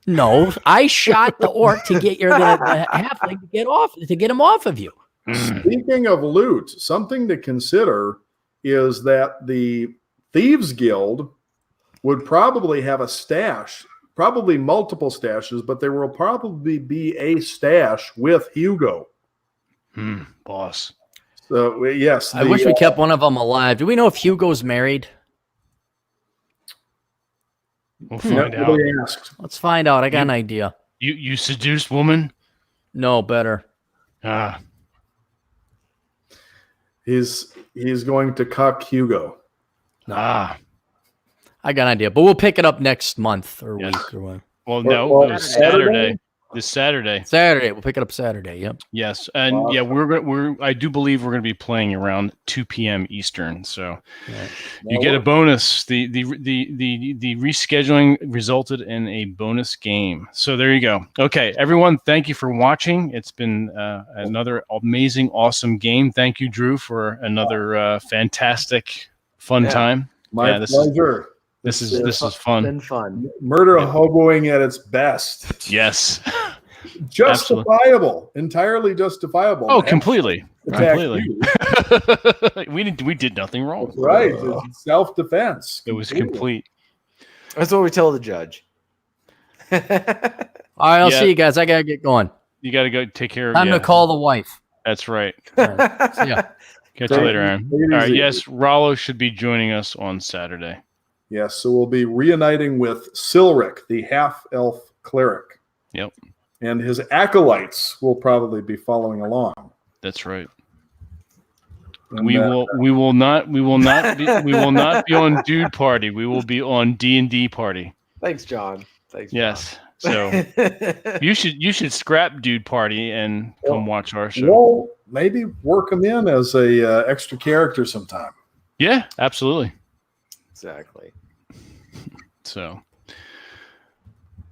No, I shot the orc to get the halfling to get him off of you. Speaking of loot, something to consider is that the Thieves Guild would probably have a stash, probably multiple stashes, but there will probably be a stash with Hugo. Boss. So yes, I wish we kept one of them alive. Do we know if Hugo's married? We'll find out. Asked. Let's find out. I got an idea. You seduced woman? No, better. He's going to cuck Hugo. I got an idea, but we'll pick it up next month or week or what. Well, no, it was Saturday. This Saturday. We'll pick it up Saturday. Yep. Yes, and I do believe we're going to be playing around 2 p.m. Eastern. So you get a bonus. The rescheduling resulted in a bonus game. So there you go. Okay, everyone, thank you for watching. It's been another amazing, awesome game. Thank you, Drew, for another fantastic, fun time. My pleasure. This is fun. Been fun. Murder hoboing at its best. Yes. Justifiable. Entirely justifiable. Oh, completely. We did nothing wrong. That's right. It's self-defense. It was complete. That's what we tell the judge. All right, I'll see you guys. I gotta get going. You gotta go take care of. Time to call the wife. That's right. Right. See ya. Catch you later, Aaron. All right. Yes, Rollo should be joining us on Saturday. Yes, so we'll be reuniting with Silric, the half-elf cleric. Yep. And his acolytes will probably be following along. That's right. And, we will not be on Dude Party. We will be on D&D Party. Thanks, John. Yes. So you should scrap Dude Party and come watch our show. Well, maybe work him in as a extra character sometime. Yeah, absolutely. Exactly. So,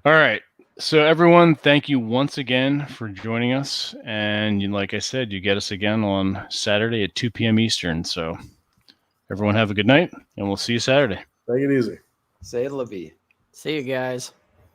all right. So everyone, thank you once again for joining us. And like I said, you get us again on Saturday at 2 p.m. Eastern. So everyone have a good night, and we'll see you Saturday. Take it easy. Say la vie. See you guys.